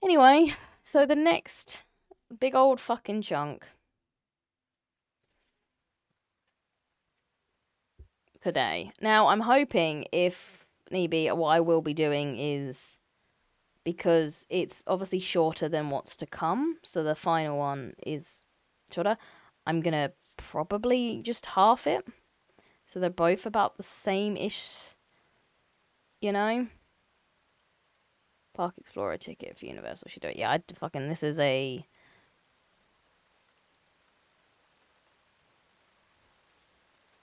Anyway, so the next big old fucking chunk today. Now, I'm hoping if need be, what I will be doing is because it's obviously shorter than what's to come, so the final one is shorter. I'm gonna probably just half it, so they're both about the same ish, you know. Park Explorer ticket for Universal. Should do it. Yeah, I fucking. This is a.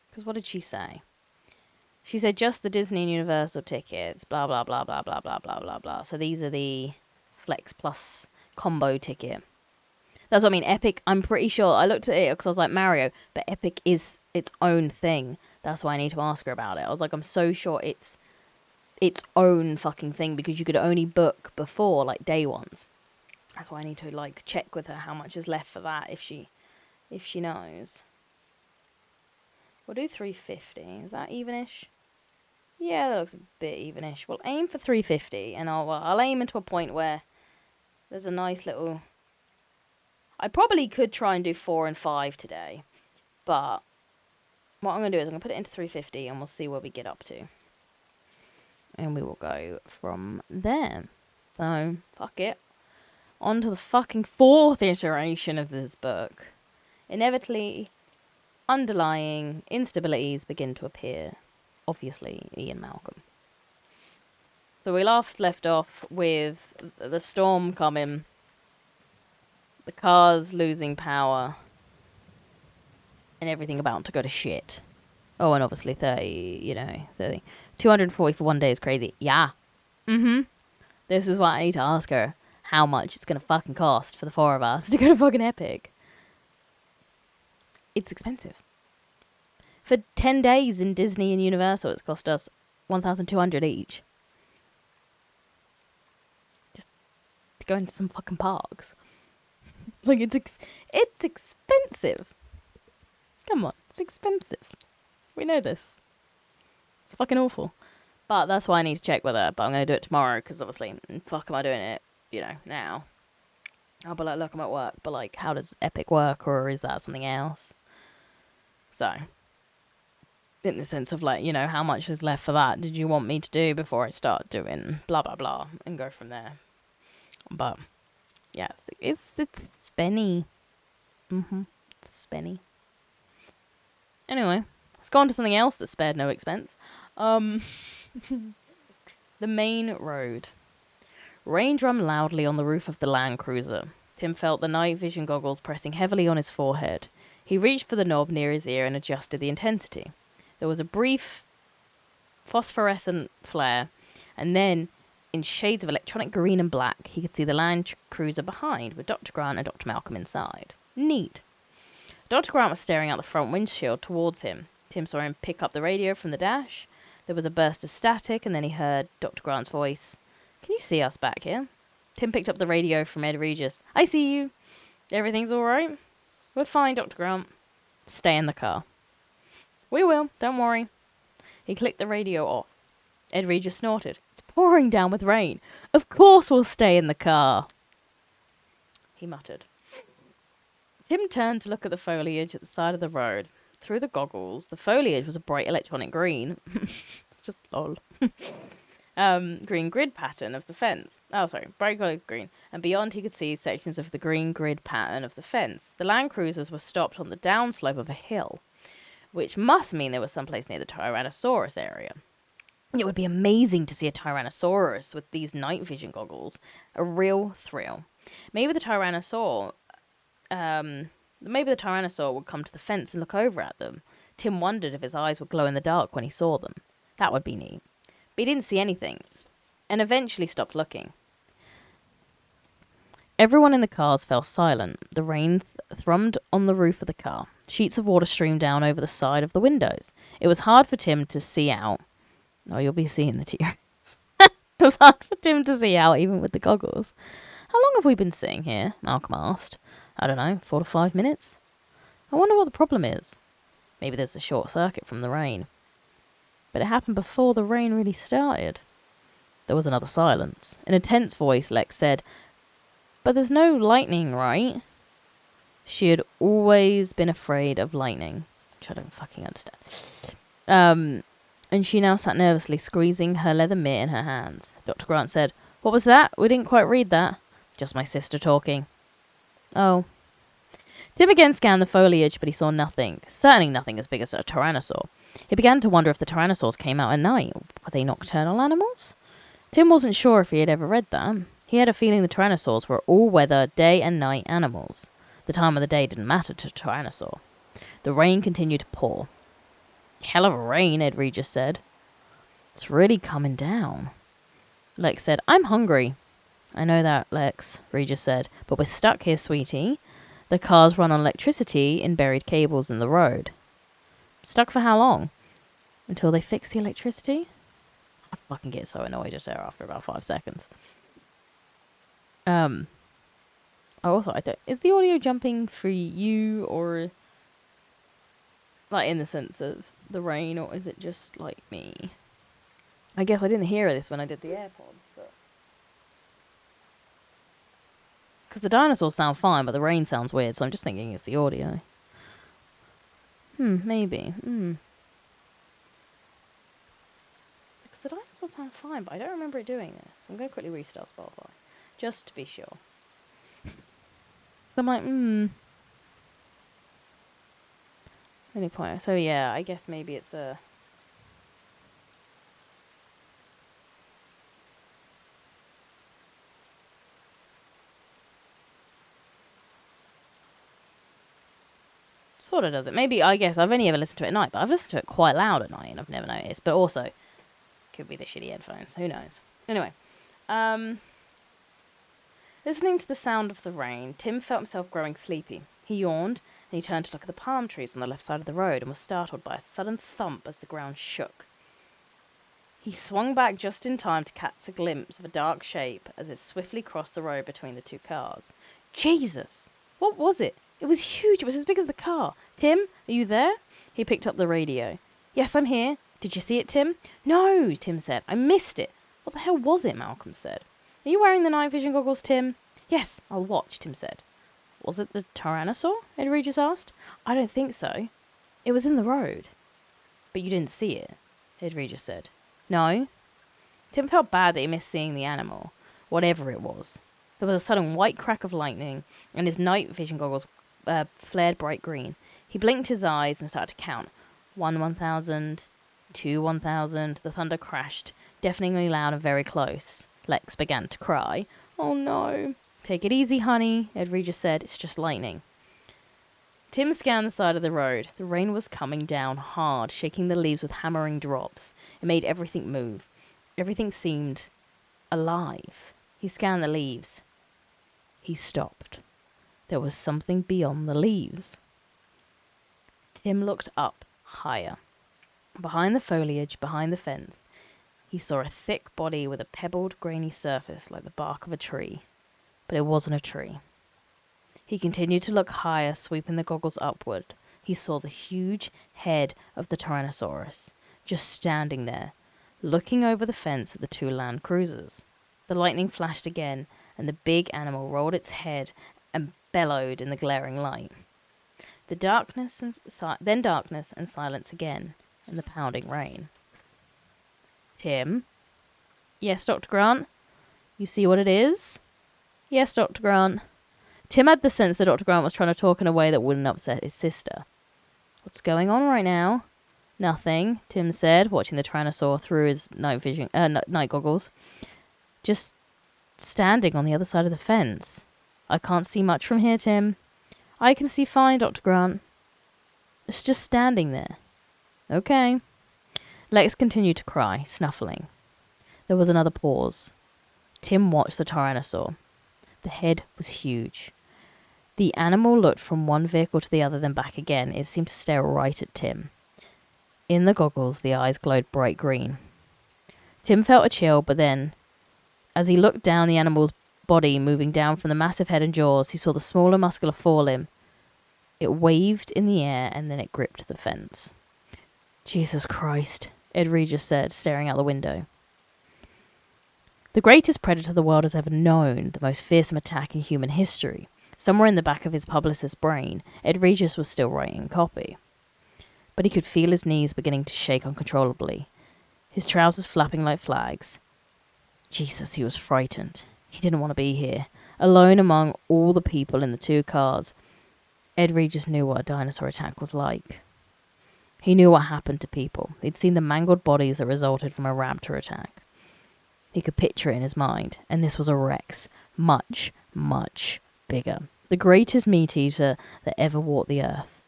Because what did she say? She said just the Disney and Universal tickets, blah, blah, blah, blah, blah, blah, blah, blah, blah. So these are the Flex Plus combo ticket. That's what I mean. Epic, I'm pretty sure. I looked at it because I was like, Mario, but Epic is its own thing. That's why I need to ask her about it. I was like, I'm so sure it's its own fucking thing because you could only book before, like, day ones. That's why I need to, like, check with her how much is left for that if she knows. We'll do 350. Is that evenish? Yeah, that looks a bit evenish. We'll aim for 350, and I'll aim into a point where there's a nice little. I probably could try and do 4 and 5 today, but what I'm gonna do is I'm gonna put it into 350, and we'll see where we get up to, and we will go from there. So fuck it. On to the fucking 4th iteration of this book. Inevitably, underlying instabilities begin to appear. Obviously, Ian Malcolm. So we left off with the storm coming, the cars losing power, and everything about to go to shit. Oh, and obviously 30. 240 for one day is crazy. Yeah. Mm-hmm. This is what I need to ask her. How much it's gonna fucking cost for the 4 of us to go to fucking Epic. It's expensive. For 10 days in Disney and Universal, it's cost us $1,200 each. Just to go into some fucking parks. Like, it's expensive. Come on, it's expensive. We know this. It's fucking awful. But that's why I need to check with her. But I'm going to do it tomorrow, because obviously, fuck am I doing it, now. I'll be like, look, I'm at work. But, like, how does Epic work, or is that something else? So, in the sense of, like, how much is left for that did you want me to do before I start doing blah, blah, blah, and go from there. But, yeah, it's spenny. It's spenny. Anyway, let's go on to something else that spared no expense. The main road. Rain drummed loudly on the roof of the Land Cruiser. Tim felt the night vision goggles pressing heavily on his forehead. He reached for the knob near his ear and adjusted the intensity. There was a brief phosphorescent flare, and then, in shades of electronic green and black, he could see the Land Cruiser behind, with Dr. Grant and Dr. Malcolm inside. Neat. Dr. Grant was staring out the front windshield towards him. Tim saw him pick up the radio from the dash. There was a burst of static, and then he heard Dr. Grant's voice. Can you see us back here? Tim picked up the radio from Ed Regis. I see you. Everything's all right? We're fine, Dr. Grant. Stay in the car. We will, don't worry. He clicked the radio off. Ed Regis snorted. It's pouring down with rain. Of course we'll stay in the car. He muttered. Tim turned to look at the foliage at the side of the road. Through the goggles, the foliage was a bright electronic green. Just lol. Green grid pattern of the fence. Oh, sorry, bright colored green. And beyond he could see sections of the green grid pattern of the fence. The Land Cruisers were stopped on the downslope of a hill, which must mean they were someplace near the Tyrannosaurus area. It would be amazing to see a Tyrannosaurus with these night vision goggles. A real thrill. Maybe the Tyrannosaur would come to the fence and look over at them. Tim wondered if his eyes would glow in the dark when he saw them. That would be neat. But he didn't see anything, and eventually stopped looking. Everyone in the cars fell silent. The rain thrummed on the roof of the car. Sheets of water streamed down over the side of the windows. It was hard for Tim to see out. Oh, you'll be seeing the tears. It was hard for Tim to see out, even with the goggles. How long have we been sitting here? Malcolm asked. I don't know, 4 to 5 minutes? I wonder what the problem is. Maybe there's a short circuit from the rain. But it happened before the rain really started. There was another silence. In a tense voice, Lex said, But there's no lightning, right? She had always been afraid of lightning, which I don't fucking understand. And she now sat nervously, squeezing her leather mitt in her hands. Dr. Grant said, "What was that? We didn't quite read that." "Just my sister talking." "Oh." Tim again scanned the foliage, but he saw nothing. Certainly nothing as big as a tyrannosaur. He began to wonder if the tyrannosaurs came out at night. Were they nocturnal animals? Tim wasn't sure if he had ever read that. He had a feeling the tyrannosaurs were all-weather, day and night animals. The time of the day didn't matter to a tyrannosaur. The rain continued to pour. "Hell of a rain," Ed Regis said. "It's really coming down." Lex said, "I'm hungry." "I know that, Lex," Regis said, "but we're stuck here, sweetie. The cars run on electricity in buried cables in the road." "Stuck for how long?" "Until they fix the electricity." I fucking get so annoyed at her after about 5 seconds. Also, I don't... Is the audio jumping for you, or... like, in the sense of the rain, or is it just, like, me? I guess I didn't hear this when I did the AirPods, but... because the dinosaurs sound fine, but the rain sounds weird, so I'm just thinking it's the audio. Maybe. Because the dinosaurs sound fine, but I don't remember it doing this. I'm going to quickly restart Spotify, just to be sure. I'm like, Any point. So yeah, I guess maybe it's a... sort of does it. Maybe, I guess, I've only ever listened to it at night, but I've listened to it quite loud at night and I've never noticed. But also, could be the shitty headphones. Who knows? Anyway, listening to the sound of the rain, Tim felt himself growing sleepy. He yawned, and he turned to look at the palm trees on the left side of the road and was startled by a sudden thump as the ground shook. He swung back just in time to catch a glimpse of a dark shape as it swiftly crossed the road between the two cars. Jesus! What was it? It was huge. It was as big as the car. "Tim, are you there?" He picked up the radio. "Yes, I'm here. Did you see it, Tim?" "No," Tim said. "I missed it." "What the hell was it?" Malcolm said. "Are you wearing the night vision goggles, Tim?" "Yes, I'll watch," Tim said. "Was it the tyrannosaur?" Ed Regis asked. "I don't think so. It was in the road." "But you didn't see it," Ed Regis said. "No." Tim felt bad that he missed seeing the animal, whatever it was. There was a sudden white crack of lightning, and his night vision goggles flared bright green. He blinked his eyes and started to count. 1,000, 1,000. The thunder crashed, deafeningly loud and very close. Lex began to cry. "Oh no." "Take it easy, honey," Ed Regis said. "It's just lightning." Tim scanned the side of the road. The rain was coming down hard, shaking the leaves with hammering drops. It made everything move. Everything seemed alive. He scanned the leaves. He stopped. There was something beyond the leaves. Tim looked up, higher. Behind the foliage, behind the fence, he saw a thick body with a pebbled, grainy surface like the bark of a tree. But it wasn't a tree. He continued to look higher, sweeping the goggles upward. He saw the huge head of the Tyrannosaurus, just standing there, looking over the fence at the two Land Cruisers. The lightning flashed again, and the big animal rolled its head and bellowed in the glaring light. Then darkness and silence again, and the pounding rain. "Tim?" "Yes, Dr. Grant?" "You see what it is?" "Yes, Dr. Grant." Tim had the sense that Dr. Grant was trying to talk in a way that wouldn't upset his sister. "What's going on right now?" "Nothing," Tim said, watching the Tyrannosaur through his night goggles. "Just standing on the other side of the fence. I can't see much from here, Tim." "I can see fine, Dr. Grant." "It's just standing there." "Okay." Lex continued to cry, snuffling. There was another pause. Tim watched the Tyrannosaur. The head was huge. The animal looked from one vehicle to the other, then back again. It seemed to stare right at Tim. In the goggles, the eyes glowed bright green. Tim felt a chill, but then, as he looked down the animal's body moving down from the massive head and jaws, he saw the smaller muscular forelimb. It waved in the air, and then it gripped the fence. "Jesus Christ," Ed Regis said, staring out the window. The greatest predator the world has ever known, the most fearsome attack in human history. Somewhere in the back of his publicist's brain, Ed Regis was still writing copy. But he could feel his knees beginning to shake uncontrollably, his trousers flapping like flags. Jesus, he was frightened. He didn't want to be here, alone among all the people in the 2 cars. Ed Regis knew what a dinosaur attack was like. He knew what happened to people. He'd seen the mangled bodies that resulted from a raptor attack. He could picture it in his mind, and this was a Rex, much, much bigger. The greatest meat eater that ever walked the earth.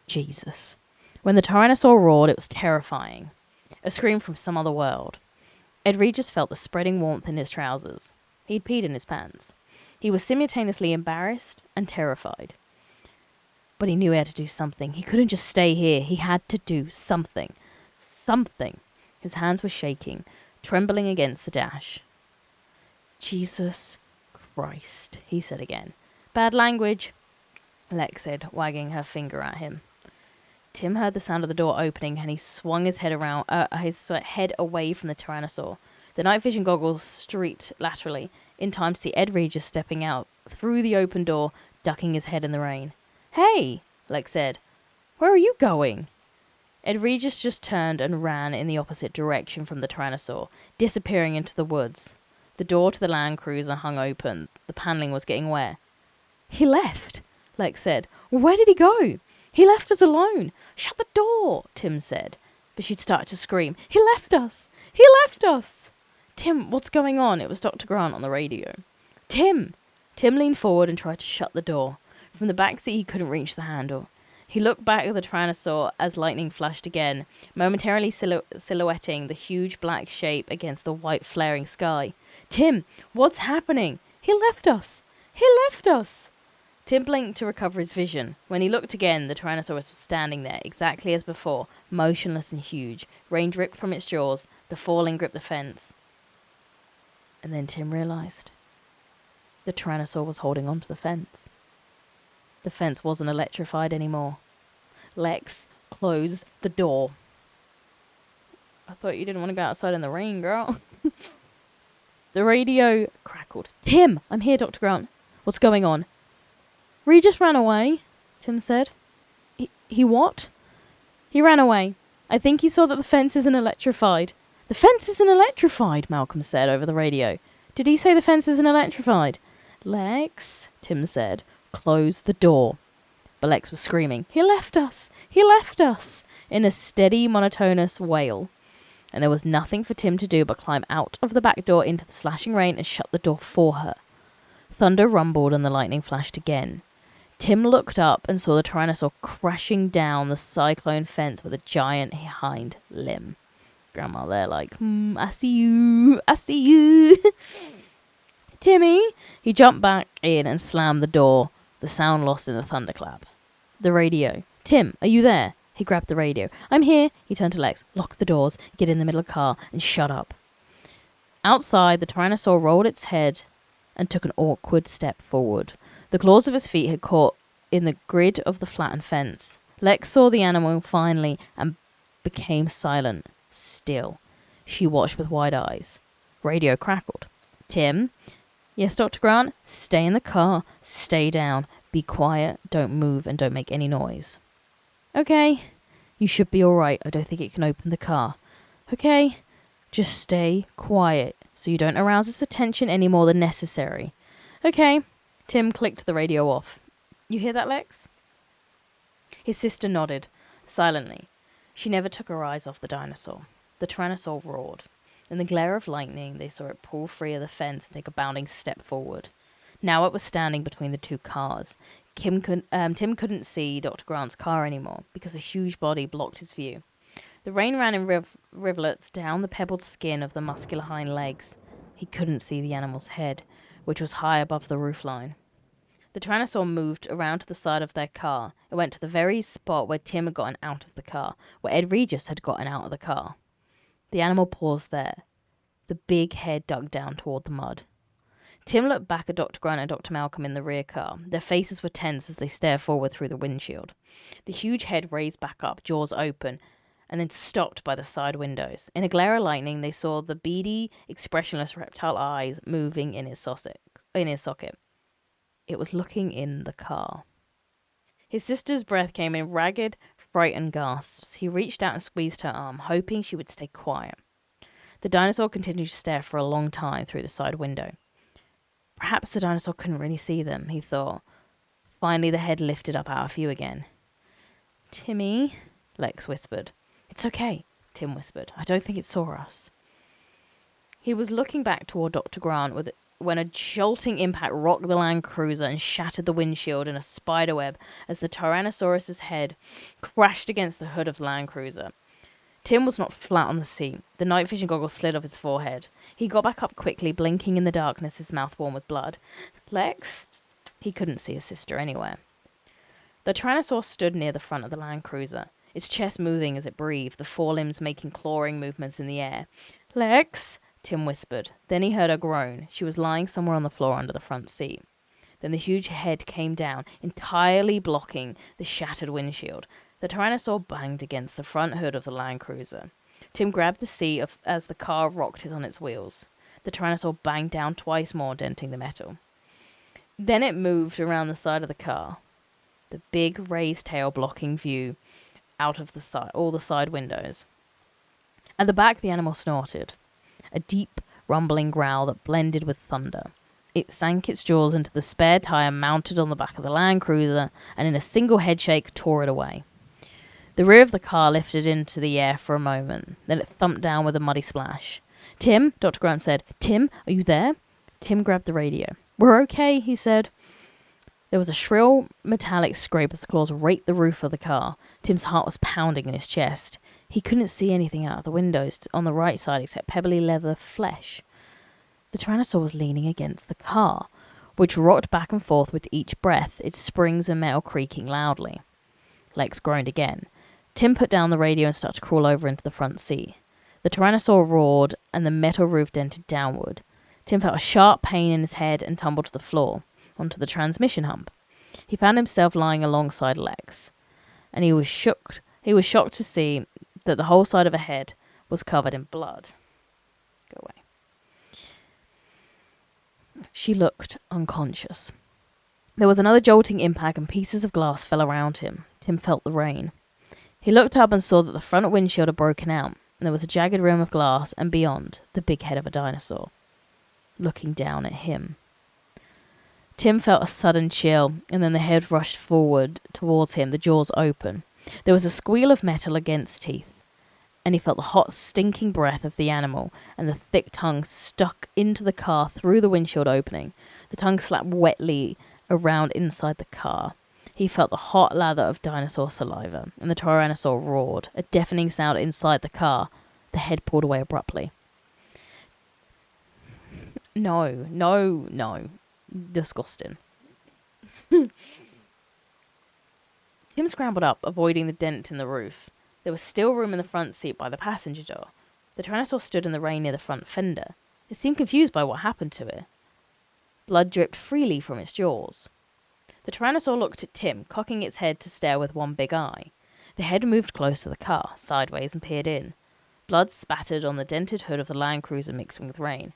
Jesus. When the Tyrannosaur roared, it was terrifying. A scream from some other world. Ed Regis felt the spreading warmth in his trousers. He'd peed in his pants. He was simultaneously embarrassed and terrified. But he knew he had to do something. He couldn't just stay here. He had to do something. Something. His hands were shaking, trembling against the dash. Jesus Christ, he said again. Bad language, Lex said, wagging her finger at him. Tim heard the sound of the door opening, and he swung his head away from the Tyrannosaur. The night vision goggles streaked laterally, in time to see Ed Regis stepping out through the open door, ducking his head in the rain. Hey, Lex said. Where are you going? Ed Regis just turned and ran in the opposite direction from the Tyrannosaur, disappearing into the woods. The door to the Land Cruiser hung open. The paneling was getting wet. He left, Lex said. Where did he go? He left us alone. Shut the door, Tim said. But she'd started to scream. He left us. He left us. Tim, what's going on? It was Dr. Grant on the radio. Tim! Tim leaned forward and tried to shut the door. From the back seat, he couldn't reach the handle. He looked back at the Tyrannosaur as lightning flashed again, momentarily silhouetting the huge black shape against the white flaring sky. Tim, what's happening? He left us. He left us. Tim blinked to recover his vision. When he looked again, the Tyrannosaurus was standing there, exactly as before, motionless and huge. Rain dripped from its jaws. The falling gripped the fence. And then Tim realized. The Tyrannosaur was holding onto the fence. The fence wasn't electrified anymore. Lex closed the door. I thought you didn't want to go outside in the rain, girl. The radio crackled. Tim, I'm here, Dr. Grant. What's going on? Regis ran away, Tim said. He what? He ran away. I think he saw that the fence isn't electrified. The fence isn't electrified, Malcolm said over the radio. Did he say the fence isn't electrified? Lex, Tim said, close the door. But Lex was screaming, He left us! He left us! In a steady, monotonous wail. And there was nothing for Tim to do but climb out of the back door into the slashing rain and shut the door for her. Thunder rumbled and the lightning flashed again. Tim looked up and saw the Tyrannosaur crashing down the cyclone fence with a giant hind limb. Grandma there like, I see you, I see you. Timmy! He jumped back in and slammed the door, the sound lost in the thunderclap. The radio. Tim, are you there? He grabbed the radio. I'm here. He turned to Lex. Lock the doors, get in the middle of the car, and shut up. Outside, the Tyrannosaur rolled its head and took an awkward step forward. The claws of his feet had caught in the grid of the flattened fence. Lex saw the animal finally and became silent, still. She watched with wide eyes. Radio crackled. Tim? Yes, Dr. Grant? Stay in the car. Stay down. Be quiet. Don't move and don't make any noise. Okay. You should be alright. I don't think it can open the car. Okay. Just stay quiet so you don't arouse its attention any more than necessary. Okay. Tim clicked the radio off. You hear that, Lex? His sister nodded, silently. She never took her eyes off the dinosaur. The Tyrannosaur roared. In the glare of lightning, they saw it pull free of the fence and take a bounding step forward. Now it was standing between the 2 cars. Tim couldn't see Dr. Grant's car anymore because a huge body blocked his view. The rain ran in rivulets down the pebbled skin of the muscular hind legs. He couldn't see the animal's head, which was high above the roofline. The Tyrannosaur moved around to the side of their car. It went to the very spot where Tim had gotten out of the car, where Ed Regis had gotten out of the car. The animal paused there, the big head dug down toward the mud. Tim looked back at Dr. Grant and Dr. Malcolm in the rear car. Their faces were tense as they stared forward through the windshield. The huge head raised back up, jaws open, and then stopped by the side windows. In a glare of lightning, they saw the beady, expressionless reptile eyes moving in his socket. It was looking in the car. His sister's breath came in ragged, frightened gasps. He reached out and squeezed her arm, hoping she would stay quiet. The dinosaur continued to stare for a long time through the side window. Perhaps the dinosaur couldn't really see them, he thought. Finally, the head lifted up out of view again. Timmy, Lex whispered. It's okay, Tim whispered. I don't think it saw us. He was looking back toward Dr. Grant when a jolting impact rocked the Land Cruiser and shattered the windshield in a spiderweb as the Tyrannosaurus's head crashed against the hood of the Land Cruiser. Tim was not flat on the seat. The night vision goggles slid off his forehead. He got back up quickly, blinking in the darkness, his mouth warm with blood. Lex? He couldn't see his sister anywhere. The Tyrannosaur stood near the front of the Land Cruiser, its chest moving as it breathed, the forelimbs making clawing movements in the air. Lex? Tim whispered. Then he heard her groan. She was lying somewhere on the floor under the front seat. Then the huge head came down, entirely blocking the shattered windshield. The Tyrannosaur banged against the front hood of the Land Cruiser. Tim grabbed the seat as the car rocked it on its wheels. The Tyrannosaur banged down twice more, denting the metal. Then it moved around the side of the car, the big raised tail blocking view out of all the side windows. At the back, the animal snorted, a deep, rumbling growl that blended with thunder. It sank its jaws into the spare tire mounted on the back of the Land Cruiser and in a single headshake tore it away. The rear of the car lifted into the air for a moment. Then it thumped down with a muddy splash. Tim, Dr. Grant said. Tim, are you there? Tim grabbed the radio. We're okay, he said. There was a shrill metallic scrape as the claws raked the roof of the car. Tim's heart was pounding in his chest. He couldn't see anything out of the windows on the right side except pebbly leather flesh. The Tyrannosaur was leaning against the car, which rocked back and forth with each breath, its springs and metal creaking loudly. Lex groaned again. Tim put down the radio and started to crawl over into the front seat. The Tyrannosaur roared, and the metal roof dented downward. Tim felt a sharp pain in his head and tumbled to the floor, onto the transmission hump. He found himself lying alongside Lex, and he was shocked to see that the whole side of her head was covered in blood. Go away. She looked unconscious. There was another jolting impact and pieces of glass fell around him. Tim felt the rain. He looked up and saw that the front windshield had broken out, and there was a jagged rim of glass, and beyond, the big head of a dinosaur, looking down at him. Tim felt a sudden chill, and then the head rushed forward towards him, the jaws open. There was a squeal of metal against teeth, and he felt the hot, stinking breath of the animal, and the thick tongue stuck into the car through the windshield opening. The tongue slapped wetly around inside the car. He felt the hot lather of dinosaur saliva, and the Tyrannosaur roared, a deafening sound inside the car. The head pulled away abruptly. No. Disgusting. Tim scrambled up, avoiding the dent in the roof. There was still room in the front seat by the passenger door. The Tyrannosaur stood in the rain near the front fender. It seemed confused by what happened to it. Blood dripped freely from its jaws. The Tyrannosaur looked at Tim, cocking its head to stare with one big eye. The head moved close to the car, sideways, and peered in. Blood spattered on the dented hood of the Land Cruiser, mixing with rain.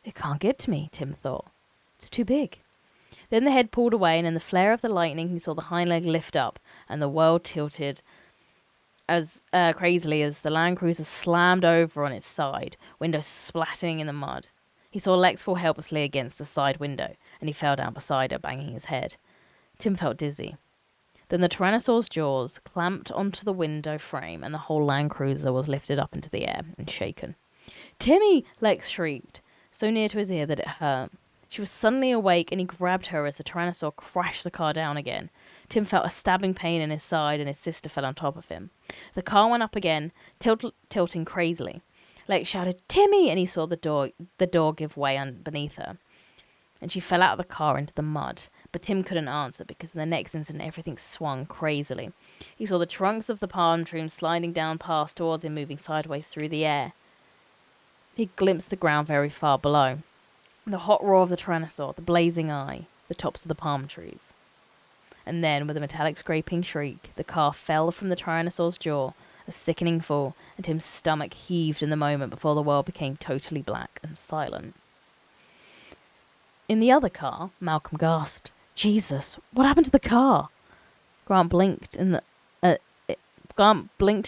It can't get to me, Tim thought. It's too big. Then the head pulled away, and in the flare of the lightning, he saw the hind leg lift up, and the world tilted as crazily as the Land Cruiser slammed over on its side, windows splatting in the mud. He saw Lex fall helplessly against the side window, and he fell down beside her, banging his head. Tim felt dizzy. Then the Tyrannosaur's jaws clamped onto the window frame, and the whole Land Cruiser was lifted up into the air and shaken. Timmy! Lex shrieked, so near to his ear that it hurt. She was suddenly awake, and he grabbed her as the Tyrannosaur crashed the car down again. Tim felt a stabbing pain in his side, and his sister fell on top of him. The car went up again, tilting crazily. Lex shouted, Timmy! And he saw the door give way beneath her. And she fell out of the car into the mud. But Tim couldn't answer, because in the next instant everything swung crazily. He saw the trunks of the palm trees sliding down past towards him, moving sideways through the air. He glimpsed the ground very far below. The hot roar of the Tyrannosaur, the blazing eye, the tops of the palm trees. And then, with a metallic scraping shriek, the car fell from the Tyrannosaur's jaw a sickening fall, and Tim's stomach heaved in the moment before the world became totally black and silent. In the other car, Malcolm gasped, "Jesus, what happened to the car?" Grant blinked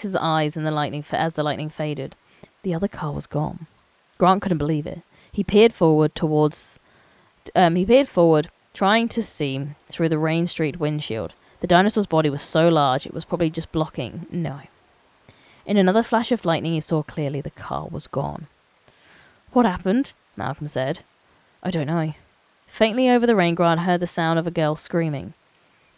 his eyes in the lightning as the lightning faded. The other car was gone. Grant couldn't believe it. He peered forward, trying to see through the rain-streaked windshield. The dinosaur's body was so large it was probably just blocking. No. In another flash of lightning, he saw clearly the car was gone. "What happened?" Malcolm said. "I don't know." Faintly over the rain, Grant heard the sound of a girl screaming.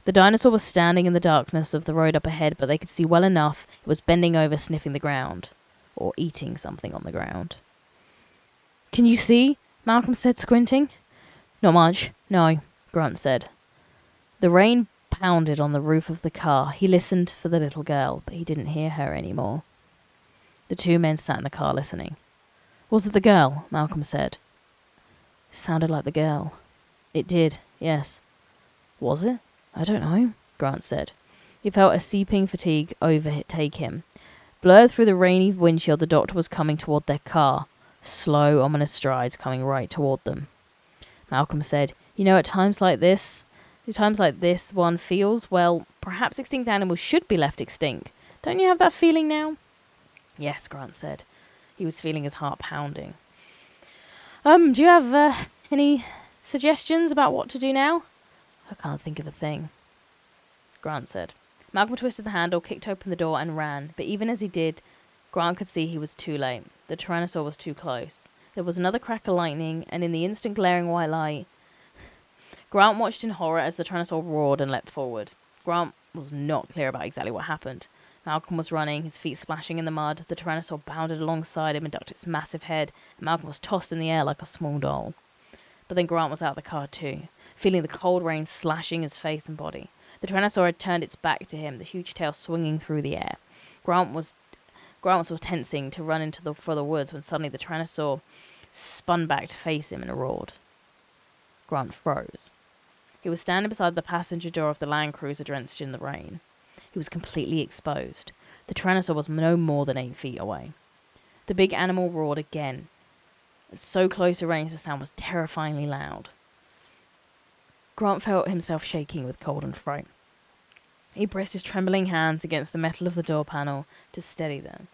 The dinosaur was standing in the darkness of the road up ahead, but they could see well enough it was bending over, sniffing the ground. Or eating something on the ground. "Can you see?" Malcolm said, squinting. "Not much, no," Grant said. The rain pounded on the roof of the car. He listened for the little girl, but he didn't hear her anymore. The two men sat in the car listening. "Was it the girl?" Malcolm said. It sounded like the girl. "It did, yes." "Was it?" "I don't know," Grant said. He felt a seeping fatigue overtake him. Blurred through the rainy windshield, the doctor was coming toward their car. Slow, ominous strides coming right toward them. Malcolm said, "You know, at times like this, one feels, well, perhaps extinct animals should be left extinct. Don't you have that feeling now?" "Yes," Grant said. He was feeling his heart pounding. Do you have any suggestions about what to do now?" "I can't think of a thing," Grant said. Malcolm twisted the handle, kicked open the door, and ran. But even as he did, Grant could see he was too late. The Tyrannosaur was too close. There was another crack of lightning, and in the instant glaring white light, Grant watched in horror as the Tyrannosaur roared and leapt forward. Grant was not clear about exactly what happened. Malcolm was running, his feet splashing in the mud. The Tyrannosaur bounded alongside him and ducked its massive head, and Malcolm was tossed in the air like a small doll. But then Grant was out of the car too, feeling the cold rain slashing his face and body. The Tyrannosaur had turned its back to him, the huge tail swinging through the air. Grant was tensing to run for the woods when suddenly the Tyrannosaur spun back to face him and roared. Grant froze. He was standing beside the passenger door of the Land Cruiser drenched in the rain. He was completely exposed. The Tyrannosaur was no more than 8 feet away. The big animal roared again. At so close a range, the sound was terrifyingly loud. Grant felt himself shaking with cold and fright. He pressed his trembling hands against the metal of the door panel to steady them.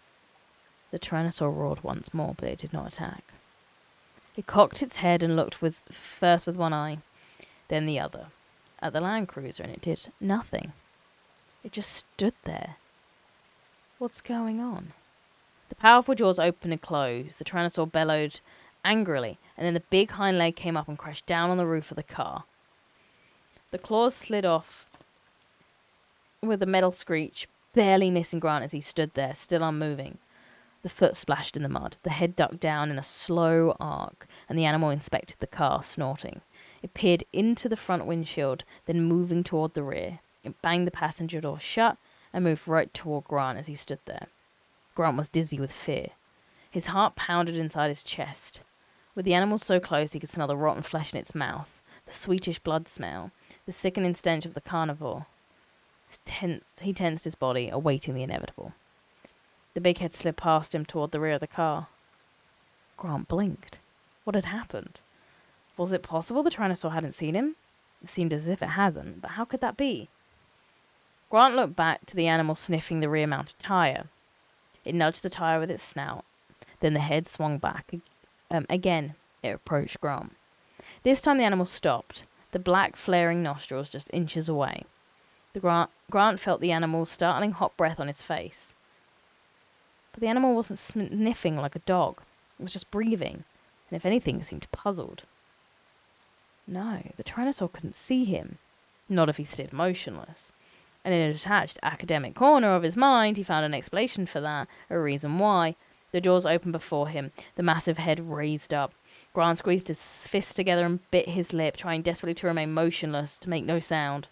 The Tyrannosaur roared once more, but it did not attack. It cocked its head and looked first with one eye, then the other, at the Land Cruiser, and it did nothing. It just stood there. What's going on? The powerful jaws opened and closed. The Tyrannosaur bellowed angrily, and then the big hind leg came up and crashed down on the roof of the car. The claws slid off with a metal screech, barely missing Grant as he stood there, still unmoving. The foot splashed in the mud. The head ducked down in a slow arc, and the animal inspected the car, snorting. It peered into the front windshield, then moving toward the rear. It banged the passenger door shut and moved right toward Grant as he stood there. Grant was dizzy with fear. His heart pounded inside his chest. With the animal so close, he could smell the rotten flesh in its mouth, the sweetish blood smell, the sickening stench of the carnivore. He tensed his body, awaiting the inevitable. The big head slid past him toward the rear of the car. Grant blinked. What had happened? Was it possible the Tyrannosaur hadn't seen him? It seemed as if it hasn't, but how could that be? Grant looked back to the animal sniffing the rear-mounted tire. It nudged the tire with its snout. Then the head swung back. Again, it approached Grant. This time the animal stopped, the black flaring nostrils just inches away. Grant felt the animal's startling hot breath on his face. But the animal wasn't sniffing like a dog. It was just breathing, and if anything, it seemed puzzled. No, the Tyrannosaur couldn't see him. Not if he stood motionless. And in a detached academic corner of his mind, he found an explanation for that, a reason why. The jaws opened before him, the massive head raised up. Grant squeezed his fists together and bit his lip, trying desperately to remain motionless, to make no sound.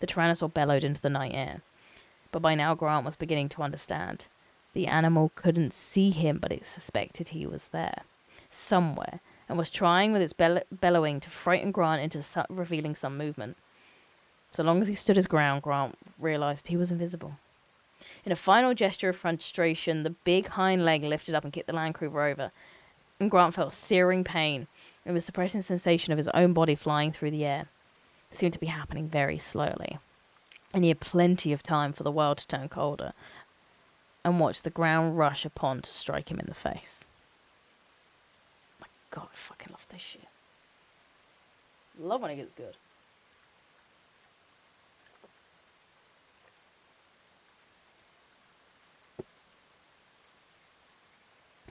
The Tyrannosaur bellowed into the night air. But by now Grant was beginning to understand. The animal couldn't see him, but it suspected he was there, somewhere, and was trying with its bellowing to frighten Grant into revealing some movement. So long as he stood his ground, Grant realized he was invisible. In a final gesture of frustration, the big hind leg lifted up and kicked the Land Cruiser over, and Grant felt searing pain and the suppressing sensation of his own body flying through the air. It seemed to be happening very slowly, and he had plenty of time for the world to turn colder and watch the ground rush upon to strike him in the face. My God, I fucking love this shit. Love when it gets good.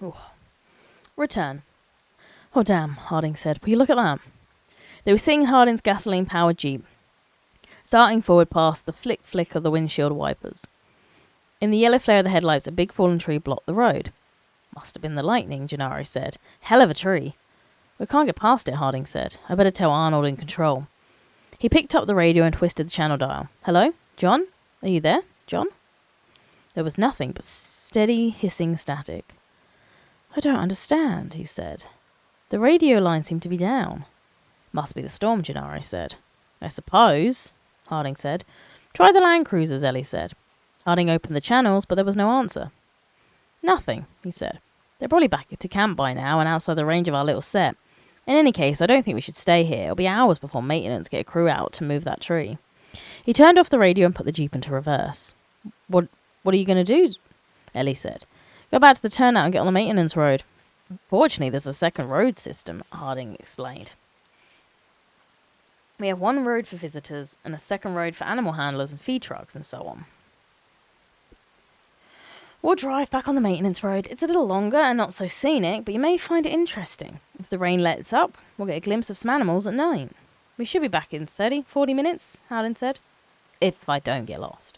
Ooh. Return. Oh damn, Harding said. Will you look at that? They were seeing Harding's gasoline-powered Jeep, starting forward past the flick-flick of the windshield wipers. In the yellow flare of the headlights, a big fallen tree blocked the road. Must have been the lightning, Gennaro said. Hell of a tree. We can't get past it, Harding said. I better tell Arnold in control. He picked up the radio and twisted the channel dial. Hello? John? Are you there? John? There was nothing but steady, hissing static. I don't understand, he said. The radio line seemed to be down. Must be the storm, Gennaro said. I suppose, Harding said. Try the Land Cruisers, Ellie said. Harding opened the channels, but there was no answer. Nothing, he said. They're probably back to camp by now and outside the range of our little set. In any case, I don't think we should stay here. It'll be hours before maintenance get a crew out to move that tree. He turned off the radio and put the Jeep into reverse. What are you going to do? Ellie said. Go back to the turnout and get on the maintenance road. Fortunately, there's a second road system, Harding explained. We have one road for visitors and a second road for animal handlers and feed trucks and so on. We'll drive back on the maintenance road. It's a little longer and not so scenic, but you may find it interesting. If the rain lets up, we'll get a glimpse of some animals at night. We should be back in 40 minutes, Harding said. If I don't get lost.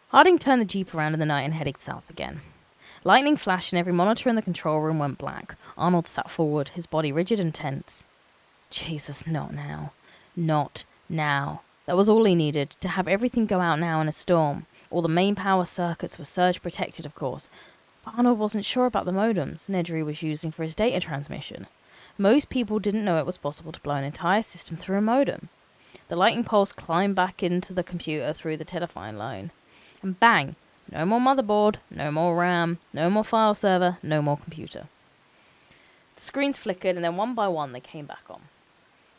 Harding turned the Jeep around in the night and headed south again. Lightning flashed and every monitor in the control room went black. Arnold sat forward, his body rigid and tense. Jesus, not now. Not now. That was all he needed, to have everything go out now in a storm. All the main power circuits were surge protected, of course. But Arnold wasn't sure about the modems Nedry was using for his data transmission. Most people didn't know it was possible to blow an entire system through a modem. The lightning pulse climbed back into the computer through the telephone line. And bang! No more motherboard, no more RAM, no more file server, no more computer. The screens flickered and then one by one they came back on.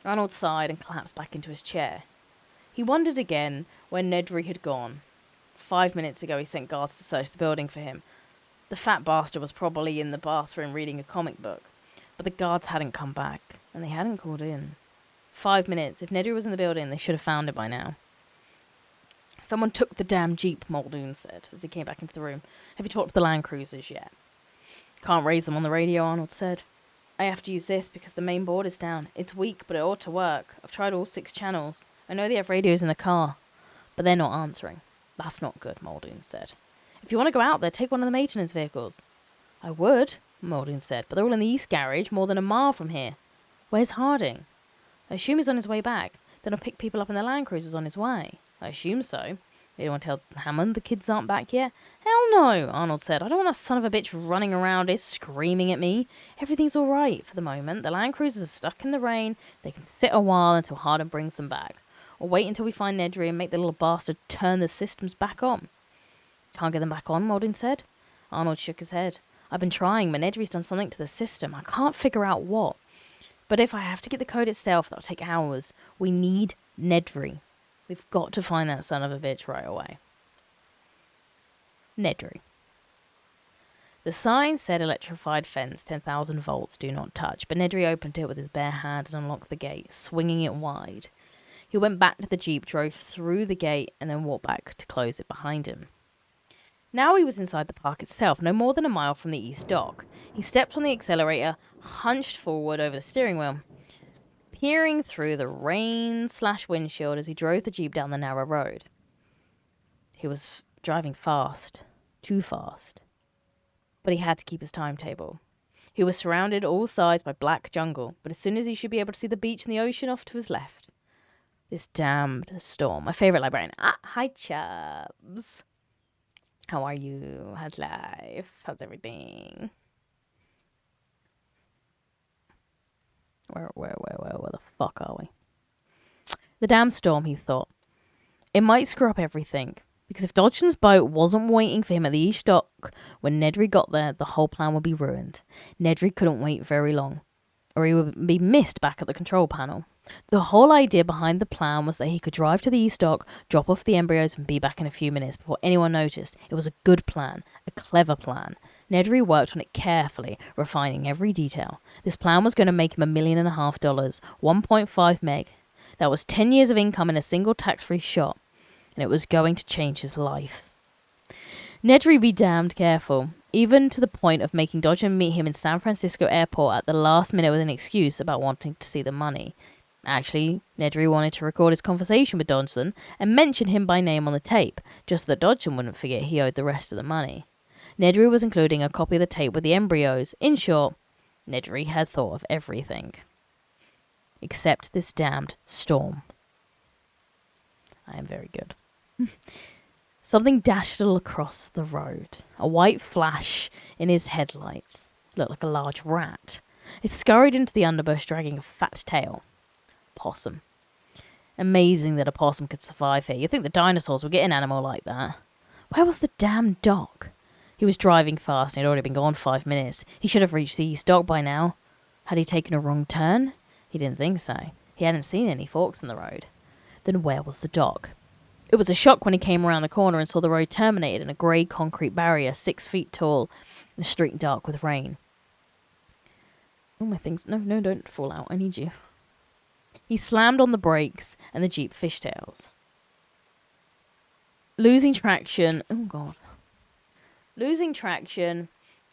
Arnold sighed and collapsed back into his chair. He wondered again where Nedry had gone. 5 minutes ago he sent guards to search the building for him. The fat bastard was probably in the bathroom reading a comic book. But the guards hadn't come back, and they hadn't called in. 5 minutes. If Nedry was in the building, they should have found it by now. Someone took the damn Jeep, Muldoon said, as he came back into the room. Have you talked to the Land Cruisers yet? Can't raise them on the radio, Arnold said. I have to use this because the main board is down. It's weak, but it ought to work. I've tried all 6 channels. I know they have radios in the car, but they're not answering. That's not good, Muldoon said. If you want to go out there, take one of the maintenance vehicles. I would, Muldoon said, but they're all in the East Garage, more than a mile from here. Where's Harding? I assume he's on his way back. Then I'll pick people up in the Land Cruisers on his way. I assume so. You don't want to tell Hammond the kids aren't back yet? Hell no, Arnold said. I don't want that son of a bitch running around here screaming at me. Everything's all right for the moment. The Land Cruisers are stuck in the rain. They can sit a while until Harding brings them back. Or wait until we find Nedry and make the little bastard turn the systems back on. Can't get them back on, Muldoon said. Arnold shook his head. I've been trying, but Nedry's done something to the system. I can't figure out what. But if I have to get the code itself, that'll take hours. We need Nedry. We've got to find that son of a bitch right away. Nedry. The sign said electrified fence, 10,000 volts, do not touch, but Nedry opened it with his bare hand and unlocked the gate, swinging it wide. He went back to the Jeep, drove through the gate, and then walked back to close it behind him. Now he was inside the park itself, no more than a mile from the east dock. He stepped on the accelerator, hunched forward over the steering wheel, peering through the rain/windshield as he drove the Jeep down the narrow road. He was driving fast, too fast. But he had to keep his timetable. He was surrounded all sides by black jungle, but as soon as he should be able to see the beach and the ocean off to his left. This damned storm. My favourite librarian. Hi, Chubbs. How are you? How's life? How's everything? Where the fuck are we? The damn storm, he thought. It might screw up everything. Because if Dodgson's boat wasn't waiting for him at the east dock when Nedry got there, the whole plan would be ruined. Nedry couldn't wait very long, or he would be missed back at the control panel. The whole idea behind the plan was that he could drive to the east dock, drop off the embryos, and be back in a few minutes before anyone noticed. It was a good plan, a clever plan. Nedry worked on it carefully, refining every detail. This plan was going to make him $1.5 million, 1.5 meg. That was 10 years of income in a single tax-free shot, and it was going to change his life. Nedry be damned careful, even to the point of making Dodgson meet him in San Francisco airport at the last minute with an excuse about wanting to see the money. Actually, Nedry wanted to record his conversation with Dodgson and mention him by name on the tape, just so that Dodgson wouldn't forget he owed the rest of the money. Nedry was including a copy of the tape with the embryos. In short, Nedry had thought of everything. Except this damned storm. I am very good. Something dashed across the road. A white flash in his headlights. It looked like a large rat. It scurried into the underbush, dragging a fat tail. Possum. Amazing that a possum could survive here. You'd think the dinosaurs would get an animal like that. Where was the damn dog? He was driving fast and he'd already been gone 5 minutes. He should have reached the east dock by now. Had he taken a wrong turn? He didn't think so. He hadn't seen any forks in the road. Then where was the dock? It was a shock when he came around the corner and saw the road terminated in a grey concrete barrier 6 feet tall and streaked dark with rain. Oh, my things. No, don't fall out. I need you. He slammed on the brakes and the Jeep fishtails. Losing traction. Oh, God. Losing traction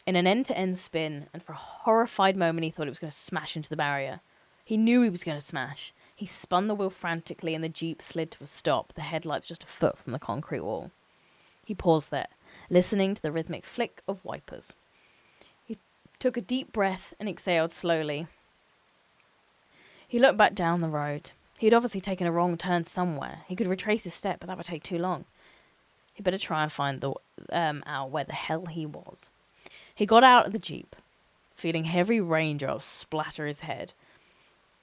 in an end-to-end spin, and for a horrified moment he thought it was going to smash into the barrier. He knew he was going to smash. He spun the wheel frantically and the Jeep slid to a stop, the headlights just a foot from the concrete wall. He paused there, listening to the rhythmic flick of wipers. He took a deep breath and exhaled slowly. He looked back down the road. He had obviously taken a wrong turn somewhere. He could retrace his step, but that would take too long. He better try and find out where the hell he was. He got out of the Jeep, feeling heavy raindrops splatter his head.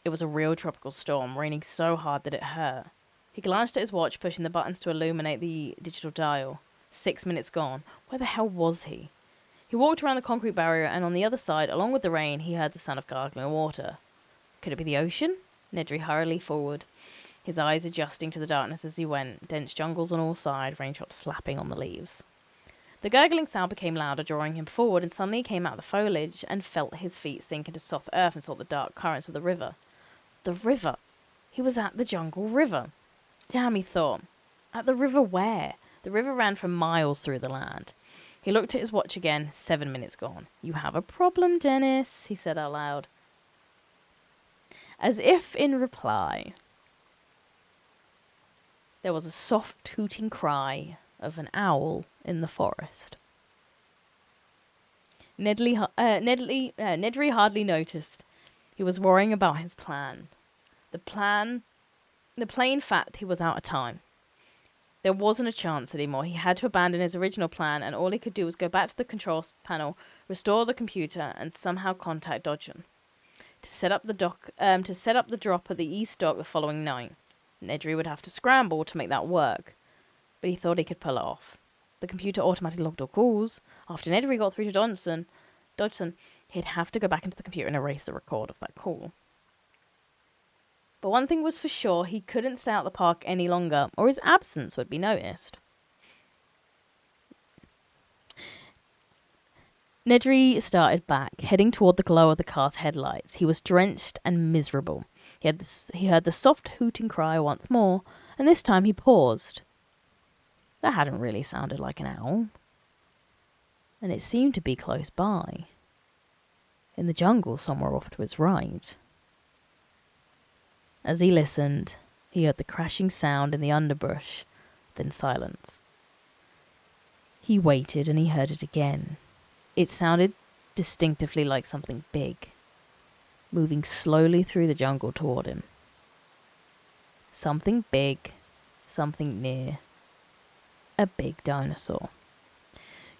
It was a real tropical storm, raining so hard that it hurt. He glanced at his watch, pushing the buttons to illuminate the digital dial. 6 minutes gone. Where the hell was he? He walked around the concrete barrier, and on the other side, along with the rain, he heard the sound of gargling water. Could it be the ocean? Nedry hurriedly forward, his eyes adjusting to the darkness as he went, dense jungles on all sides, raindrops slapping on the leaves. The gurgling sound became louder, drawing him forward, and suddenly he came out of the foliage and felt his feet sink into soft earth and saw the dark currents of the river. The river. He was at the jungle river. Damn, he thought. At the river where? The river ran for miles through the land. He looked at his watch again. 7 minutes gone. You have a problem, Dennis, he said out loud. As if in reply, there was a soft hooting cry of an owl in the forest. Nedry hardly noticed. He was worrying about his plan. The plain fact he was out of time. There wasn't a chance anymore. He had to abandon his original plan, and all he could do was go back to the controls panel, restore the computer, and somehow contact Dodgson to set up the drop at the east dock the following night. Nedry would have to scramble to make that work, but he thought he could pull it off. The computer automatically logged all calls. After Nedry got through to Dodgson, he'd have to go back into the computer and erase the record of that call. But one thing was for sure, he couldn't stay out the park any longer, or his absence would be noticed. Nedry started back, heading toward the glow of the car's headlights. He was drenched and miserable. He heard the soft hooting cry once more, and this time he paused. That hadn't really sounded like an owl. And it seemed to be close by. In the jungle somewhere off to his right. As he listened, he heard the crashing sound in the underbrush, then silence. He waited and he heard it again. It sounded distinctively like something big, moving slowly through the jungle toward him. Something big, something near. A big dinosaur.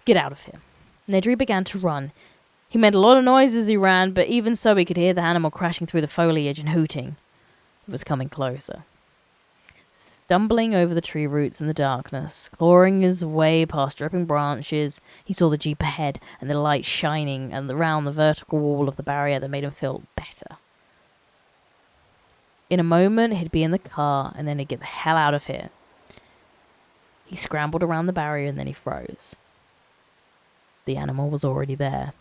Get out of here. Nedry began to run. He made a lot of noise as he ran, but even so he could hear the animal crashing through the foliage and hooting. It was coming closer. Stumbling over the tree roots in the darkness, clawing his way past dripping branches, he saw the jeep ahead and the light shining around the vertical wall of the barrier that made him feel better. In a moment, he'd be in the car and then he'd get the hell out of here. He scrambled around the barrier and then he froze. The animal was already there.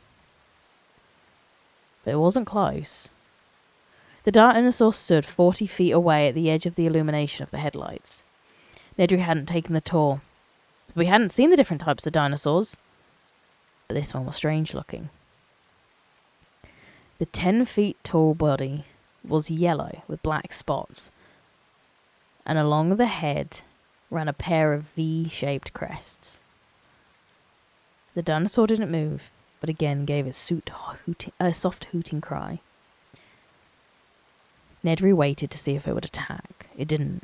But it wasn't close. The dinosaur stood 40 feet away at the edge of the illumination of the headlights. Nedry hadn't taken the tour. We hadn't seen the different types of dinosaurs. But this one was strange looking. The 10 feet tall body was yellow with black spots. And along the head ran a pair of V-shaped crests. The dinosaur didn't move, but again gave a soft hooting cry. Nedry waited to see if it would attack. It didn't.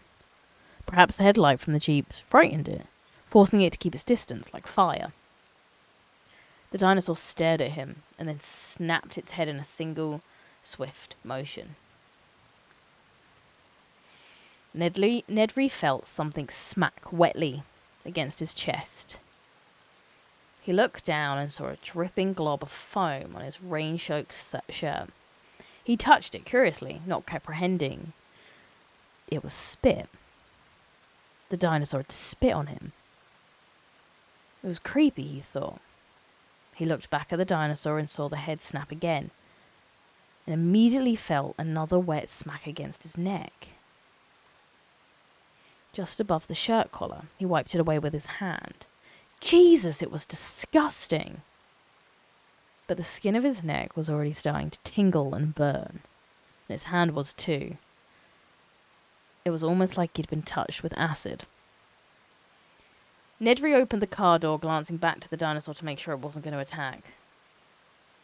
Perhaps the headlight from the jeep frightened it, forcing it to keep its distance like fire. The dinosaur stared at him and then snapped its head in a single, swift motion. Nedry felt something smack wetly against his chest. He looked down and saw a dripping glob of foam on his rain-soaked shirt. He touched it curiously, not comprehending. It was spit. The dinosaur had spit on him. It was creepy, he thought. He looked back at the dinosaur and saw the head snap again, and immediately felt another wet smack against his neck. Just above the shirt collar, he wiped it away with his hand. Jesus, it was disgusting. But the skin of his neck was already starting to tingle and burn. And his hand was too. It was almost like he'd been touched with acid. Nedry opened the car door, glancing back to the dinosaur to make sure it wasn't going to attack.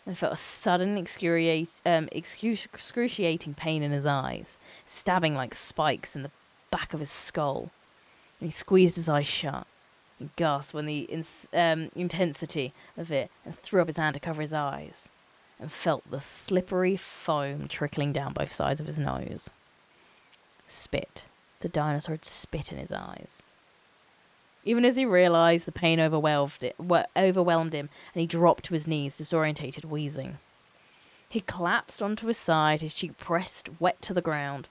And felt a sudden excruciating pain in his eyes, stabbing like spikes in the back of his skull. And he squeezed his eyes shut. He gasped when the intensity of it and threw up his hand to cover his eyes and felt the slippery foam trickling down both sides of his nose. Spit. The dinosaur had spit in his eyes. Even as he realized, the pain overwhelmed him and he dropped to his knees, disorientated, wheezing. He collapsed onto his side, his cheek pressed wet to the ground.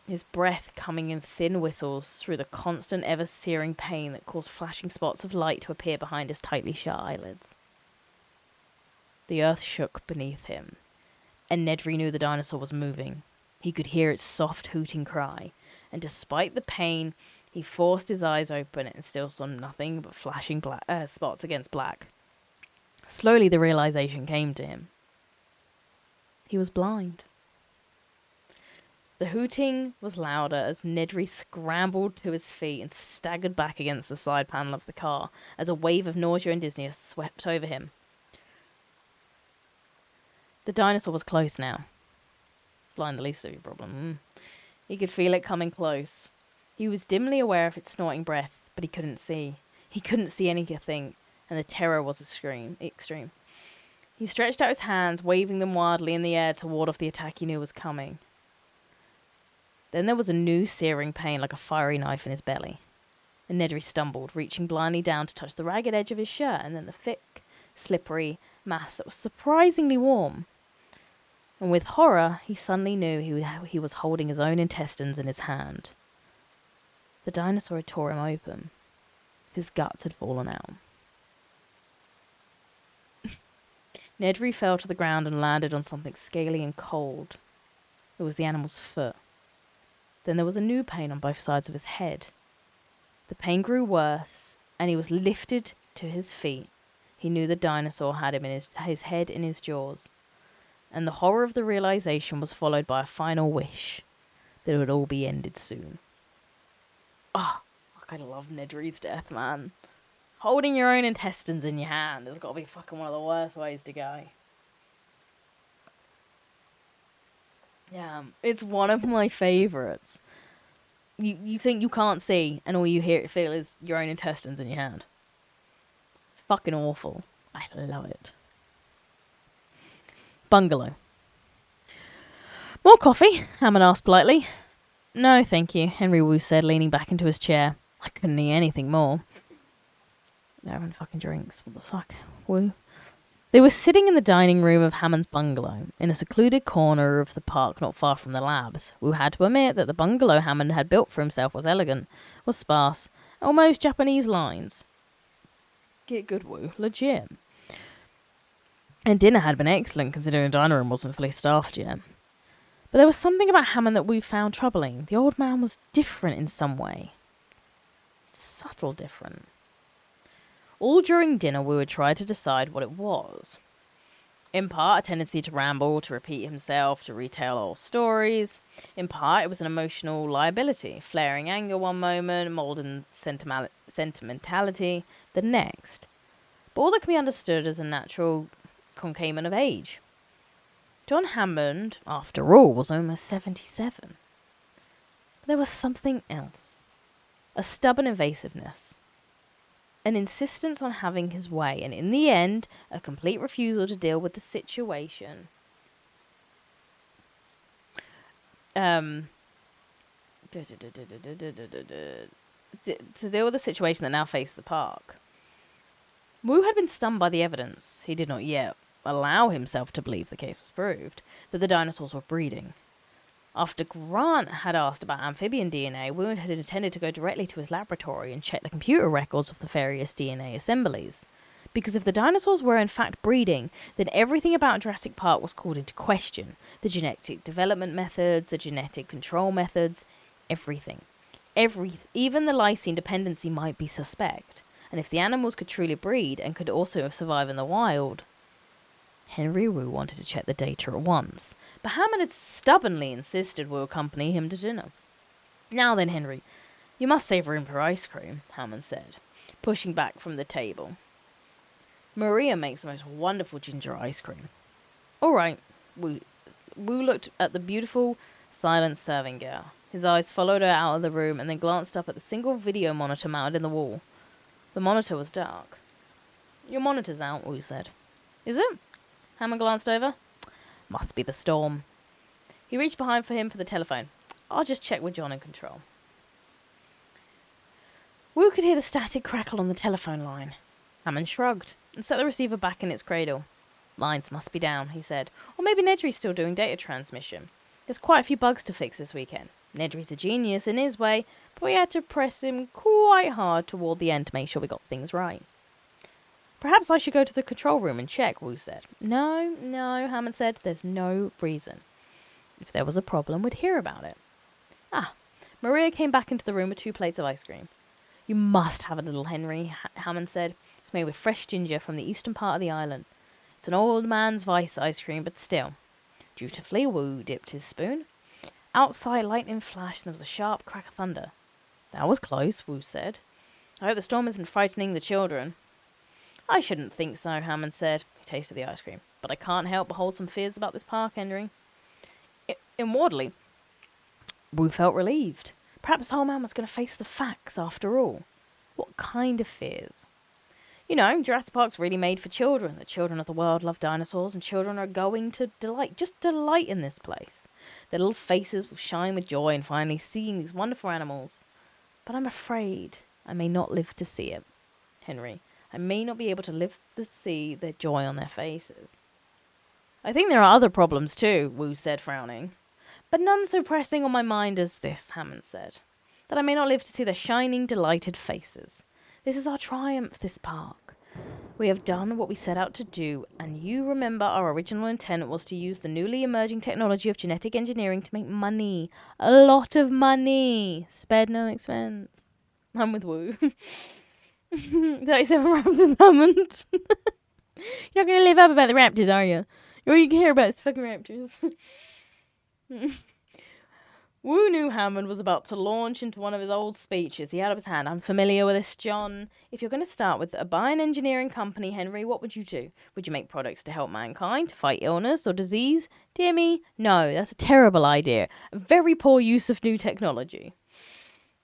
His breath coming in thin whistles through the constant, ever-searing pain that caused flashing spots of light to appear behind his tightly shut eyelids. The earth shook beneath him, and Nedry knew the dinosaur was moving. He could hear its soft hooting cry, and despite the pain, he forced his eyes open and still saw nothing but flashing spots against black. Slowly the realization came to him. He was blind. The hooting was louder as Nedry scrambled to his feet and staggered back against the side panel of the car as a wave of nausea and dizziness swept over him. The dinosaur was close now. Blind, the least of your problem. He could feel it coming close. He was dimly aware of its snorting breath, but he couldn't see. He couldn't see anything, and the terror was extreme. He stretched out his hands, waving them wildly in the air to ward off the attack he knew was coming. Then there was a new searing pain like a fiery knife in his belly. And Nedry stumbled, reaching blindly down to touch the ragged edge of his shirt and then the thick, slippery mass that was surprisingly warm. And with horror, he suddenly knew he was holding his own intestines in his hand. The dinosaur had tore him open. His guts had fallen out. Nedry fell to the ground and landed on something scaly and cold. It was the animal's foot. Then there was a new pain on both sides of his head. The pain grew worse, and he was lifted to his feet. He knew the dinosaur had him in his head in his jaws. And the horror of the realization was followed by a final wish that it would all be ended soon. Oh, I love Nedry's death, man. Holding your own intestines in your hand has got to be fucking one of the worst ways to go. Yeah, it's one of my favourites. You think you can't see, and all you feel is your own intestines in your hand. It's fucking awful. I love it. Bungalow. More coffee? Hammond asked politely. No, thank you, Henry Wu said, leaning back into his chair. I couldn't eat anything more. They're having fucking drinks. What the fuck? Wu? They were sitting in the dining room of Hammond's bungalow, in a secluded corner of the park not far from the labs. Wu had to admit that the bungalow Hammond had built for himself was elegant, was sparse, almost Japanese lines. Get good, Wu. Legit. And dinner had been excellent, considering the dining room wasn't fully staffed yet. But there was something about Hammond that we found troubling. The old man was different in some way. Subtle different. All during dinner, we would try to decide what it was. In part, a tendency to ramble, to repeat himself, to retell old stories. In part, it was an emotional liability, flaring anger one moment, molten sentimentality the next. But all that can be understood as a natural concomitant of age. John Hammond, after all, was almost 77. But there was something else. A stubborn evasiveness. An insistence on having his way, and in the end, a complete refusal to deal with the situation. To deal with the situation that now faced the park. Wu had been stunned by the evidence. He did not yet allow himself to believe the case was proved, that the dinosaurs were breeding. After Grant had asked about amphibian DNA, Wu had intended to go directly to his laboratory and check the computer records of the various DNA assemblies. Because if the dinosaurs were in fact breeding, then everything about Jurassic Park was called into question. The genetic development methods, the genetic control methods, everything. Even the lysine dependency might be suspect. And if the animals could truly breed and could also survive in the wild... Henry Wu wanted to check the data at once, but Hammond had stubbornly insisted Wu accompany him to dinner. Now then, Henry, you must save room for ice cream, Hammond said, pushing back from the table. Maria makes the most wonderful ginger ice cream. All right, Wu looked at the beautiful, silent serving girl. His eyes followed her out of the room and then glanced up at the single video monitor mounted in the wall. The monitor was dark. Your monitor's out, Wu said. Is it? Hammond glanced over. Must be the storm. He reached behind for him for the telephone. I'll just check with John in control. Wu could hear the static crackle on the telephone line. Hammond shrugged and set the receiver back in its cradle. Lines must be down, he said. Or maybe Nedry's still doing data transmission. There's quite a few bugs to fix this weekend. Nedry's a genius in his way, but we had to press him quite hard toward the end to make sure we got things right. Perhaps I should go to the control room and check, Wu said. No, Hammond said. There's no reason. If there was a problem, we'd hear about it. Maria came back into the room with 2 plates of ice cream. You must have a little, Henry, Hammond said. It's made with fresh ginger from the eastern part of the island. It's an old man's vice ice cream, but still. Dutifully, Wu dipped his spoon. Outside, lightning flashed and there was a sharp crack of thunder. That was close, Wu said. I hope the storm isn't frightening the children. I shouldn't think so, Hammond said. He tasted the ice cream. But I can't help but hold some fears about this park, Henry. Inwardly, Wu felt relieved. Perhaps the old man was going to face the facts after all. What kind of fears? You know, Jurassic Park's really made for children. The children of the world love dinosaurs, and children are going to delight in this place. Their little faces will shine with joy in finally seeing these wonderful animals. But I'm afraid I may not live to see it, Henry. I may not be able to live to see their joy on their faces. I think there are other problems too, Wu said, frowning. But none so pressing on my mind as this, Hammond said. That I may not live to see their shining, delighted faces. This is our triumph, this park. We have done what we set out to do, and you remember our original intent was to use the newly emerging technology of genetic engineering to make money. A lot of money. Spared no expense. I'm with Wu. 37 raptors, Hammond. You're not going to live up about the raptors, are you? All you can hear about is fucking raptors. Wu knew Hammond was about to launch into one of his old speeches. He had up his hand. I'm familiar with this, John. If you're going to start with a bioengineering company, Henry, what would you do? Would you make products to help mankind, to fight illness or disease? Dear me, no, that's a terrible idea. A very poor use of new technology.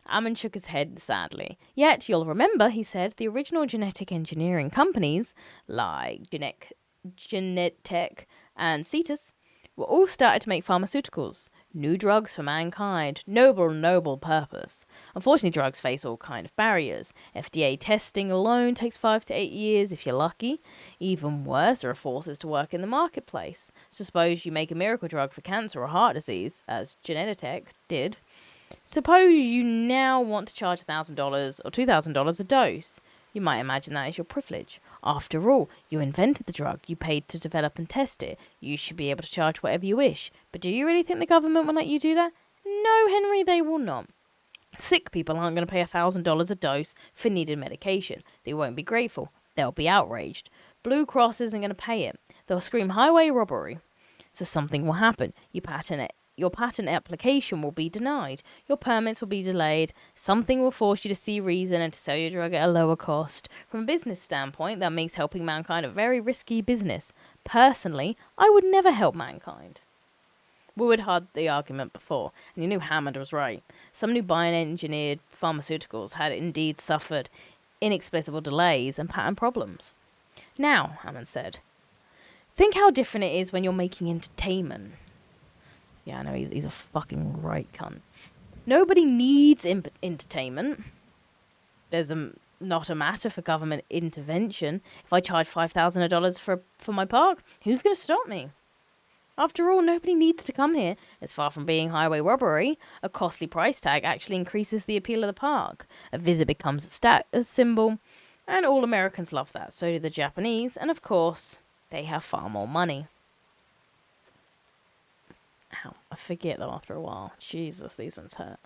Hammond shook his head sadly. Yet, you'll remember, he said, the original genetic engineering companies, like Genetech and Cetus, were all started to make pharmaceuticals. New drugs for mankind. Noble, noble purpose. Unfortunately, drugs face all kind of barriers. FDA testing alone takes 5 to 8 years if you're lucky. Even worse, there are forces to work in the marketplace. So suppose you make a miracle drug for cancer or heart disease, as Genentech did. Suppose you now want to charge $1,000 or $2,000 a dose. You might imagine that as your privilege. After all, you invented the drug, you paid to develop and test it. You should be able to charge whatever you wish. But do you really think the government will let you do that? No, Henry, they will not. Sick people aren't going to pay $1,000 a dose for needed medication. They won't be grateful. They'll be outraged. Blue Cross isn't going to pay it. They'll scream highway robbery. So something will happen. Your patent application will be denied. Your permits will be delayed. Something will force you to see reason and to sell your drug at a lower cost. From a business standpoint, that makes helping mankind a very risky business. Personally, I would never help mankind. Wood had the argument before, and he knew Hammond was right. Some new bioengineered pharmaceuticals had indeed suffered inexplicable delays and patent problems. Now, Hammond said, think how different it is when you're making entertainment. Yeah, I know, he's a fucking right cunt. Nobody needs entertainment. There's not a matter for government intervention. If I charge $5,000 for my park, who's going to stop me? After all, nobody needs to come here. As far from being highway robbery, a costly price tag actually increases the appeal of the park. A visit becomes a status symbol, and all Americans love that. So do the Japanese, and of course, they have far more money. Ow, I forget though after a while. Jesus, these ones hurt.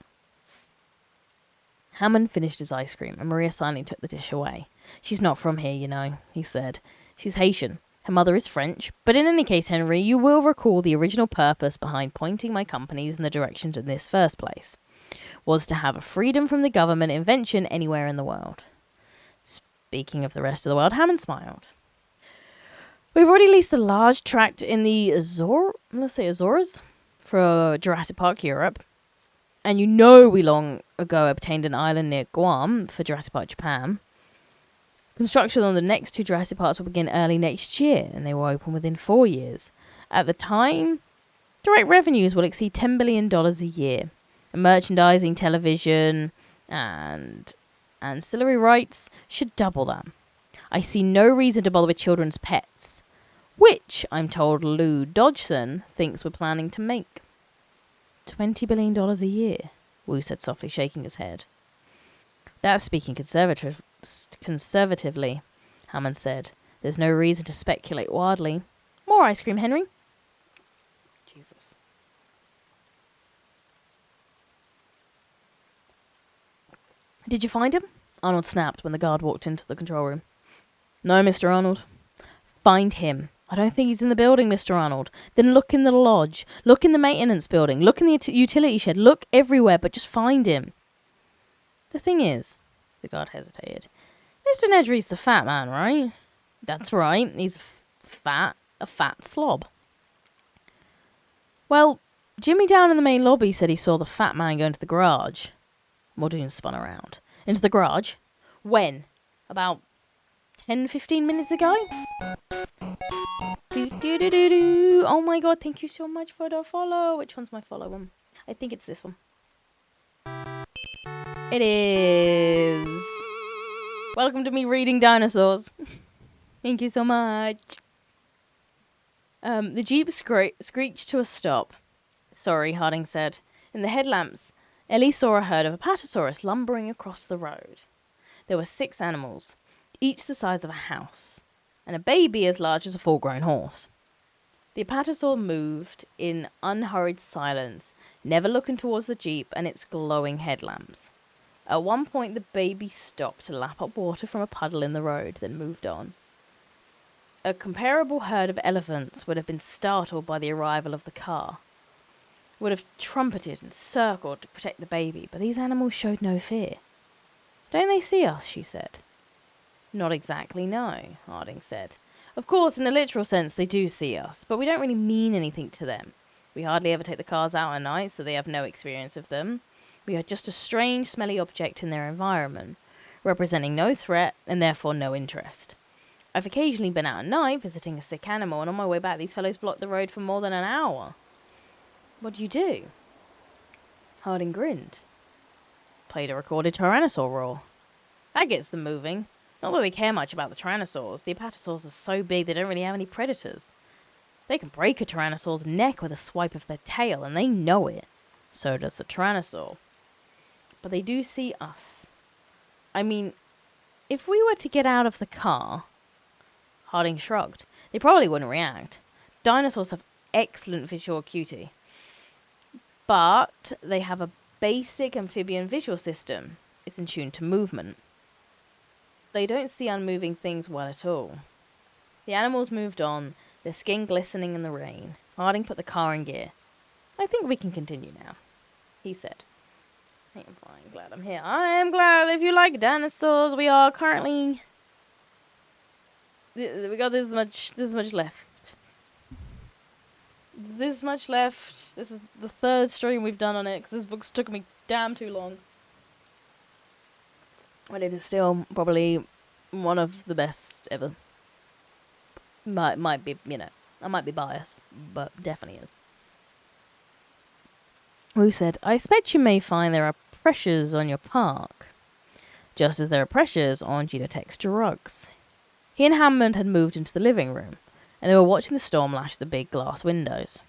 Hammond finished his ice cream, and Maria silently took the dish away. She's not from here, you know, he said. She's Haitian. Her mother is French, but in any case, Henry, you will recall the original purpose behind pointing my companies in the direction in this first place was to have a freedom from the government invention anywhere in the world. Speaking of the rest of the world, Hammond smiled. We've already leased a large tract in the Azores for Jurassic Park Europe, and you know we long ago obtained an island near Guam for Jurassic Park Japan. Construction on the next 2 Jurassic Parks will begin early next year, and they will open within 4 years. At the time, direct revenues will exceed $10 billion a year. And merchandising, television, and ancillary rights should double that. I see no reason to bother with children's pets, which I'm told Lou Dodgson thinks we're planning to make. $20 billion a year, Wu said softly, shaking his head. That's speaking conservatively, Hammond said. There's no reason to speculate wildly. More ice cream, Henry. Jesus. Did you find him? Arnold snapped when the guard walked into the control room. No, Mr. Arnold. Find him. I don't think he's in the building, Mr. Arnold. Then look in the lodge. Look in the maintenance building. Look in the utility shed. Look everywhere, but just find him. The thing is, the guard hesitated. Mr. Nedry's the fat man, right? That's right. He's a fat slob. Well, Jimmy down in the main lobby said he saw the fat man go into the garage. Muldoon spun around. Into the garage? When? About 10-15 minutes ago? Oh my god, thank you so much for the follow. Which one's my follow one? I think it's this one. It is. Welcome to me reading dinosaurs. Thank you so much. The Jeep screeched to a stop. Sorry, Harding said. In the headlamps, Ellie saw a herd of Apatosaurus lumbering across the road. There were 6 animals, each the size of a house, and a baby as large as a full-grown horse. The Apatosaur moved in unhurried silence, never looking towards the Jeep and its glowing headlamps. At one point, the baby stopped to lap up water from a puddle in the road, then moved on. A comparable herd of elephants would have been startled by the arrival of the car, would have trumpeted and circled to protect the baby, but these animals showed no fear. Don't they see us? She said. Not exactly, no, Harding said. Of course, in the literal sense, they do see us, but we don't really mean anything to them. We hardly ever take the cars out at night, so they have no experience of them. We are just a strange, smelly object in their environment, representing no threat and therefore no interest. I've occasionally been out at night visiting a sick animal, and on my way back these fellows blocked the road for more than an hour. What do you do? Harding grinned. Played a recorded tyrannosaur roar. That gets them moving. Not that they care much about the tyrannosaurs. The apatosaurs are so big they don't really have any predators. They can break a tyrannosaur's neck with a swipe of their tail, and they know it. So does the tyrannosaur. But they do see us. I mean, if we were to get out of the car... Harding shrugged. They probably wouldn't react. Dinosaurs have excellent visual acuity. But they have a basic amphibian visual system. It's in tune to movement. They don't see unmoving things well at all. The animals moved on, their skin glistening in the rain. Harding put the car in gear. I think we can continue now, he said. I'm fine, glad I'm here. I am glad. If you like dinosaurs, we are currently... We got this much left. This much left. This is the third stream we've done on it, because this book's took me damn too long. But it is still probably one of the best ever. Might be, I might be biased, but definitely is. Wu said, I expect you may find there are pressures on your park, just as there are pressures on Genotech's drugs. He and Hammond had moved into the living room, and they were watching the storm lash the big glass windows.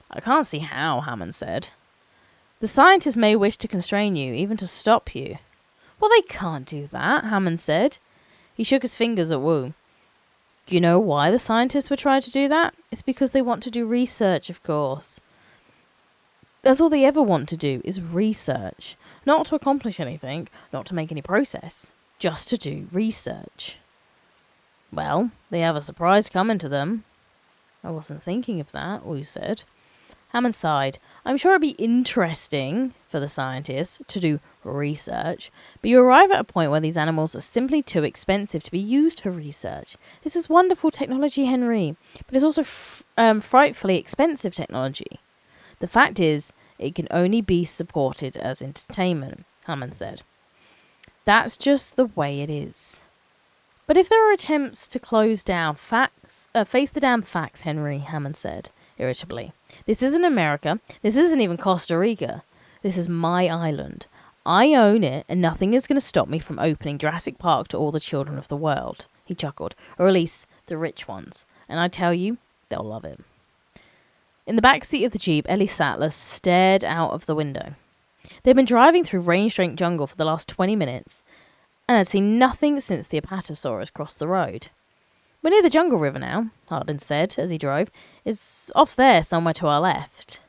I can't see how, Hammond said. The scientists may wish to constrain you, even to stop you. Well, they can't do that, Hammond said. He shook his fingers at Wu. You know why the scientists would try to do that? It's because they want to do research, of course. That's all they ever want to do, is research. Not to accomplish anything, not to make any process. Just to do research. Well, they have a surprise coming to them. I wasn't thinking of that, Wu said. Hammond sighed. I'm sure it'd be interesting for the scientists to do research, but you arrive at a point where these animals are simply too expensive to be used for research. This is wonderful technology, Henry, but it's also frightfully expensive technology. The fact is, it can only be supported as entertainment, Hammond said. That's just the way it is. But if there are attempts to close down facts, face the damn facts, Henry, Hammond said, irritably. This isn't America. This isn't even Costa Rica. This is my island. I own it, and nothing is going to stop me from opening Jurassic Park to all the children of the world, he chuckled, or at least the rich ones. And I tell you, they'll love it. In the back seat of the Jeep, Ellie Sattler stared out of the window. They'd been driving through rain-drenched jungle for the last 20 minutes, and had seen nothing since the Apatosaurus crossed the road. We're near the jungle river now, Hardin said as he drove. It's off there somewhere to our left.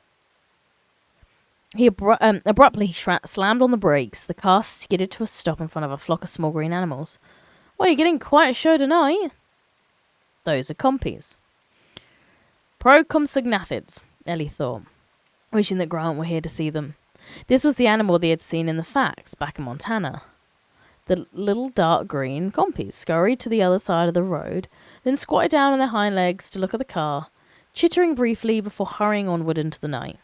He abruptly slammed on the brakes. The car skidded to a stop in front of a flock of small green animals. Well, you're getting quite a show tonight. Those are compies. Procompsognathids, Ellie thought, wishing that Grant were here to see them. This was the animal they had seen in the facts back in Montana. The little dark green compies scurried to the other side of the road, then squatted down on their hind legs to look at the car, chittering briefly before hurrying onward into the night.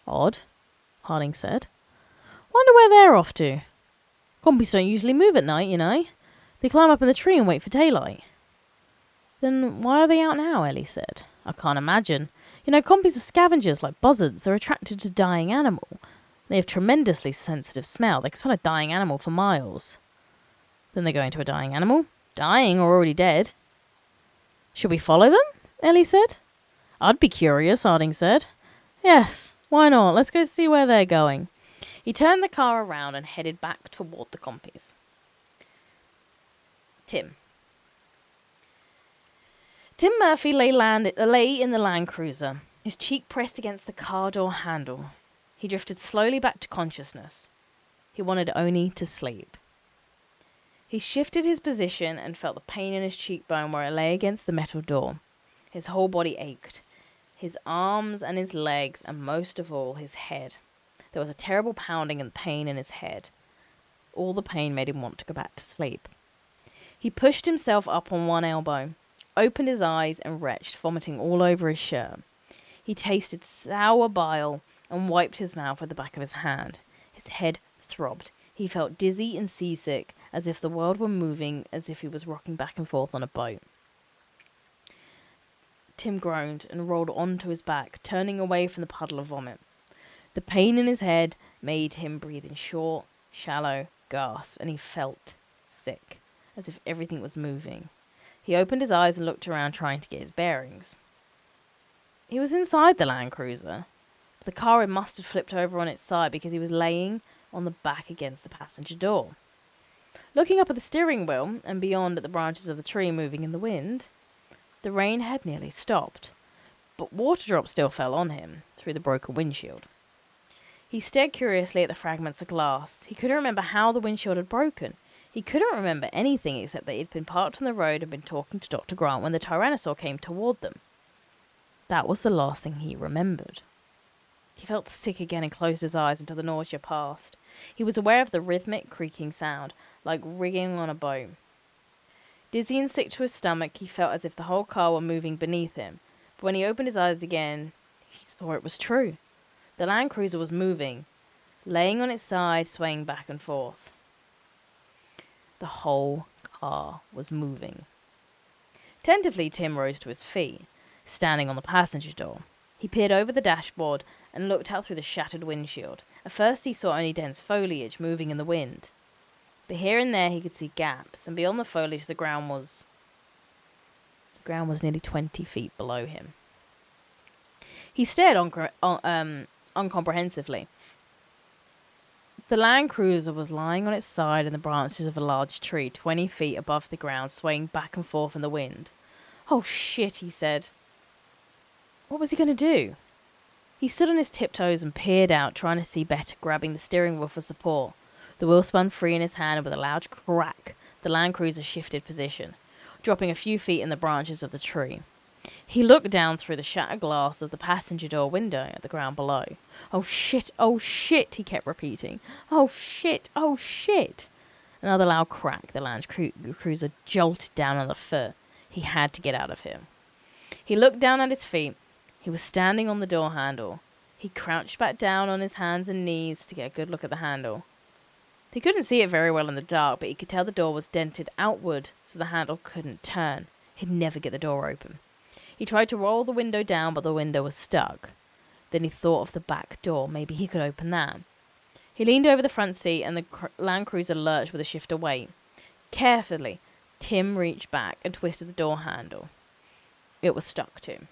Odd, Harding said. Wonder where they're off to. Compies don't usually move at night, you know. They climb up in the tree and wait for daylight. Then why are they out now, Ellie said. I can't imagine. You know, compies are scavengers like buzzards. They're attracted to dying animal. They have tremendously sensitive smell. They can smell a dying animal for miles. Then they go into a dying animal. Dying or already dead. Should we follow them? Ellie said. I'd be curious, Harding said. Yes, why not? Let's go see where they're going. He turned the car around and headed back toward the compies. Tim Murphy lay in the Land Cruiser, his cheek pressed against the car door handle. He drifted slowly back to consciousness. He wanted only to sleep. He shifted his position and felt the pain in his cheekbone where it lay against the metal door. His whole body ached. His arms and his legs, and most of all, his head. There was a terrible pounding and pain in his head. All the pain made him want to go back to sleep. He pushed himself up on one elbow, opened his eyes and retched, vomiting all over his shirt. He tasted sour bile and wiped his mouth with the back of his hand. His head throbbed. He felt dizzy and seasick, as if the world were moving, as if he was rocking back and forth on a boat. Tim groaned and rolled onto his back, turning away from the puddle of vomit. The pain in his head made him breathe in short, shallow gasps, and he felt sick, as if everything was moving. He opened his eyes and looked around, trying to get his bearings. He was inside the Land Cruiser. The car must have flipped over on its side because he was laying on the back against the passenger door. Looking up at the steering wheel and beyond at the branches of the tree moving in the wind, the rain had nearly stopped, but water drops still fell on him through the broken windshield. He stared curiously at the fragments of glass. He couldn't remember how the windshield had broken. He couldn't remember anything except that he'd been parked on the road and been talking to Dr. Grant when the Tyrannosaur came toward them. That was the last thing he remembered. He felt sick again and closed his eyes until the nausea passed. He was aware of the rhythmic creaking sound, like rigging on a boat. Dizzy and sick to his stomach, he felt as if the whole car were moving beneath him. But when he opened his eyes again, he saw it was true. The Land Cruiser was moving, laying on its side, swaying back and forth. The whole car was moving. Tentatively, Tim rose to his feet, standing on the passenger door. He peered over the dashboard and looked out through the shattered windshield. At first he saw only dense foliage moving in the wind. But here and there he could see gaps, and beyond the foliage the ground was nearly 20 feet below him. He stared uncomprehensively. The Land Cruiser was lying on its side in the branches of a large tree, 20 feet above the ground, swaying back and forth in the wind. "Oh shit," he said. What was he going to do? He stood on his tiptoes and peered out, trying to see better, grabbing the steering wheel for support. The wheel spun free in his hand, and with a loud crack, the Land Cruiser shifted position, dropping a few feet in the branches of the tree. He looked down through the shattered glass of the passenger door window at the ground below. "Oh shit, oh shit," he kept repeating. "Oh shit, oh shit." Another loud crack. The Land Cruiser jolted down on the foot. He had to get out of here. He looked down at his feet. He was standing on the door handle. He crouched back down on his hands and knees to get a good look at the handle. He couldn't see it very well in the dark, but he could tell the door was dented outward so the handle couldn't turn. He'd never get the door open. He tried to roll the window down, but the window was stuck. Then he thought of the back door. Maybe he could open that. He leaned over the front seat, and the Land Cruiser lurched with a shift of weight. Carefully, Tim reached back and twisted the door handle. It was stuck to him.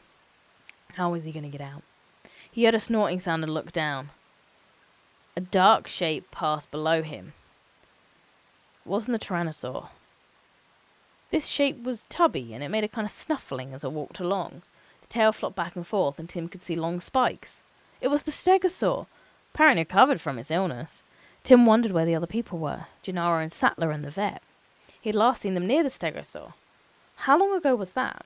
How was he going to get out? He heard a snorting sound and looked down. A dark shape passed below him. It wasn't the Tyrannosaur. This shape was tubby, and it made a kind of snuffling as it walked along. The tail flopped back and forth, and Tim could see long spikes. It was the Stegosaur, apparently recovered from its illness. Tim wondered where the other people were, Gennaro and Sattler and the vet. He had last seen them near the Stegosaur. How long ago was that?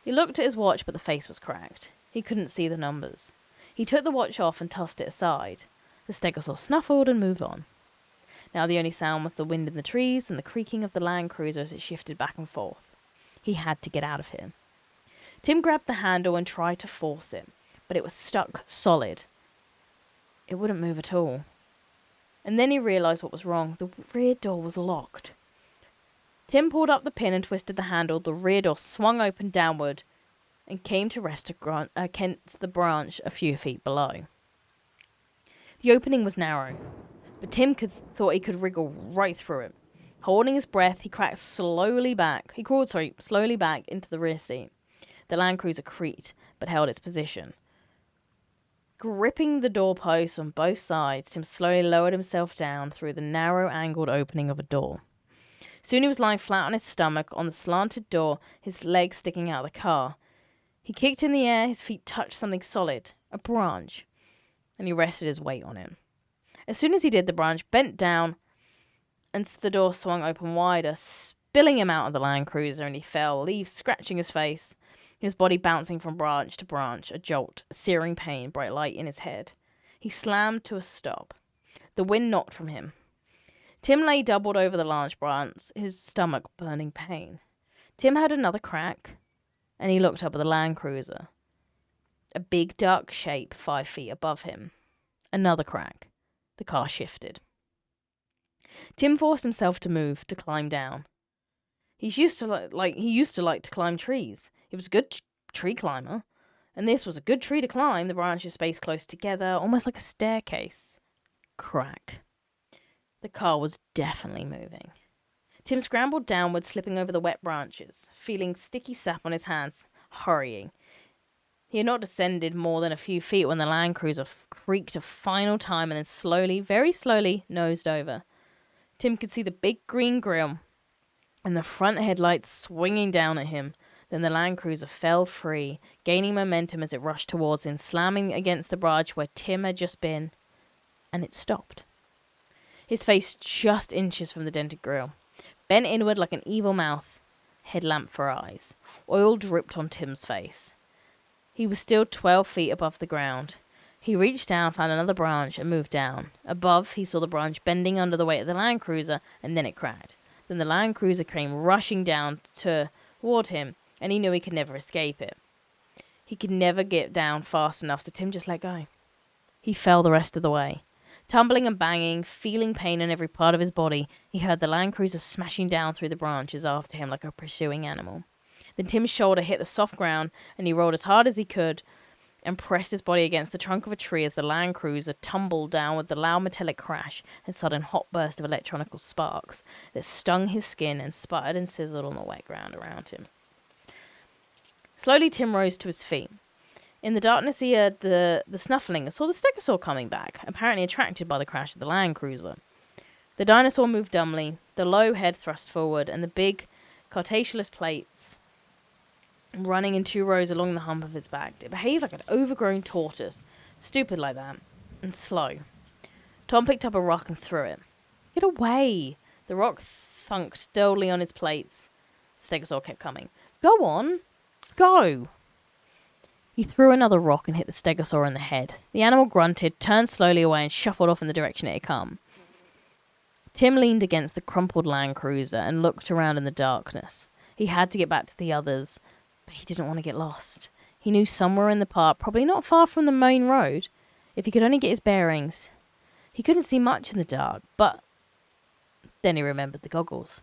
He looked at his watch, but the face was cracked. He couldn't see the numbers. He took the watch off and tossed it aside. The Stegosaur snuffled and moved on. Now the only sound was the wind in the trees and the creaking of the Land Cruiser as it shifted back and forth. He had to get out of here. Tim grabbed the handle and tried to force it, but it was stuck solid. It wouldn't move at all. And then he realized what was wrong. The rear door was locked. Tim pulled up the pin and twisted the handle. The rear door swung open downward and came to rest against the branch a few feet below. The opening was narrow, but Tim thought he could wriggle right through it. Holding his breath, he crawled slowly back into the rear seat. The Land Cruiser creaked, but held its position. Gripping the doorposts on both sides, Tim slowly lowered himself down through the narrow, angled opening of a door. Soon he was lying flat on his stomach on the slanted door, his legs sticking out of the car. He kicked in the air, his feet touched something solid, a branch, and he rested his weight on it. As soon as he did, the branch bent down, and the door swung open wider, spilling him out of the Land Cruiser, and he fell, leaves scratching his face, his body bouncing from branch to branch, a jolt, a searing pain, bright light in his head. He slammed to a stop. The wind knocked from him. Tim lay doubled over the large branch, his stomach burning pain. Tim heard another crack, and he looked up at the Land Cruiser. A big dark shape 5 feet above him. Another crack. The car shifted. Tim forced himself to move, to climb down. He used to like to climb trees. He was a good tree climber. And this was a good tree to climb, the branches spaced close together, almost like a staircase. Crack. The car was definitely moving. Tim scrambled downward, slipping over the wet branches, feeling sticky sap on his hands, hurrying. He had not descended more than a few feet when the Land Cruiser creaked a final time and then slowly, very slowly, nosed over. Tim could see the big green grille and the front headlights swinging down at him. Then the Land Cruiser fell free, gaining momentum as it rushed towards him, slamming against the barge where Tim had just been, and it stopped. His face just inches from the dented grille, bent inward like an evil mouth, headlamp for eyes. Oil dripped on Tim's face. He was still 12 feet above the ground. He reached down, found another branch, and moved down. Above, he saw the branch bending under the weight of the Land Cruiser, and then it cracked. Then the Land Cruiser came rushing down toward him, and he knew he could never escape it. He could never get down fast enough, so Tim just let go. He fell the rest of the way. Tumbling and banging, feeling pain in every part of his body, he heard the Land Cruiser smashing down through the branches after him like a pursuing animal. Then Tim's shoulder hit the soft ground, and he rolled as hard as he could and pressed his body against the trunk of a tree as the Land Cruiser tumbled down with the loud metallic crash and sudden hot burst of electronical sparks that stung his skin and sputtered and sizzled on the wet ground around him. Slowly, Tim rose to his feet. In the darkness, he heard the snuffling and saw the stegosaur coming back, apparently attracted by the crash of the Land Cruiser. The dinosaur moved dumbly, the low head thrust forward, and the big cartilaginous plates running in 2 rows along the hump of its back. It behaved like an overgrown tortoise, stupid like that, and slow. Tom picked up a rock and threw it. Get away! The rock thunked dully on its plates. The stegosaur kept coming. Go on! Go! He threw another rock and hit the stegosaur in the head. The animal grunted, turned slowly away, and shuffled off in the direction it had come. Tim leaned against the crumpled Land Cruiser and looked around in the darkness. He had to get back to the others, but he didn't want to get lost. He knew somewhere in the park, probably not far from the main road, if he could only get his bearings. He couldn't see much in the dark, but then he remembered the goggles.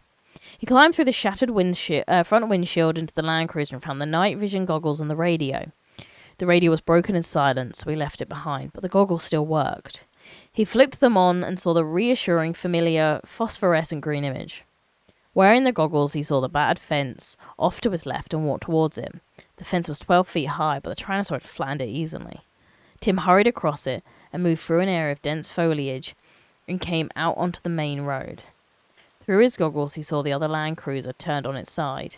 He climbed through the shattered front windshield into the Land Cruiser and found the night vision goggles and the radio. The radio was broken and silent, so he left it behind, but the goggles still worked. He flicked them on and saw the reassuring, familiar, phosphorescent green image. Wearing the goggles, he saw the battered fence off to his left and walked towards it. The fence was 12 feet high, but the Tyrannosaur had flattened it easily. Tim hurried across it and moved through an area of dense foliage and came out onto the main road. Through his goggles, he saw the other Land Cruiser turned on its side.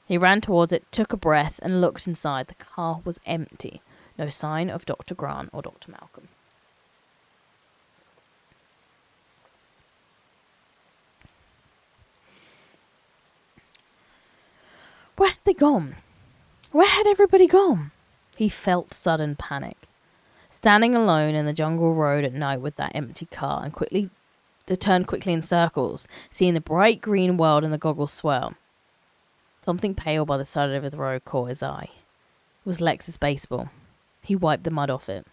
He ran towards it, took a breath, and looked inside. The car was empty. No sign of Dr. Grant or Dr. Malcolm. Where had they gone? Where had everybody gone? He felt sudden panic. Standing alone in the jungle road at night with that empty car and turned quickly in circles, seeing the bright green world and the goggles swirl. Something pale by the side of the road caught his eye. It was Lex's baseball. He wiped the mud off it.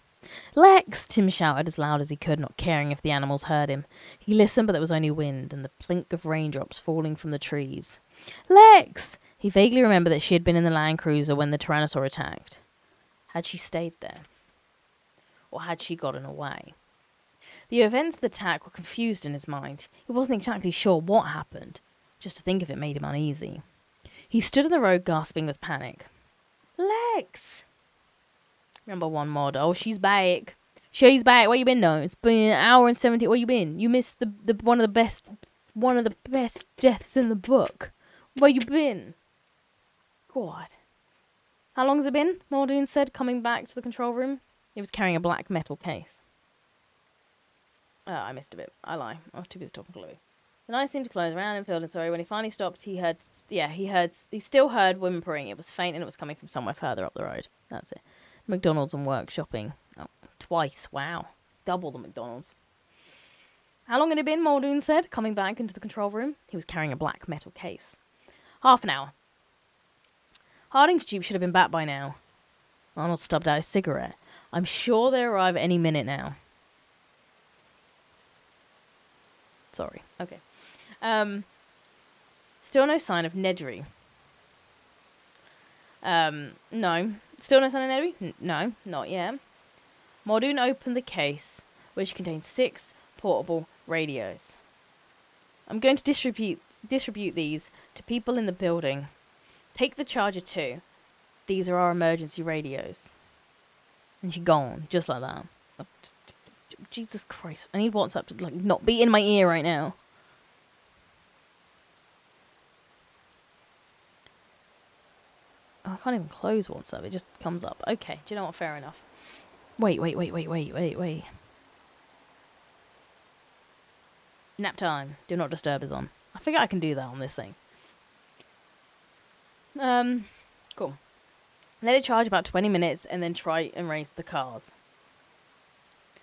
Lex! Tim shouted as loud as he could, not caring if the animals heard him. He listened, but there was only wind and the plink of raindrops falling from the trees. Lex! He vaguely remembered that she had been in the Land Cruiser when the Tyrannosaur attacked. Had she stayed there? Or had she gotten away? The events of the attack were confused in his mind. He wasn't exactly sure what happened. Just to think of it made him uneasy. He stood in the road gasping with panic. Lex! Number 1 mod. Oh, she's back. She's back. Where you been though? It's been an hour and 70. Where you been? You missed the one of the best deaths in the book. Where you been? God. How long has it been? Muldoon said, coming back to the control room. He was carrying a black metal case. I missed a bit. I lie. I was too busy talking to Louis. The night seemed to close around him, feeling sorry. When he finally stopped, he still heard whimpering. It was faint and it was coming from somewhere further up the road. That's it. McDonald's and work shopping. Oh, twice. Wow. Double the McDonald's. How long had it been? Muldoon said, coming back into the control room. He was carrying a black metal case. Half an hour. Harding's jeep should have been back by now. Arnold stubbed out his cigarette. I'm sure they'll arrive any minute now. Sorry. Okay. Still no sign of Nedry. No. Still no sign of Nebby? No, not yet. Muldoon opened the case, which contained 6 portable radios. I'm going to distribute these to people in the building. Take the charger too. These are our emergency radios. And she's gone, just like that. Oh, Jesus Christ. I need WhatsApp to not be in my ear right now. Oh, I can't even close WhatsApp. It just comes up. Okay, do you know what? Fair enough. Wait. Nap time. Do not disturb is on. I figure I can do that on this thing. Cool. Let it charge about 20 minutes and then try and raise the cars.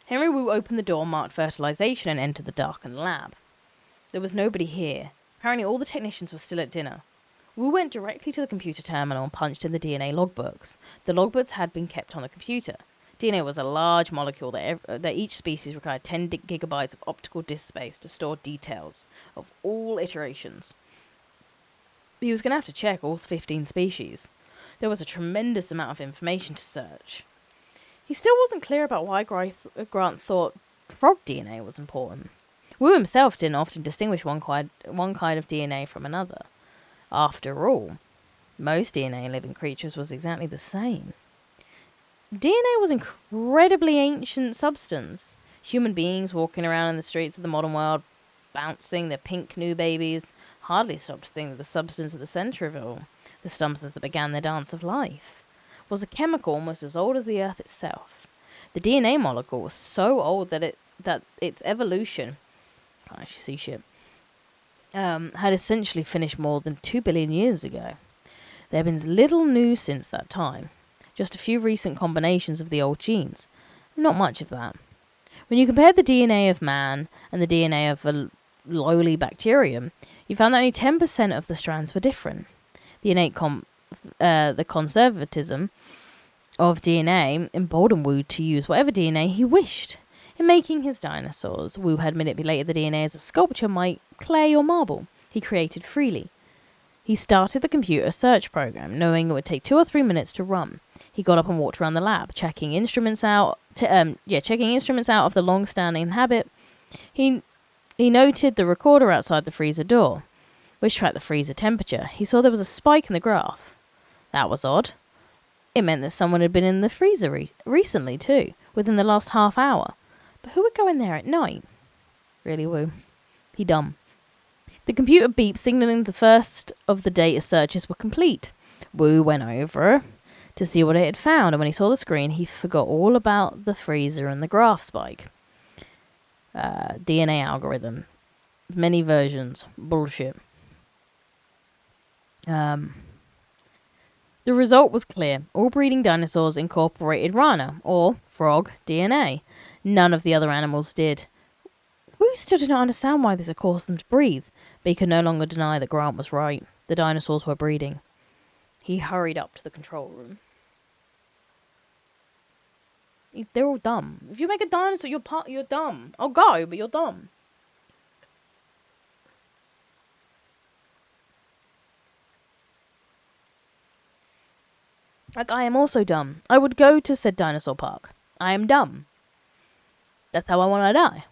Henry Wu opened the door marked fertilization and entered the darkened lab. There was nobody here. Apparently all the technicians were still at dinner. Wu went directly to the computer terminal and punched in the DNA logbooks. The logbooks had been kept on the computer. DNA was a large molecule that each species required 10 gigabytes of optical disk space to store details of all iterations. He was going to have to check all 15 species. There was a tremendous amount of information to search. He still wasn't clear about why Grant thought frog DNA was important. Wu himself didn't often distinguish one kind of DNA from another. After all, most DNA in living creatures was exactly the same. DNA was incredibly ancient substance. Human beings walking around in the streets of the modern world, bouncing their pink new babies, hardly stopped to think that the substance at the centre of it all, the substance that began their dance of life, was a chemical almost as old as the Earth itself. The DNA molecule was so old that its evolution, can't actually see shit, had essentially finished more than 2 billion years ago. There had been little new since that time. Just a few recent combinations of the old genes. Not much of that. When you compared the DNA of man and the DNA of a lowly bacterium, you found that only 10% of the strands were different. The innate the conservatism of DNA emboldened Wu to use whatever DNA he wished. In making his dinosaurs, Wu had manipulated the DNA as a sculpture might clay or marble. He created freely. He started the computer search program, knowing it would take 2 or 3 minutes to run. He got up and walked around the lab, checking instruments out of the long-standing habit. He noted the recorder outside the freezer door, which tracked the freezer temperature. He saw there was a spike in the graph. That was odd. It meant that someone had been in the freezer recently too, within the last half hour. But who would go in there at night? Really, Wu? He dumb. The computer beeped, signaling the first of the data searches were complete. Wu went over to see what it had found, and when he saw the screen, he forgot all about the freezer and the graph spike. DNA algorithm. Many versions. Bullshit. The result was clear. All breeding dinosaurs incorporated rana, or frog, DNA. None of the other animals did. Wu still did not understand why this had caused them to breathe, but he could no longer deny that Grant was right. The dinosaurs were breeding. He hurried up to the control room. They're all dumb. If you make a dinosaur, you're dumb. I'll go, but you're dumb. Like, I am also dumb. I would go to said dinosaur park. I am dumb. That's how I want to die.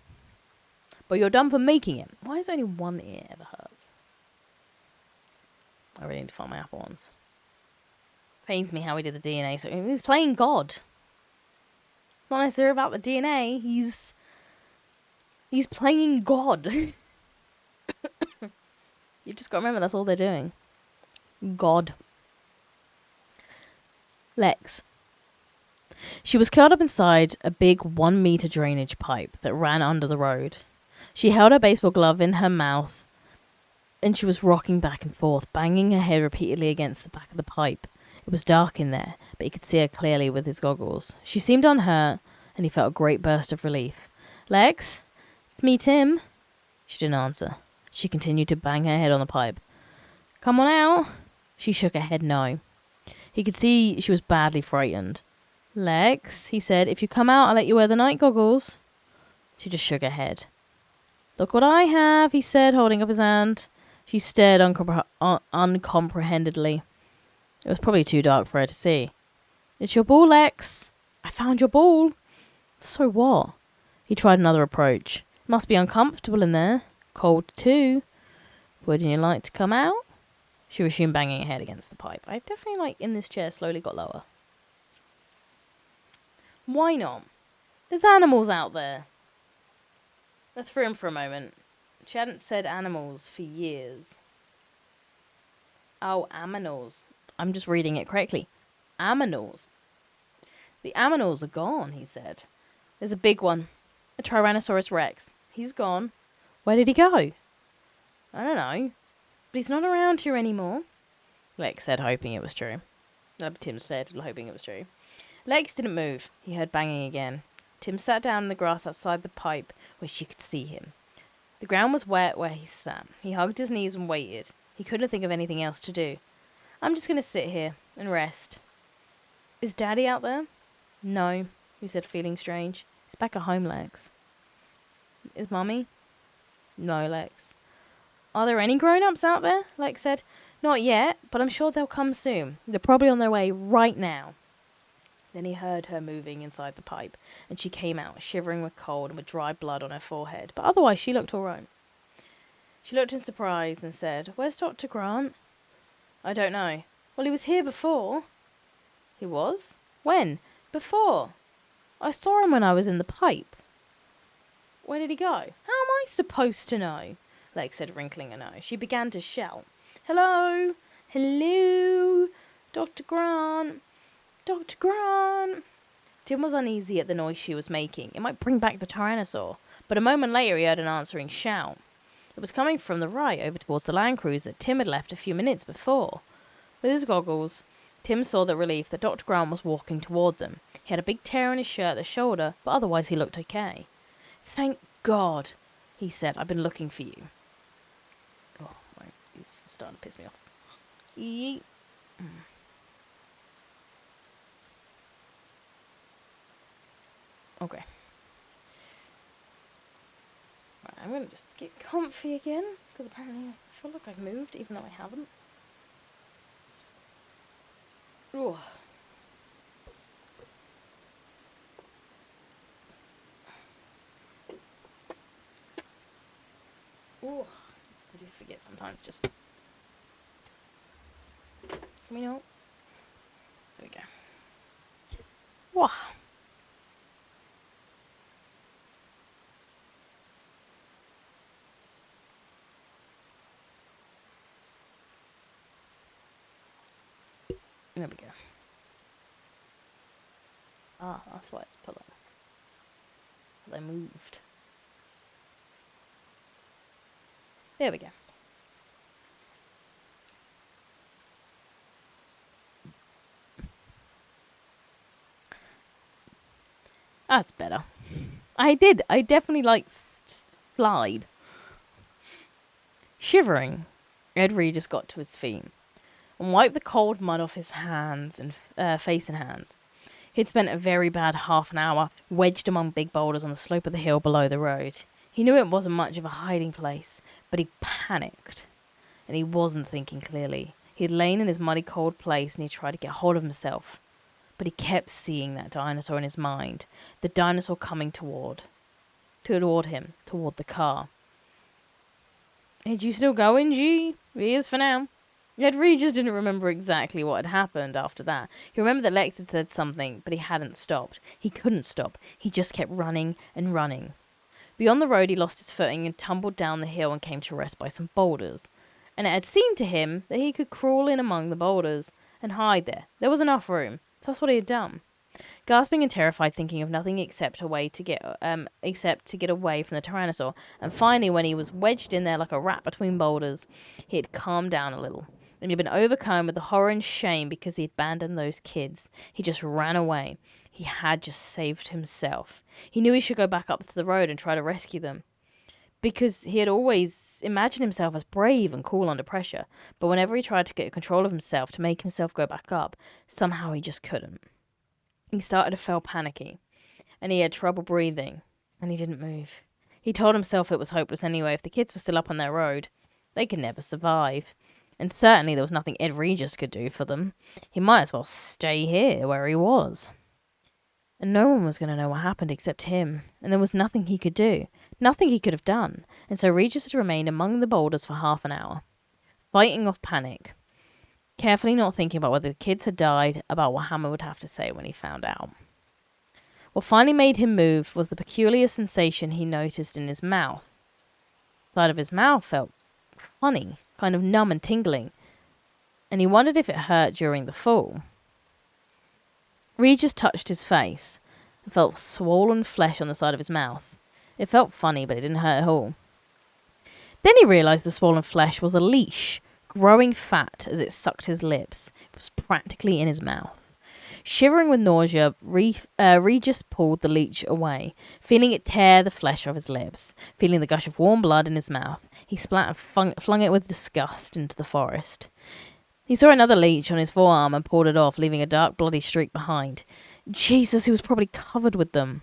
But you're dumb for making it. Why is only one ear ever hurts? I really need to find my Apple ones. Pains me how he did the DNA. So he's playing God. Not necessarily about the DNA. He's playing God. You just got to remember that's all they're doing. God. Lex. She was curled up inside a big 1-meter drainage pipe that ran under the road. She held her baseball glove in her mouth and she was rocking back and forth, banging her head repeatedly against the back of the pipe. It was dark in there, but he could see her clearly with his goggles. She seemed unhurt, and he felt a great burst of relief. Lex? It's me, Tim. She didn't answer. She continued to bang her head on the pipe. Come on out. She shook her head no. He could see she was badly frightened. Lex, he said, if you come out, I'll let you wear the night goggles. She just shook her head. Look what I have, he said, holding up his hand. She stared uncomprehendedly. It was probably too dark for her to see. It's your ball, Lex. I found your ball. So what? He tried another approach. Must be uncomfortable in there. Cold too. Wouldn't you like to come out? She resumed banging her head against the pipe. I definitely, in this chair slowly got lower. Why not? There's animals out there. I threw him for a moment. She hadn't said animals for years. Oh, aminals. I'm just reading it correctly. Aminals. The aminals are gone, he said. There's a big one. A Tyrannosaurus Rex. He's gone. Where did he go? I don't know. But he's not around here anymore. Lex said, hoping it was true. Tim said, hoping it was true. Lex didn't move. He heard banging again. Tim sat down in the grass outside the pipe where she could see him. The ground was wet where he sat. He hugged his knees and waited. He couldn't think of anything else to do. I'm just going to sit here and rest. Is Daddy out there? No, he said, feeling strange. He's back at home, Lex. Is Mummy? No, Lex. Are there any grown-ups out there? Lex said. Not yet, but I'm sure they'll come soon. They're probably on their way right now. Then he heard her moving inside the pipe, and she came out, shivering with cold and with dry blood on her forehead, but otherwise she looked all right. She looked in surprise and said, Where's Dr. Grant? I don't know. Well, he was here before. He was? When? Before. I saw him when I was in the pipe. Where did he go? How am I supposed to know? Lex said, wrinkling her nose. She began to shout. Hello? Hello? Dr. Grant? Dr. Grant? Tim was uneasy at the noise she was making. It might bring back the Tyrannosaur. But a moment later he heard an answering shout. It was coming from the right, over towards the Land Cruiser that Tim had left a few minutes before. With his goggles, Tim saw the relief that Dr. Grant was walking toward them. He had a big tear in his shirt at the shoulder, but otherwise he looked okay. Thank God, he said. I've been looking for you. Oh, right. He's starting to piss me off. Yeet. Okay. Right, I'm going to just get comfy again, because apparently I feel like I've moved, even though I haven't. Ooh. Ooh. I do forget sometimes, just... Can we know? There we go. Whoa. There we go. Ah, that's why it's pulling. They moved. There we go. That's better. I definitely just slide. Shivering, Ed Reed just got to his feet and wiped the cold mud off his hands and face and hands. He'd spent a very bad half an hour wedged among big boulders on the slope of the hill below the road. He knew it wasn't much of a hiding place, but he panicked, and he wasn't thinking clearly. He'd lain in his muddy cold place and he tried to get hold of himself, but he kept seeing that dinosaur in his mind, the dinosaur coming toward him, toward the car. Is you still going, G? He is for now. Ed Reed just didn't remember exactly what had happened after that. He remembered that Lex had said something, but he hadn't stopped. He couldn't stop. He just kept running and running. Beyond the road, he lost his footing and tumbled down the hill and came to rest by some boulders. And it had seemed to him that he could crawl in among the boulders and hide there. There was enough room. So that's what he had done. Gasping and terrified, thinking of nothing except to get away from the Tyrannosaur. And finally, when he was wedged in there like a rat between boulders, he had calmed down a little. And he'd been overcome with the horror and shame because he had abandoned those kids. He just ran away. He had just saved himself. He knew he should go back up to the road and try to rescue them, because he had always imagined himself as brave and cool under pressure. But whenever he tried to get control of himself to make himself go back up, somehow he just couldn't. He started to feel panicky, and he had trouble breathing, and he didn't move. He told himself it was hopeless anyway. If the kids were still up on their road, they could never survive. And certainly there was nothing Ed Regis could do for them. He might as well stay here where he was. And no one was going to know what happened except him, and there was nothing he could do, nothing he could have done, and so Regis had remained among the boulders for half an hour, fighting off panic, carefully not thinking about whether the kids had died, about what Hammer would have to say when he found out. What finally made him move was the peculiar sensation he noticed in his mouth. The side of his mouth felt funny, kind of numb and tingling, and he wondered if it hurt during the fall. Regis touched his face and felt swollen flesh on the side of his mouth. It felt funny, but it didn't hurt at all. Then he realised the swollen flesh was a leash, growing fat as it sucked his lips. It was practically in his mouth. Shivering with nausea, Regis pulled the leech away, feeling it tear the flesh off his lips, feeling the gush of warm blood in his mouth. He splat and flung it with disgust into the forest. He saw another leech on his forearm and pulled it off, leaving a dark bloody streak behind. Jesus, he was probably covered with them.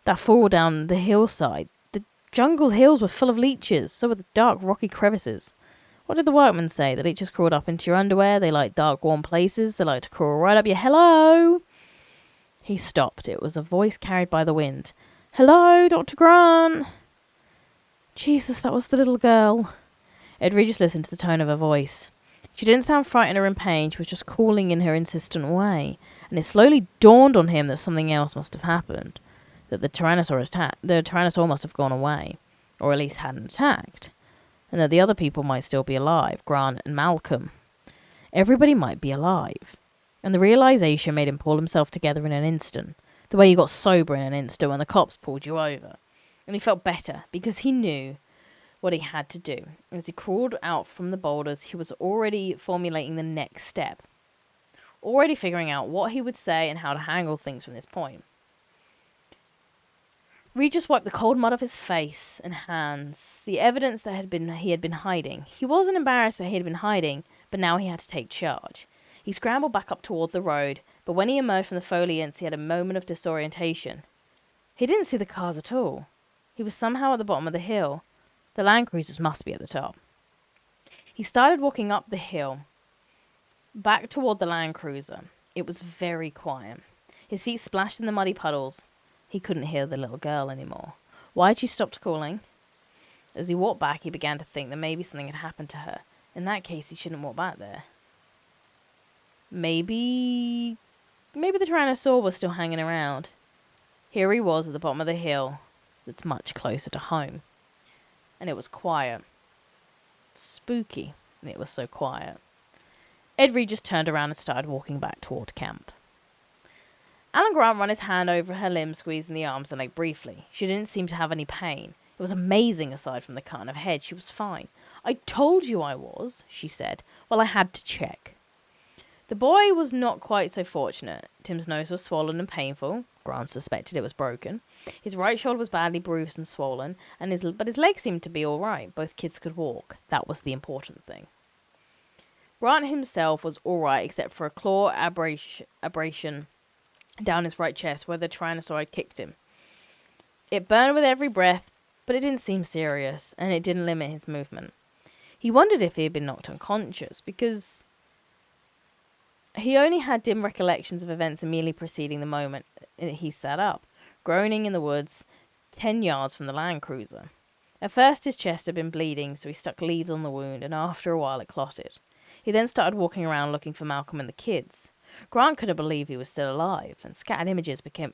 That fall down the hillside. The jungle's hills were full of leeches, so were the dark rocky crevices. What did the workmen say? The leeches crawled up into your underwear, they like dark warm places, they like to crawl right up your hello. He stopped. It was a voice carried by the wind. Hello, Dr. Grant. Jesus, that was the little girl. Ed Regis listened to the tone of her voice. She didn't sound frightened or in pain, she was just calling in her insistent way, and it slowly dawned on him that something else must have happened, that the Tyrannosaur must have gone away, or at least hadn't attacked, and that the other people might still be alive, Grant and Malcolm. Everybody might be alive, and the realization made him pull himself together in an instant, the way you got sober in an instant when the cops pulled you over, and he felt better, because he knew what he had to do. As he crawled out from the boulders, he was already formulating the next step. Already figuring out what he would say and how to handle things from this point. Regis wiped the cold mud off his face and hands, the evidence that he had been hiding. He wasn't embarrassed that he had been hiding, but now he had to take charge. He scrambled back up toward the road, but when he emerged from the foliage, he had a moment of disorientation. He didn't see the cars at all. He was somehow at the bottom of the hill. The Land Cruisers must be at the top. He started walking up the hill, back toward the Land Cruiser. It was very quiet. His feet splashed in the muddy puddles. He couldn't hear the little girl anymore. Why had she stopped calling? As he walked back, he began to think that maybe something had happened to her. In that case, he shouldn't walk back there. Maybe the Tyrannosaur was still hanging around. Here he was at the bottom of the hill that's much closer to home. And it was quiet. Spooky. And it was so quiet. Ed Regis turned around and started walking back toward camp. Alan Grant ran his hand over her limbs, squeezing the arms and leg briefly. She didn't seem to have any pain. It was amazing aside from the cut on her head. She was fine. I told you I was, she said. Well, I had to check. The boy was not quite so fortunate. Tim's nose was swollen and painful. Grant suspected it was broken. His right shoulder was badly bruised and swollen, but his legs seemed to be all right. Both kids could walk. That was the important thing. Grant himself was all right, except for a claw abrasion down his right chest where the Tyrannosaur had kicked him. It burned with every breath, but it didn't seem serious, and it didn't limit his movement. He wondered if he had been knocked unconscious, because he only had dim recollections of events immediately preceding the moment he sat up, groaning in the woods 10 yards from the Land Cruiser. At first his chest had been bleeding, so he stuck leaves on the wound, and after a while it clotted. He then started walking around looking for Malcolm and the kids. Grant couldn't believe he was still alive, and scattered images began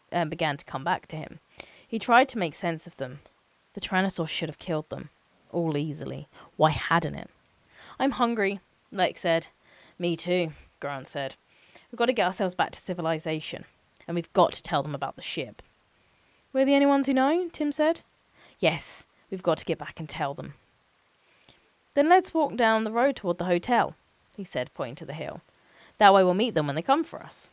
to come back to him. He tried to make sense of them. The Tyrannosaur should have killed them. All easily. Why hadn't it? I'm hungry, Lex said. Me too, Grant said. We've got to get ourselves back to civilization, and we've got to tell them about the ship. We're the only ones who know, Tim said. Yes, we've got to get back and tell them. Then let's walk down the road toward the hotel, he said, pointing to the hill. That way we'll meet them when they come for us.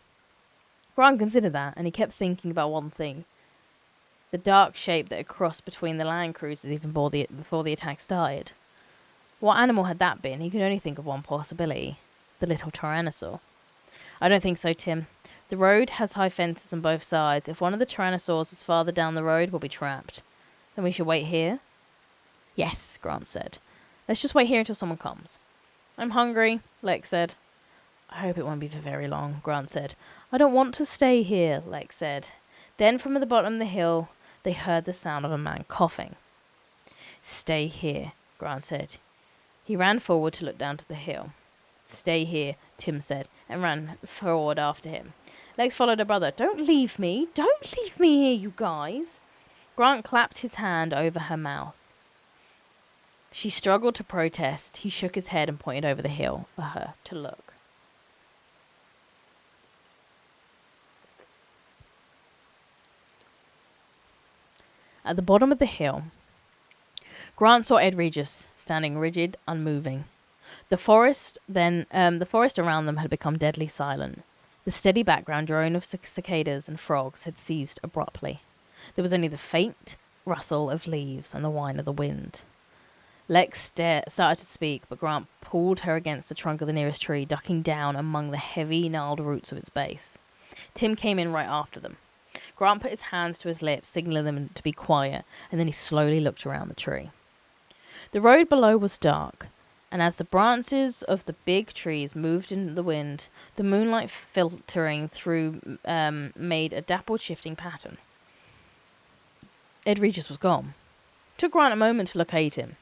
Grant considered that, and he kept thinking about one thing. The dark shape that had crossed between the Land Cruisers even before the attack started. What animal had that been? He could only think of one possibility. The little Tyrannosaur. I don't think so, Tim. The road has high fences on both sides. If one of the Tyrannosaurs is farther down the road, we'll be trapped. Then we should wait here? Yes, Grant said. Let's just wait here until someone comes. I'm hungry, Lex said. I hope it won't be for very long, Grant said. I don't want to stay here, Lex said. Then from the bottom of the hill, they heard the sound of a man coughing. Stay here, Grant said. He ran forward to look down to the hill. Stay here, Tim said, and ran forward after him. Lex followed her brother. Don't leave me. Don't leave me here, you guys. Grant clapped his hand over her mouth. She struggled to protest. He shook his head and pointed over the hill for her to look. At the bottom of the hill, Grant saw Ed Regis standing rigid, unmoving. The forest around them had become deadly silent. The steady background drone of cicadas and frogs had ceased abruptly. There was only the faint rustle of leaves and the whine of the wind. Lex started to speak, but Grant pulled her against the trunk of the nearest tree, ducking down among the heavy, gnarled roots of its base. Tim came in right after them. Grant put his hands to his lips, signaling them to be quiet, and then he slowly looked around the tree. The road below was dark, and as the branches of the big trees moved in the wind, the moonlight filtering through made a dappled shifting pattern. Ed Regis was gone. It took Grant a moment to locate him.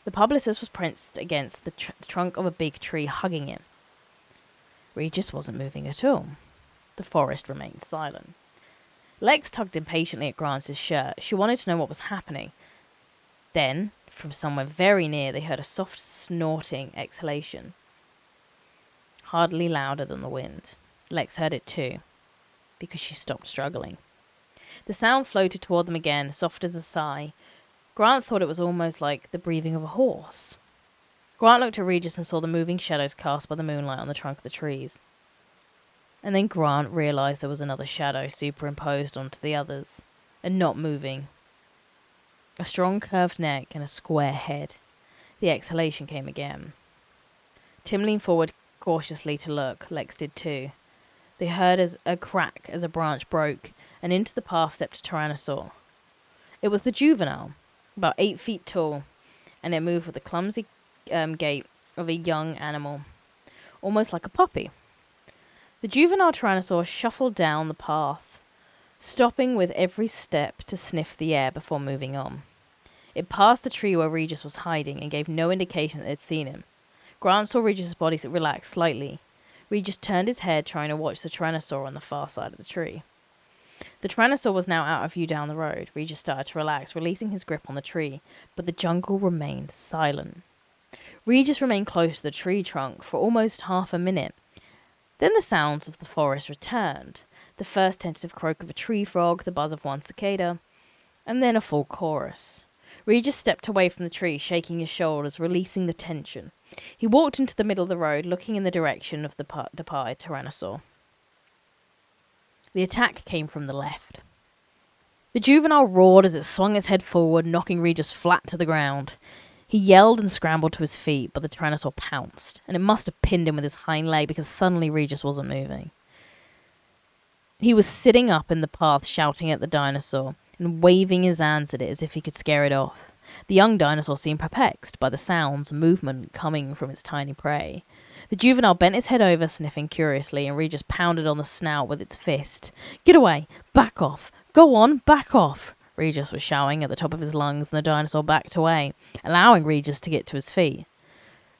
The publicist was pressed against the trunk of a big tree, hugging him. Regis wasn't moving at all. The forest remained silent. Lex tugged impatiently at Grant's shirt. She wanted to know what was happening. Then, from somewhere very near, they heard a soft snorting exhalation, hardly louder than the wind. Lex heard it too, because she stopped struggling. The sound floated toward them again, soft as a sigh. Grant thought it was almost like the breathing of a horse. Grant looked at Regis and saw the moving shadows cast by the moonlight on the trunk of the trees. And then Grant realized there was another shadow superimposed onto the others, and not moving. A strong curved neck and a square head. The exhalation came again. Tim leaned forward cautiously to look. Lex did too. They heard a crack as a branch broke, and into the path stepped a tyrannosaur. It was the juvenile, about 8 feet tall, and it moved with the clumsy gait of a young animal, almost like a puppy. The juvenile tyrannosaur shuffled down the path, stopping with every step to sniff the air before moving on. It passed the tree where Regis was hiding and gave no indication that it had seen him. Grant saw Regis' body relax slightly. Regis turned his head, trying to watch the tyrannosaur on the far side of the tree. The tyrannosaur was now out of view down the road. Regis started to relax, releasing his grip on the tree, but the jungle remained silent. Regis remained close to the tree trunk for almost half a minute. Then the sounds of the forest returned. The first tentative croak of a tree frog, the buzz of one cicada, and then a full chorus. Regis stepped away from the tree, shaking his shoulders, releasing the tension. He walked into the middle of the road, looking in the direction of the departed tyrannosaur. The attack came from the left. The juvenile roared as it swung its head forward, knocking Regis flat to the ground. He yelled and scrambled to his feet, but the tyrannosaur pounced, and it must have pinned him with his hind leg because suddenly Regis wasn't moving. He was sitting up in the path, shouting at the dinosaur and waving his hands at it as if he could scare it off. The young dinosaur seemed perplexed by the sounds and movement coming from its tiny prey. The juvenile bent his head over, sniffing curiously, and Regis pounded on the snout with its fist. Get away! Back off! Go on, back off! Regis was shouting at the top of his lungs, and the dinosaur backed away, allowing Regis to get to his feet.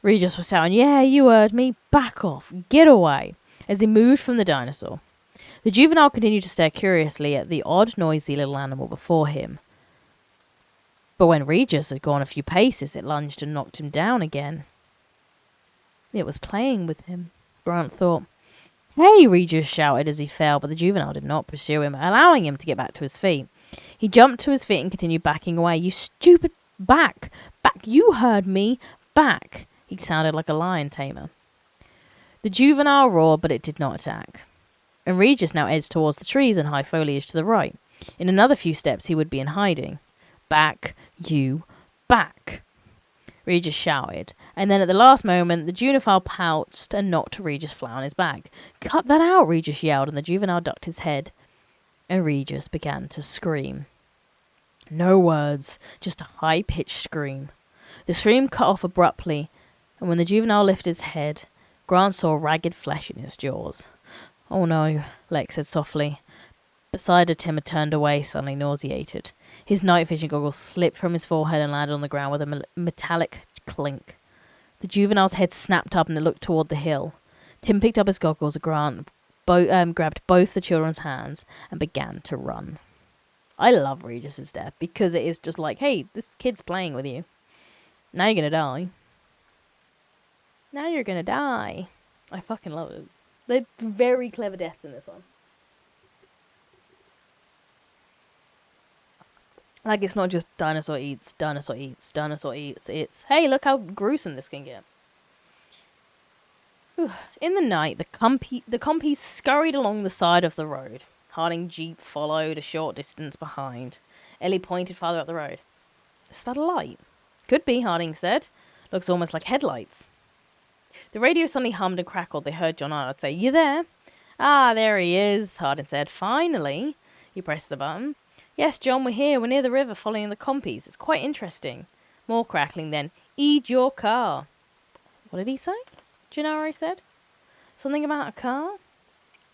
Regis was shouting, yeah, you heard me, back off, get away, as he moved from the dinosaur. The juvenile continued to stare curiously at the odd, noisy little animal before him. But when Regis had gone a few paces, it lunged and knocked him down again. It was playing with him, Grant thought. Hey, Regis shouted as he fell, but the juvenile did not pursue him, allowing him to get back to his feet. He jumped to his feet and continued backing away. You stupid... Back! Back! You heard me! Back! He sounded like a lion tamer. The juvenile roared, but it did not attack. And Regis now edged towards the trees and high foliage to the right. In another few steps, he would be in hiding. Back! You! Back! Regis shouted, and then at the last moment, the juvenile pounced and knocked Regis flat on his back. Cut that out! Regis yelled, and the juvenile ducked his head. And Regis began to scream. No words, just a high-pitched scream. The scream cut off abruptly And when the juvenile lifted his head, Grant saw ragged flesh in his jaws. Oh no, Lex said softly. Beside her, Tim had turned away, suddenly nauseated. His night vision goggles slipped from his forehead and landed on the ground with a metallic clink. The juvenile's head snapped up and it looked toward the hill. Tim picked up his goggles and Grant grabbed both the children's hands and began to run. I love Regis's death because it is just like, hey, this kid's playing with you. Now you're gonna die. Now you're gonna die. I fucking love it. They're very clever death in this one. Like, it's not just dinosaur eats, dinosaur eats, dinosaur eats. It's, hey, look how gruesome this can get. Whew. In the night, the compies scurried along the side of the road. Harding's jeep followed a short distance behind. Ellie pointed farther up the road. Is that a light? Could be, Harding said. Looks almost like headlights. The radio suddenly hummed and crackled. They heard John Arnold say, "You there?" "Ah, there he is," Harding said. "Finally." He pressed the button. "Yes, John, we're here. We're near the river following the compies. It's quite interesting." More crackling then. "Eat your car." What did he say? Gennaro said. Something about a car?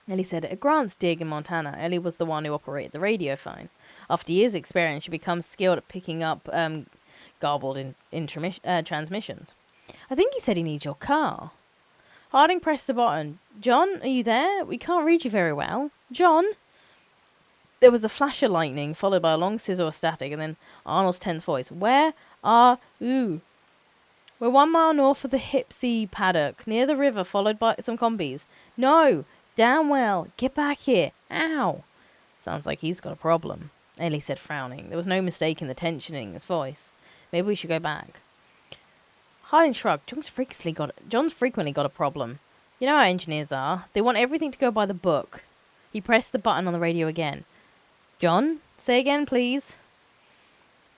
Ellie said, at Grant's dig in Montana, Ellie was the one who operated the radio phone. After years' experience, she becomes skilled at picking up garbled transmissions. "I think he said he needs your car." Harding pressed the button. "John, are you there? We can't read you very well. John?" There was a flash of lightning, followed by a long sizzle of static, and then Arnold's tense voice. "Where are you?" "We're 1 mile north of the Hipsy paddock, near the river, followed by some combies." "No, damn well. Get back here. Ow." "Sounds like he's got a problem," Ellie said, frowning. There was no mistaking the tension in his voice. "Maybe we should go back." Harding shrugged. John's frequently got a problem. You know how engineers are. They want everything to go by the book. He pressed the button on the radio again. "John, say again, please."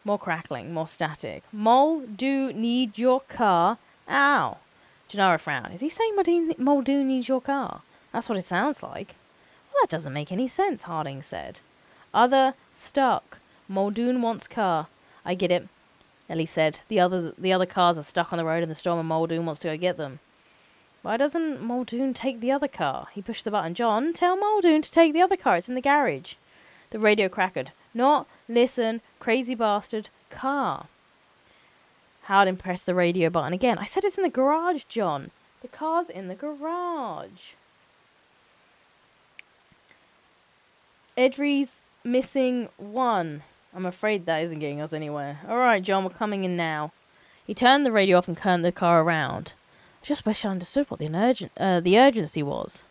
More crackling, more static. "Muldoon need your car." "Ow." Gennaro frowned. Is he saying Muldoon needs your car? That's what it sounds like. "Well, that doesn't make any sense," Harding said. "Other stuck. Muldoon wants car." "I get it," Ellie said. The other cars are stuck on the road in the storm and Muldoon wants to go get them." "Why doesn't Muldoon take the other car?" He pushed the button. "John, tell Muldoon to take the other car. It's in the garage." The radio crackled. "Not listen, crazy bastard, car." Harding pressed the radio button again. "I said it's in the garage, John. The car's in the garage." "Edry's missing one." "I'm afraid that isn't getting us anywhere." "All right, John, we're coming in now." He turned the radio off and turned the car around. I just wish I understood what the urgency was.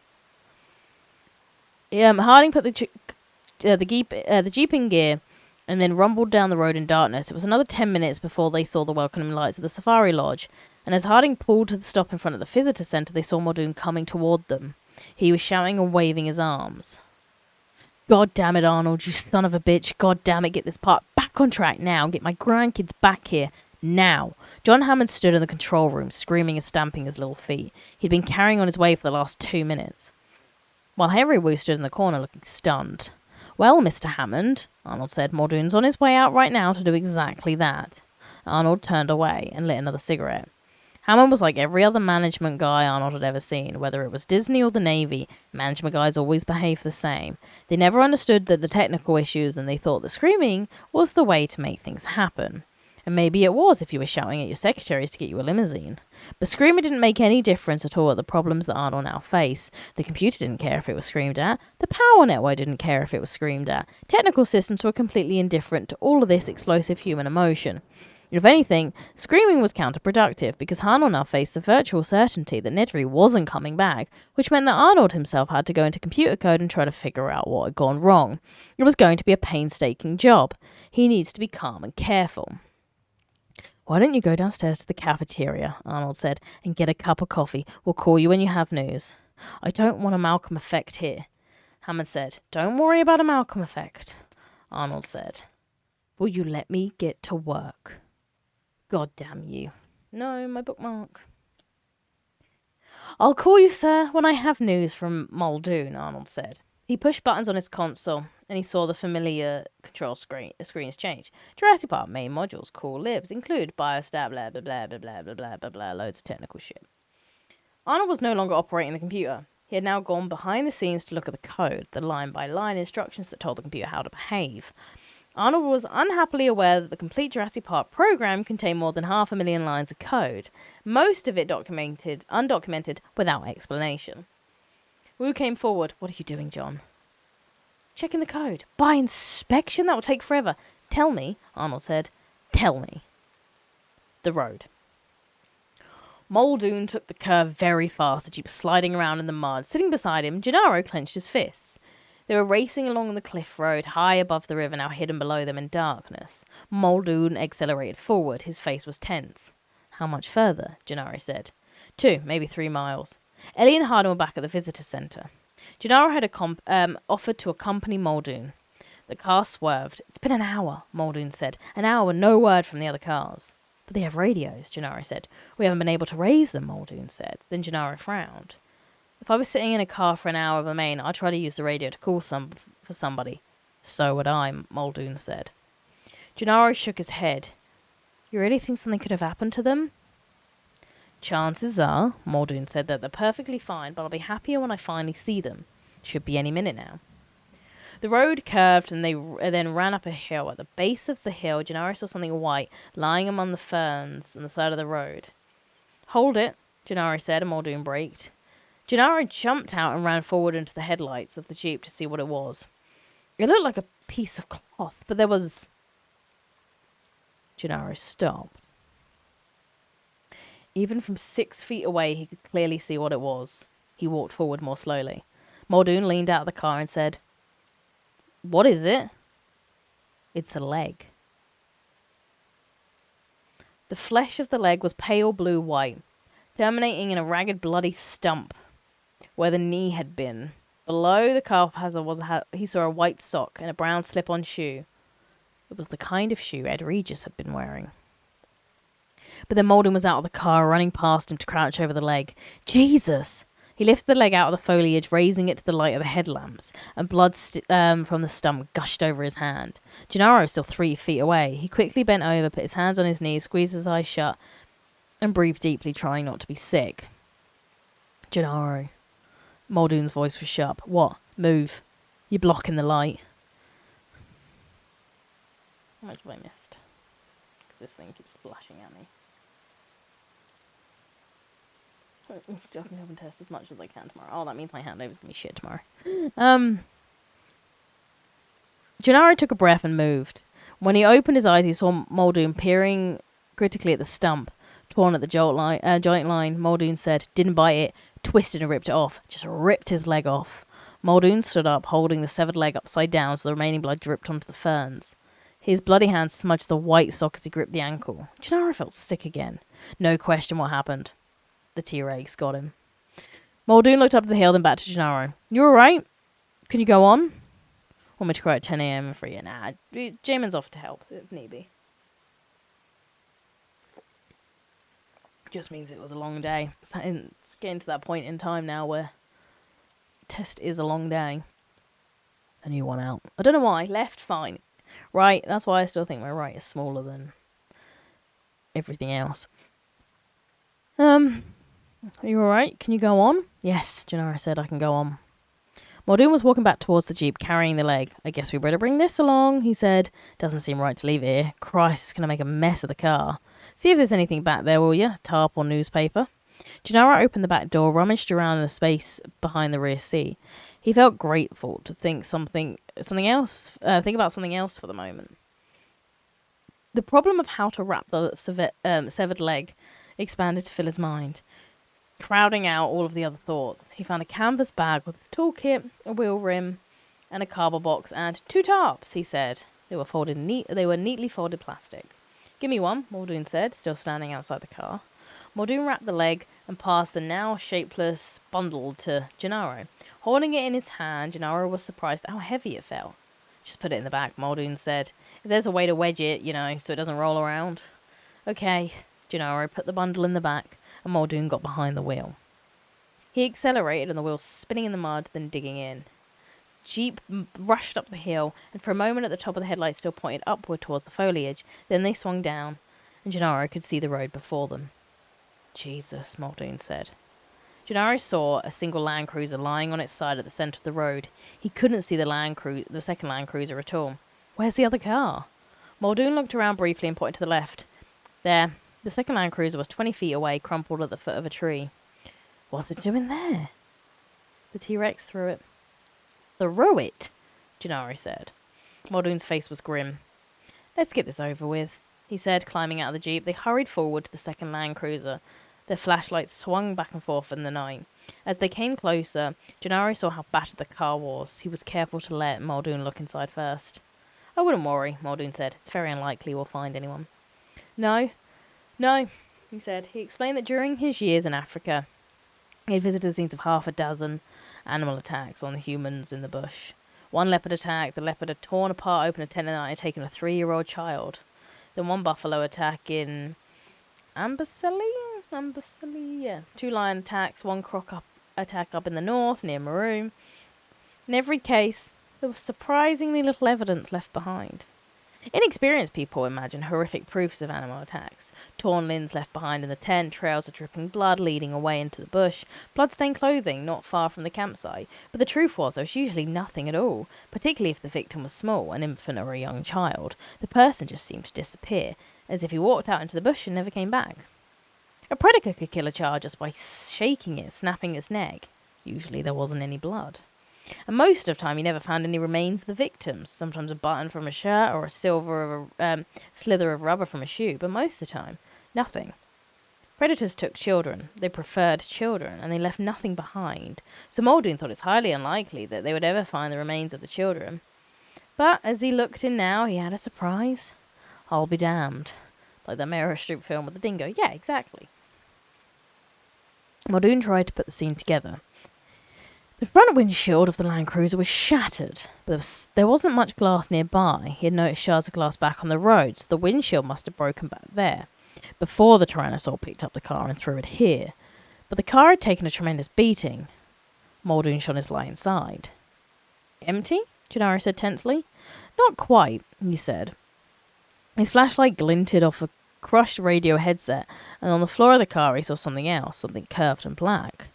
Harding put the Jeep in gear and then rumbled down the road in darkness. It was another 10 minutes before they saw the welcoming lights of the safari lodge, and as Harding pulled to the stop in front of the visitor centre, they saw Muldoon coming toward them. He was shouting and waving his arms. "God damn it, Arnold, you son of a bitch. God damn it, get this part back on track now. Get my grandkids back here. Now." John Hammond stood in the control room, screaming and stamping his little feet. He'd been carrying on his way for the last 2 minutes. While Henry Wu stood in the corner looking stunned. "Well, Mr. Hammond," Arnold said, "Muldoon's on his way out right now to do exactly that." Arnold turned away and lit another cigarette. Hammond was like every other management guy Arnold had ever seen. Whether it was Disney or the Navy, management guys always behaved the same. They never understood the technical issues, and they thought that screaming was the way to make things happen. And maybe it was if you were shouting at your secretaries to get you a limousine. But screaming didn't make any difference at all at the problems that Arnold now faced. The computer didn't care if it was screamed at. The power network didn't care if it was screamed at. Technical systems were completely indifferent to all of this explosive human emotion. If anything, screaming was counterproductive because Arnold now faced the virtual certainty that Nedry wasn't coming back, which meant that Arnold himself had to go into computer code and try to figure out what had gone wrong. It was going to be a painstaking job. He needs to be calm and careful. "Why don't you go downstairs to the cafeteria," Arnold said, "and get a cup of coffee. We'll call you when you have news." "I don't want a Malcolm effect here," Hammond said. "Don't worry about a Malcolm effect," Arnold said. "Will you let me get to work?" "God damn you." "No, my bookmark." "I'll call you, sir, when I have news from Muldoon," Arnold said. He pushed buttons on his console, and he saw the familiar control screens change. Jurassic Park main modules, core libs, include biostat, blah, blah, blah, blah, blah, blah, blah, blah, blah, loads of technical shit. Arnold was no longer operating the computer. He had now gone behind the scenes to look at the code, the line-by-line instructions that told the computer how to behave. Arnold was unhappily aware that the complete Jurassic Park program contained more than 500,000 lines of code, most of it undocumented, without explanation. Wu came forward. What are you doing, John? Checking the code. By inspection? That will take forever. Tell me, Arnold said. Tell me. The road. Muldoon took the curve very fast, the jeep sliding around in the mud. Sitting beside him, Gennaro clenched his fists. They were racing along the cliff road, high above the river, now hidden below them in darkness. Muldoon accelerated forward. His face was tense. How much further? Gennaro said. 2, maybe 3 miles. Ellie and Harden were back at the visitor centre. Gennaro had offered to accompany Muldoon. The car swerved. It's been an hour, Muldoon said. An hour and no word from the other cars. But they have radios, Gennaro said. We haven't been able to raise them, Muldoon said. Then Gennaro frowned. If I was sitting in a car for an hour of a main, I'd try to use the radio to call for somebody. So would I, Muldoon said. Gennaro shook his head. You really think something could have happened to them? Chances are, Muldoon said, that they're perfectly fine, but I'll be happier when I finally see them. Should be any minute now. The road curved and they then ran up a hill. At the base of the hill, Gennaro saw something white lying among the ferns on the side of the road. Hold it, Gennaro said, and Muldoon braked. Gennaro jumped out and ran forward into the headlights of the jeep to see what it was. It looked like a piece of cloth, but there was... Gennaro stopped. Even from 6 feet away, he could clearly see what it was. He walked forward more slowly. Muldoon leaned out of the car and said, What is it? It's a leg. The flesh of the leg was pale blue-white, terminating in a ragged bloody stump where the knee had been. Below the calf hazard he saw a white sock and a brown slip-on shoe. It was the kind of shoe Ed Regis had been wearing. But then Muldoon was out of the car, running past him to crouch over the leg. Jesus! He lifted the leg out of the foliage, raising it to the light of the headlamps, and blood from the stump gushed over his hand. Gennaro was still 3 feet away. He quickly bent over, put his hands on his knees, squeezed his eyes shut, and breathed deeply, trying not to be sick. Gennaro. Muldoon's voice was sharp. What? Move. You're blocking the light. How much have I missed? This thing keeps flashing at me. I'm still going to open test as much as I can tomorrow. Oh, that means my handover's going to be shit tomorrow. Gennaro took a breath and moved. When he opened his eyes, he saw Muldoon peering critically at the stump, torn at the joint line. Muldoon said, didn't bite it, twisted and ripped it off. Just ripped his leg off. Muldoon stood up, holding the severed leg upside down so the remaining blood dripped onto the ferns. His bloody hand smudged the white sock as he gripped the ankle. Gennaro felt sick again. No question what happened. The T-Rex got him. Muldoon looked up the hill, then back to Gennaro. You alright? Can you go on? Want me to cry at 10 a.m. for you? Nah, Jamin's offered to help, if need be. Just means it was a long day. It's getting to that point in time now where test is a long day. A new one out. I don't know why. Left, fine. Right, that's why I still think my right is smaller than everything else. Are you alright? Can you go on? Yes, Gennaro said, I can go on. Muldoon was walking back towards the jeep, carrying the leg. I guess we better bring this along, he said. Doesn't seem right to leave it here. Christ, it's going to make a mess of the car. See if there's anything back there, will you? Tarp or newspaper? Gennaro opened the back door, rummaged around in the space behind the rear seat. He felt grateful to think about something else for the moment. The problem of how to wrap the severed leg expanded to fill his mind, crowding out all of the other thoughts. He found a canvas bag with a toolkit, a wheel rim, and a cardboard box, and 2 tarps, he said. They were neatly folded plastic. Give me one, Muldoon said, still standing outside the car. Muldoon wrapped the leg and passed the now shapeless bundle to Gennaro. Holding it in his hand, Gennaro was surprised at how heavy it felt. Just put it in the back, Muldoon said. If there's a way to wedge it, so it doesn't roll around. Okay. Gennaro put the bundle in the back, and Muldoon got behind the wheel. He accelerated, and the wheel spinning in the mud, then digging in. jeep rushed up the hill, and for a moment at the top of the headlights still pointed upward towards the foliage. Then they swung down, and Gennaro could see the road before them. Jesus, Muldoon said. Gennaro saw a single Land Cruiser lying on its side at the centre of the road. He couldn't see the second Land Cruiser at all. Where's the other car? Muldoon looked around briefly and pointed to the left. There, the second Land Cruiser was 20 feet away, crumpled at the foot of a tree. What's it doing there? The T-Rex threw it. Threw it, Gennaro said. Muldoon's face was grim. Let's get this over with, he said, climbing out of the jeep. They hurried forward to the second Land Cruiser. Their flashlights swung back and forth in the night. As they came closer, Gennaro saw how battered the car was. He was careful to let Muldoon look inside first. I wouldn't worry, Muldoon said. It's very unlikely we'll find anyone. No, he said. He explained that during his years in Africa, he had visited the scenes of half a dozen animal attacks on the humans in the bush. One leopard attack, the leopard had torn apart open a tent in the night and taken a 3-year-old child. Then one buffalo attack in Amboseli, yeah. 2 lion attacks, 1 croc attack up in the north, near Maroon. In every case, there was surprisingly little evidence left behind. Inexperienced people imagine horrific proofs of animal attacks. Torn limbs left behind in the tent, trails of dripping blood leading away into the bush, blood-stained clothing not far from the campsite. But the truth was there was usually nothing at all, particularly if the victim was small, an infant or a young child. The person just seemed to disappear, as if he walked out into the bush and never came back. A predator could kill a child just by shaking it, snapping its neck. Usually there wasn't any blood. And most of the time you never found any remains of the victims. Sometimes a button from a shirt or a slither of rubber from a shoe, but most of the time, nothing. Predators took children. They preferred children, and they left nothing behind. So Muldoon thought it's highly unlikely that they would ever find the remains of the children. But as he looked in now, he had a surprise. I'll be damned. Like that Meryl Streep film with the dingo. Yeah, exactly. Muldoon tried to put the scene together. The front windshield of the Land Cruiser was shattered, but there wasn't much glass nearby. He had noticed shards of glass back on the road, so the windshield must have broken back there, before the Tyrannosaur picked up the car and threw it here. But the car had taken a tremendous beating. Muldoon shone his light inside. Empty? Gennaro said tensely. Not quite, he said. His flashlight glinted off a crushed radio headset, and on the floor of the car he saw something else, something curved and black.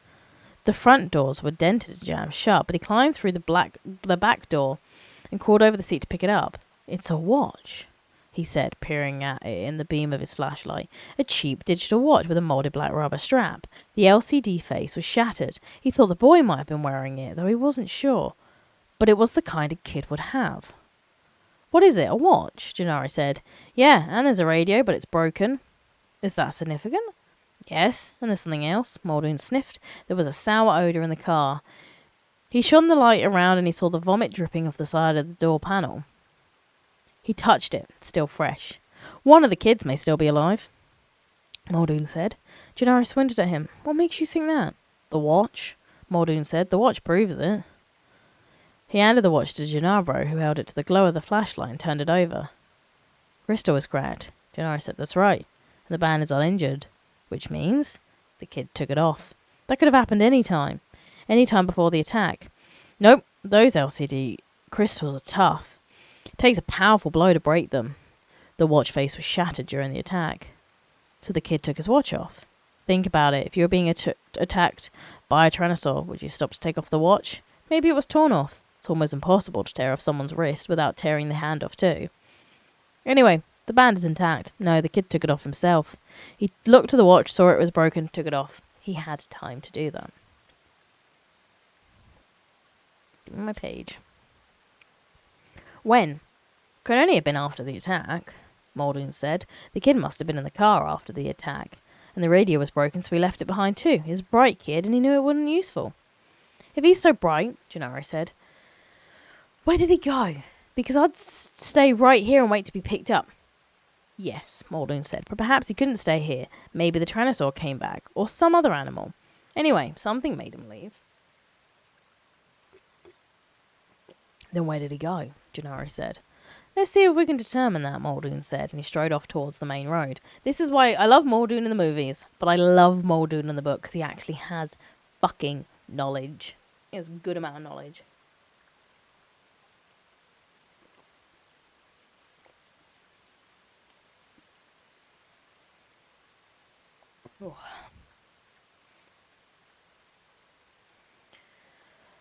The front doors were dented and jammed shut, but he climbed through the back door and crawled over the seat to pick it up. It's a watch, he said, peering at it in the beam of his flashlight. A cheap digital watch with a moulded black rubber strap. The LCD face was shattered. He thought the boy might have been wearing it, though he wasn't sure. But it was the kind a kid would have. What is it, a watch? Gennaro said. Yeah, and there's a radio, but it's broken. Is that significant? Yes, and there's something else. Muldoon sniffed. There was a sour odour in the car. He shone the light around and he saw the vomit dripping off the side of the door panel. He touched it, still fresh. One of the kids may still be alive, Muldoon said. Gennaro squinted at him. What makes you think that? The watch, Muldoon said. The watch proves it. He handed the watch to Gennaro, who held it to the glow of the flashlight and turned it over. Crystal was cracked. Gennaro said, that's right. And the band is uninjured. Which means the kid took it off. That could have happened any time. Any time before the attack. Nope, those LCD crystals are tough. It takes a powerful blow to break them. The watch face was shattered during the attack. So the kid took his watch off. Think about it. If you were being attacked by a Tyrannosaur, would you stop to take off the watch? Maybe it was torn off. It's almost impossible to tear off someone's wrist without tearing the hand off too. Anyway, the band is intact. No, the kid took it off himself. He looked at the watch, saw it was broken, took it off. He had time to do that. Give me my page. When? Could only have been after the attack, Muldoon said. The kid must have been in the car after the attack. And the radio was broken, so he left it behind too. He's a bright kid, and he knew it wasn't useful. If he's so bright, Gennaro said, where did he go? Because I'd stay right here and wait to be picked up. Yes, Muldoon said, but perhaps he couldn't stay here. Maybe the Tyrannosaur came back, or some other animal. Anyway, something made him leave. Then where did he go? Gennaro said. Let's see if we can determine that, Muldoon said, and he strode off towards the main road. This is why I love Muldoon in the movies, but I love Muldoon in the book, because he actually has fucking knowledge. He has a good amount of knowledge. Oh.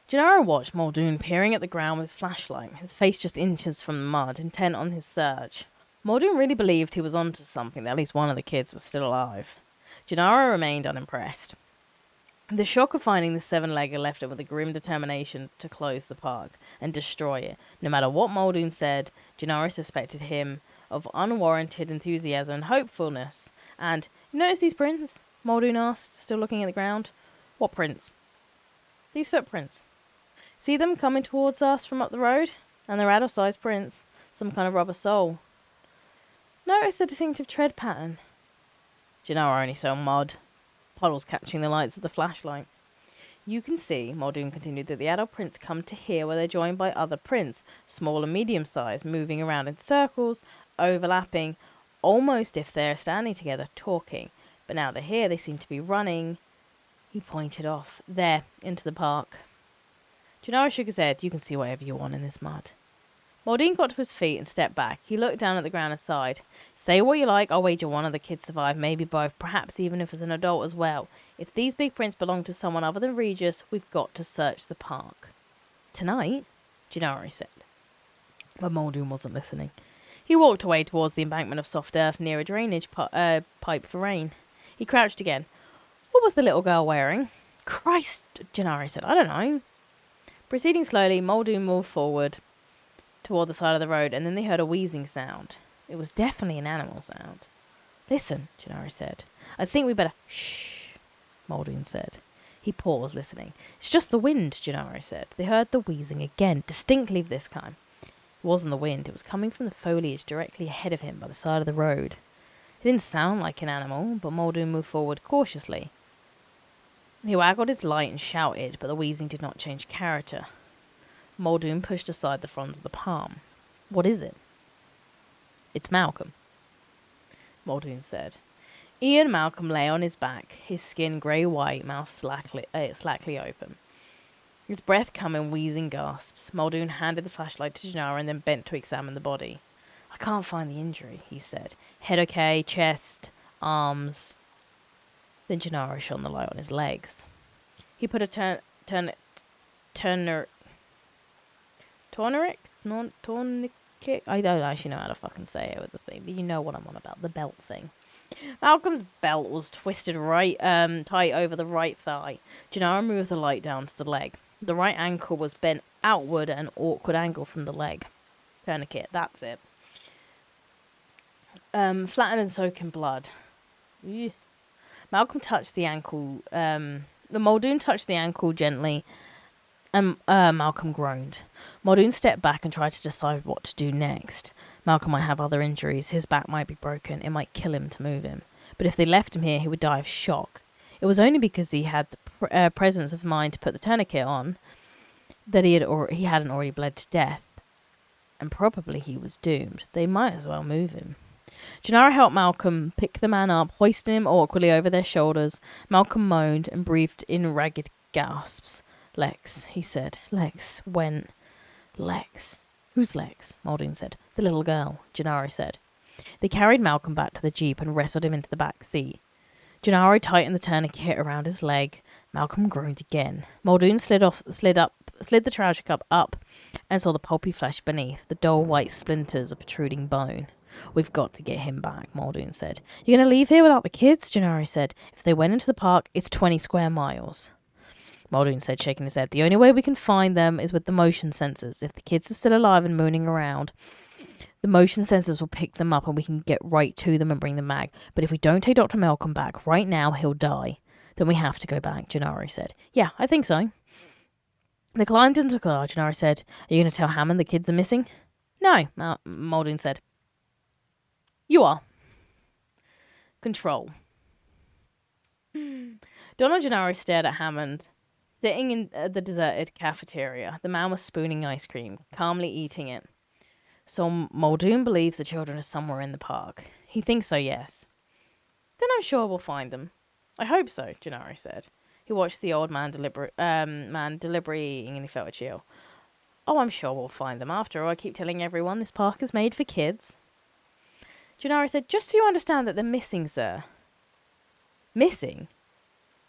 Gennaro watched Muldoon peering at the ground with his flashlight, his face just inches from the mud, intent on his search. Muldoon really believed he was onto something, that at least one of the kids was still alive. Gennaro remained unimpressed. The shock of finding the seven-legger left him with a grim determination to close the park and destroy it. No matter what Muldoon said, Gennaro suspected him of unwarranted enthusiasm and hopefulness. And, "You notice these prints?" Muldoon asked, still looking at the ground. "What prints?" "These footprints. See them coming towards us from up the road? And they're adult-sized prints. Some kind of rubber sole. Notice the distinctive tread pattern." Gennaro only saw mud, puddles catching the lights of the flashlight. "You can see," Muldoon continued, "that the adult prints come to here where they're joined by other prints, small and medium-sized, moving around in circles, overlapping, almost if they're standing together, talking. But now they're here, they seem to be running." He pointed off, there, into the park. Gennaro shook his head. "You can see whatever you want in this mud." Muldoon got to his feet and stepped back. He looked down at the ground and sighed. "Say what you like, I'll wager one of the kids survived, maybe both, perhaps even if it's an adult as well. If these big prints belong to someone other than Regis, we've got to search the park." "Tonight?" Gennaro said. But Muldoon wasn't listening. He walked away towards the embankment of soft earth near a drainage pipe for rain. He crouched again. "What was the little girl wearing?" "Christ," Gennaro said, "I don't know." Proceeding slowly, Muldoon moved forward toward the side of the road, and then they heard a wheezing sound. It was definitely an animal sound. "Listen," Gennaro said. "I think we better—" "Shh," Muldoon said. He paused, listening. "It's just the wind," Gennaro said. They heard the wheezing again, distinctly this time. It wasn't the wind. It was coming from the foliage directly ahead of him by the side of the road. It didn't sound like an animal, but Muldoon moved forward cautiously. He waggled his light and shouted, but the wheezing did not change character. Muldoon pushed aside the fronds of the palm. "What is it?" "It's Malcolm," Muldoon said. Ian Malcolm lay on his back, his skin grey-white, mouth slackly open. His breath came in wheezing gasps. Muldoon handed the flashlight to Gennaro and then bent to examine the body. "I can't find the injury," he said. "Head okay, chest, arms." Then Gennaro shone the light on his legs. He put a tourniquet? I don't actually know how to fucking say it with the thing, but you know what I'm on about, the belt thing. Malcolm's belt was twisted tight over the right thigh. Gennaro moved the light down to the leg. The right ankle was bent outward at an awkward angle from the leg. Tourniquet, that's it. Flattened and soaked in blood. Ew. Malcolm touched the ankle. The Muldoon touched the ankle gently, and Malcolm groaned. Muldoon stepped back and tried to decide what to do next. Malcolm might have other injuries. His back might be broken. It might kill him to move him. But if they left him here, he would die of shock. It was only because he had the presence of mind to put the tourniquet on that he hadn't already bled to death. And probably he was doomed. They might as well move him. Gennaro helped Malcolm pick the man up, hoisting him awkwardly over their shoulders. Malcolm moaned and breathed in ragged gasps. "Lex," he said. "Lex, when—" "Lex? Who's Lex?" Muldoon said. "The little girl," Gennaro said. They carried Malcolm back to the jeep and wrestled him into the back seat. Gennaro tightened the tourniquet around his leg. Malcolm groaned again. Muldoon slid the trouser cup up and saw the pulpy flesh beneath, the dull white splinters of protruding bone. "We've got to get him back," Muldoon said. "You're going to leave here without the kids?" Gennaro said. "If they went into the park, it's 20 square miles. Muldoon said, shaking his head. "The only way we can find them is with the motion sensors. If the kids are still alive and mooning around, the motion sensors will pick them up and we can get right to them and bring them back. But if we don't take Dr. Malcolm back right now, he'll die. Then we have to go back," Gennaro said. "Yeah, I think so." They climbed into the car. Gennaro said, "Are you going to tell Hammond the kids are missing?" "No," Muldoon said. "You are." Control. Don and Gennaro stared at Hammond, sitting in the deserted cafeteria. The man was spooning ice cream, calmly eating it. "So Muldoon believes the children are somewhere in the park." "He thinks so, yes." "Then I'm sure we'll find them." "I hope so," Gennaro said. He watched the old man deliberately eating and he felt a chill. "Oh, I'm sure we'll find them. After all, I keep telling everyone this park is made for kids." Gennaro said, "Just so you understand that they're missing, sir." Missing?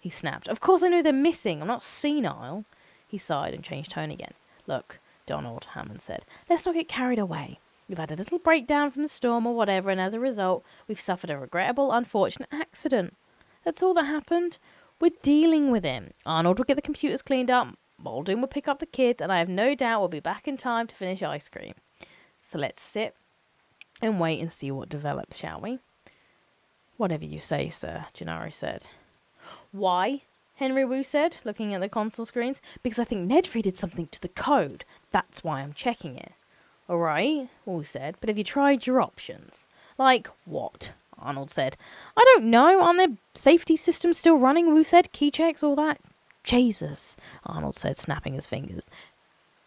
He snapped. Of course I know they're missing. I'm not senile. He sighed and changed tone again. Look, Donald, Hammond said, let's not get carried away. We've had a little breakdown from the storm or whatever, and as a result, we've suffered a regrettable, unfortunate accident. That's all that happened. We're dealing with him. Arnold will get the computers cleaned up, Muldoon will pick up the kids, and I have no doubt we'll be back in time to finish ice cream. So let's sit and wait and see what develops, shall we? Whatever you say, sir, Gennaro said. Why? Henry Wu said, looking at the console screens. Because I think Nedry did something to the code. That's why I'm checking it. All right, Wu said, but have you tried your options? Like what? Arnold said. I don't know. Aren't their safety systems still running? Wu said. Key checks, all that. Jesus, Arnold said, snapping his fingers.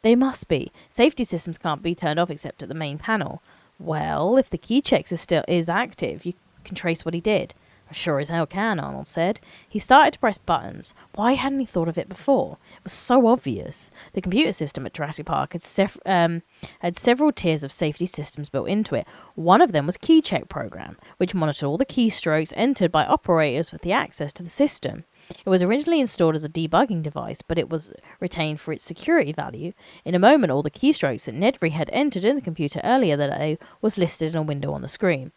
They must be. Safety systems can't be turned off except at the main panel. Well, if the key checks is active, you can trace what he did. I'm sure as hell can, Arnold said. He started to press buttons. Why hadn't he thought of it before? It was so obvious. The computer system at Jurassic Park had several tiers of safety systems built into it. One of them was Key Check Program, which monitored all the keystrokes entered by operators with the access to the system. It was originally installed as a debugging device, but it was retained for its security value. In a moment, all the keystrokes that Nedry had entered in the computer earlier that day was listed in a window on the screen.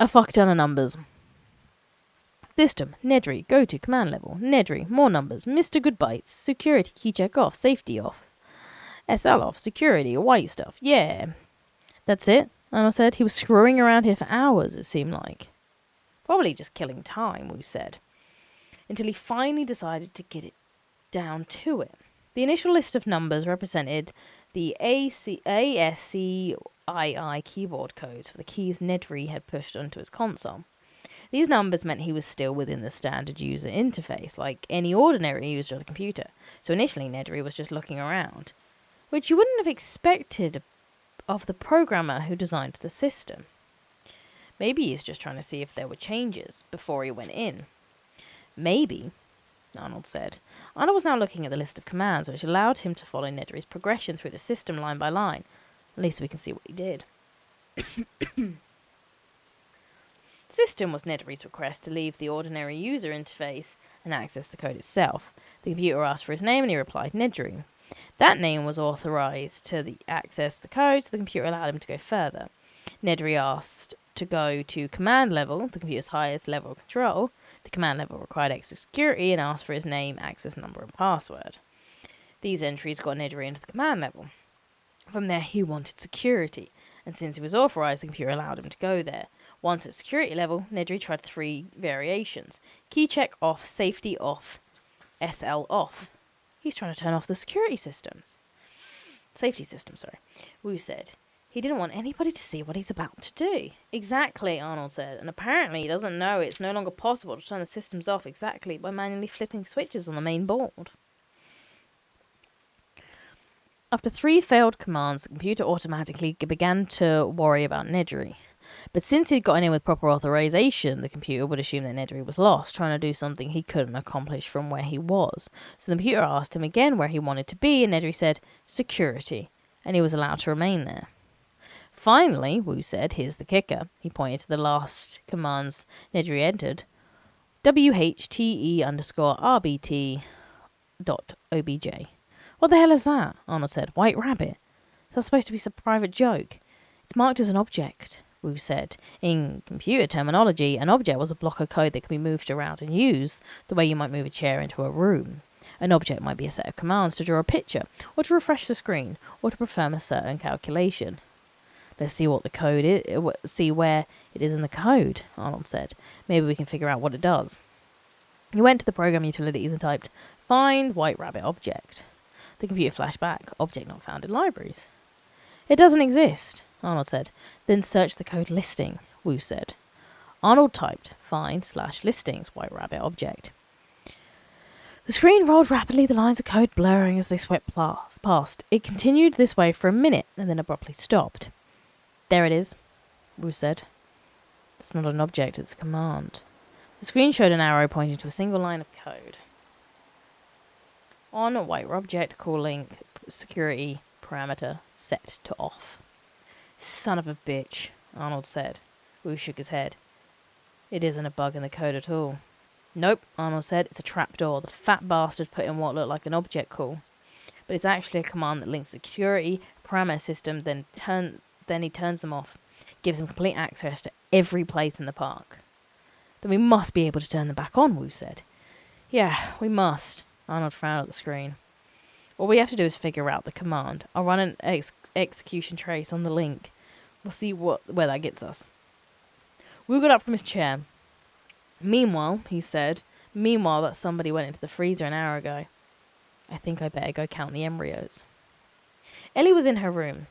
A fuck ton of numbers. System, Nedry, go to command level. Nedry, more numbers. Mr. Goodbytes, security, key check off, safety off. SL off, security, white stuff. Yeah. That's it, Arnold said. He was screwing around here for hours, it seemed like. Probably just killing time, Wu said. Until he finally decided to get it down to it. The initial list of numbers represented the ASCII keyboard codes for the keys Nedry had pushed onto his console. These numbers meant he was still within the standard user interface, like any ordinary user of the computer. So initially Nedry was just looking around, which you wouldn't have expected of the programmer who designed the system. Maybe he's just trying to see if there were changes before he went in. Maybe, Arnold said. Arnold was now looking at the list of commands, which allowed him to follow Nedry's progression through the system line by line. At least we can see what he did. System was Nedry's request to leave the ordinary user interface and access the code itself. The computer asked for his name and he replied Nedry. That name was authorized to access the code, so the computer allowed him to go further. Nedry asked to go to command level, the computer's highest level of control. The command level required extra security and asked for his name, access number, and password. These entries got Nedry into the command level. From there, he wanted security, and since he was authorized, the computer allowed him to go there. Once at security level, Nedry tried 3 variations. Key check off, safety off, SL off. He's trying to turn off the security systems. Safety system, sorry. Wu said. He didn't want anybody to see what he's about to do. Exactly, Arnold said, and apparently he doesn't know it's no longer possible to turn the systems off exactly by manually flipping switches on the main board. After 3 failed commands, the computer automatically began to worry about Nedry. But since he'd gotten in with proper authorization, the computer would assume that Nedry was lost, trying to do something he couldn't accomplish from where he was. So the computer asked him again where he wanted to be, and Nedry said, security, and he was allowed to remain there. Finally, Wu said, here's the kicker. He pointed to the last commands Nedry entered. WHTE_RBT.OBJ. What the hell is that? Arnold said. White rabbit. Is that supposed to be some private joke? It's marked as an object, Wu said. In computer terminology, an object was a block of code that could be moved around and used the way you might move a chair into a room. An object might be a set of commands to draw a picture, or to refresh the screen, or to perform a certain calculation. Let's see what the code is, see where it is in the code, Arnold said. Maybe we can figure out what it does. He went to the program utilities and typed, find white rabbit object. The computer flashed back, object not found in libraries. It doesn't exist, Arnold said. Then search the code listing, Wu said. Arnold typed, find/listings, white rabbit object. The screen rolled rapidly, the lines of code blurring as they swept past. It continued this way for a minute and then abruptly stopped. There it is, Wu said. It's not an object, it's a command. The screen showed an arrow pointing to a single line of code. On a white object calling security parameter set to off. Son of a bitch, Arnold said. Wu shook his head. It isn't a bug in the code at all. Nope, Arnold said. It's a trapdoor. The fat bastard put in what looked like an object call. But it's actually a command that links the security parameter system, then he turns them off. Gives him complete access to every place in the park. Then we must be able to turn them back on, Wu said. Yeah, we must. Arnold frowned at the screen. All we have to do is figure out the command. I'll run an execution trace on the link. We'll see where that gets us. Wu got up from his chair. Meanwhile, he said, that somebody went into the freezer an hour ago. I think I better go count the embryos. Ellie was in her room,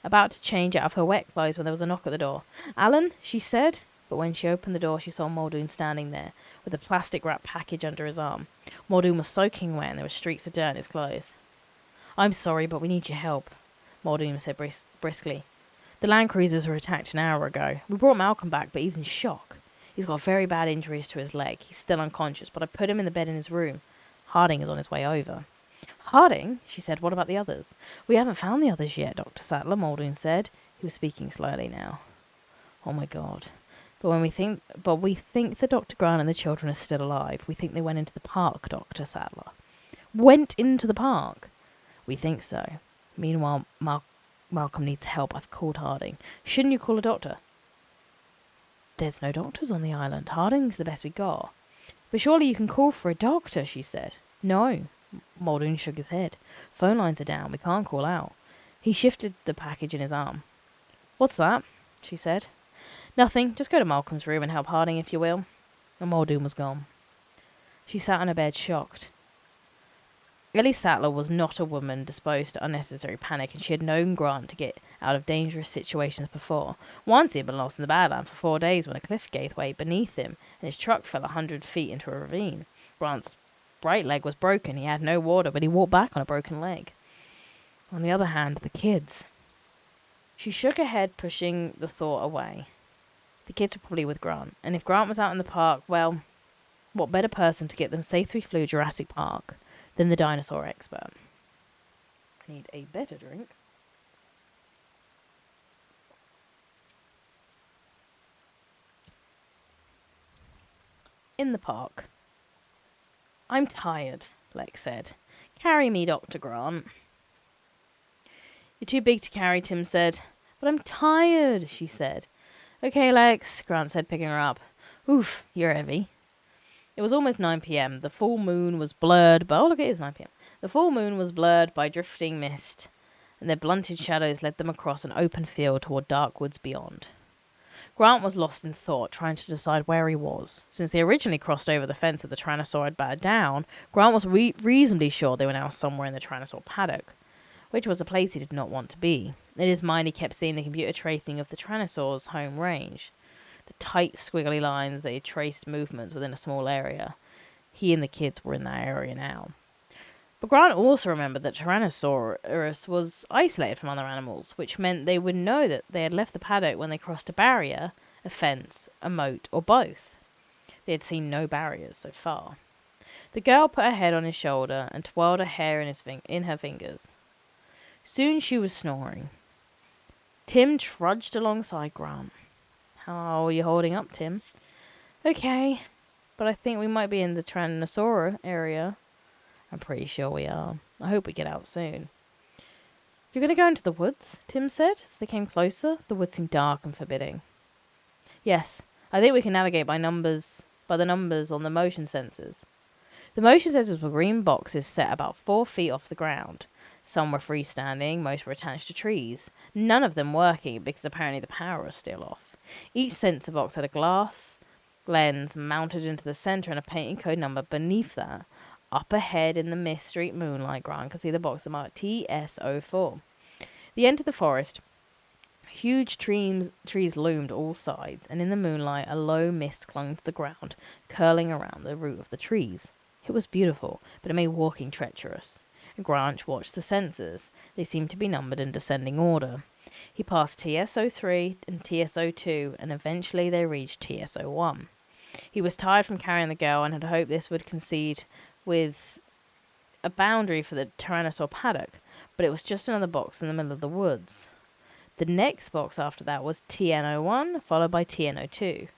about to change out of her wet clothes when there was a knock at the door. Alan, she said, but when she opened the door, she saw Muldoon standing there with a plastic wrap package under his arm. Muldoon was soaking wet and there were streaks of dirt in his clothes. I'm sorry, but we need your help, Muldoon said briskly. The Land Cruisers were attacked an hour ago. We brought Malcolm back, but he's in shock. He's got very bad injuries to his leg. He's still unconscious, but I put him in the bed in his room. Harding is on his way over. Harding? She said. What about the others? We haven't found the others yet, Dr. Sattler, Muldoon said. He was speaking slowly now. Oh my God. But we think that Dr. Grant and the children are still alive. We think they went into the park, Dr. Sattler. Went into the park? We think so. Meanwhile, Malcolm needs help. I've called Harding. Shouldn't you call a doctor? There's no doctors on the island. Harding's the best we got. But surely you can call for a doctor, she said. No. Muldoon shook his head. Phone lines are down. We can't call out. He shifted the package in his arm. What's that? She said. Nothing. Just go to Malcolm's room and help Harding, if you will. And Muldoon was gone. She sat on her bed, shocked. Ellie Sattler was not a woman disposed to unnecessary panic, and she had known Grant to get out of dangerous situations before. Once he had been lost in the Badland for 4 days when a cliff gave way beneath him, and his truck fell 100 feet into a ravine. Grant's right leg was broken. He had no water, but he walked back on a broken leg. On the other hand, the kids. She shook her head, pushing the thought away. The kids were probably with Grant, and if Grant was out in the park, well, what better person to get them safely through Jurassic Park than the dinosaur expert? I need a better drink. In the park. I'm tired, Lex said. Carry me, Dr. Grant. You're too big to carry, Tim said. But I'm tired, she said. Okay, Lex, Grant said, picking her up. Oof, you're heavy. It was almost 9 p.m. The full moon was blurred by... Oh, look, it is 9 p.m. The full moon was blurred by drifting mist, and their blunted shadows led them across an open field toward dark woods beyond. Grant was lost in thought, trying to decide where he was. Since they originally crossed over the fence that the Tyrannosaur had battered down, Grant was reasonably sure they were now somewhere in the Tyrannosaur paddock, which was a place he did not want to be. In his mind, he kept seeing the computer tracing of the Tyrannosaur's home range. The tight, squiggly lines that had traced movements within a small area. He and the kids were in that area now. But Grant also remembered that Tyrannosaurus was isolated from other animals, which meant they would know that they had left the paddock when they crossed a barrier, a fence, a moat, or both. They had seen no barriers so far. The girl put her head on his shoulder and twirled her hair in her fingers. Soon she was snoring. Tim trudged alongside Grant. How are you holding up, Tim? Okay, but I think we might be in the Tyrannosaur area. I'm pretty sure we are. I hope we get out soon. You're going to go into the woods, Tim said, as they came closer. The woods seemed dark and forbidding. Yes, I think we can navigate by the numbers on the motion sensors. The motion sensors were green boxes set about 4 feet off the ground. Some were freestanding, most were attached to trees. None of them working because apparently the power was still off. Each sensor box had a glass lens mounted into the center and a painting code number beneath that. Up ahead in the mist street moonlight, Grant could see the box that marked TS04. They entered the forest. Huge trees loomed all sides, and in the moonlight a low mist clung to the ground, curling around the root of the trees. It was beautiful, but it made walking treacherous. Grant watched the sensors. They seemed to be numbered in descending order. He passed TS03 and TS02, and eventually they reached TS01. He was tired from carrying the girl and had hoped this would coincide with a boundary for the Tyrannosaur paddock, but it was just another box in the middle of the woods. The next box after that was TN01, followed by TN02.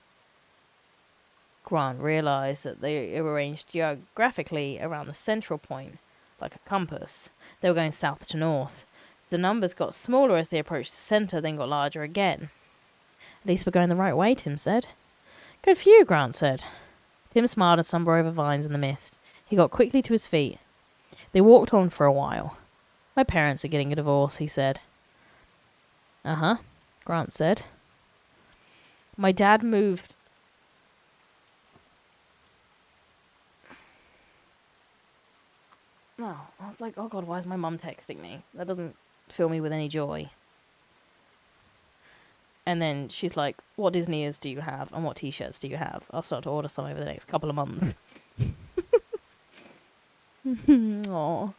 Grant realised that they were arranged geographically around the central point, like a compass. They were going south to north. The numbers got smaller as they approached the centre, then got larger again. At least we're going the right way, Tim said. Good for you, Grant said. Tim smiled and stumbled over vines in the mist. He got quickly to his feet. They walked on for a while. My parents are getting a divorce, he said. Uh-huh, Grant said. My dad moved... No, I was like, oh God, why is my mum texting me? That doesn't fill me with any joy. And then she's like, what Disney ears do you have? And what t-shirts do you have? I'll start to order some over the next couple of months. Aww.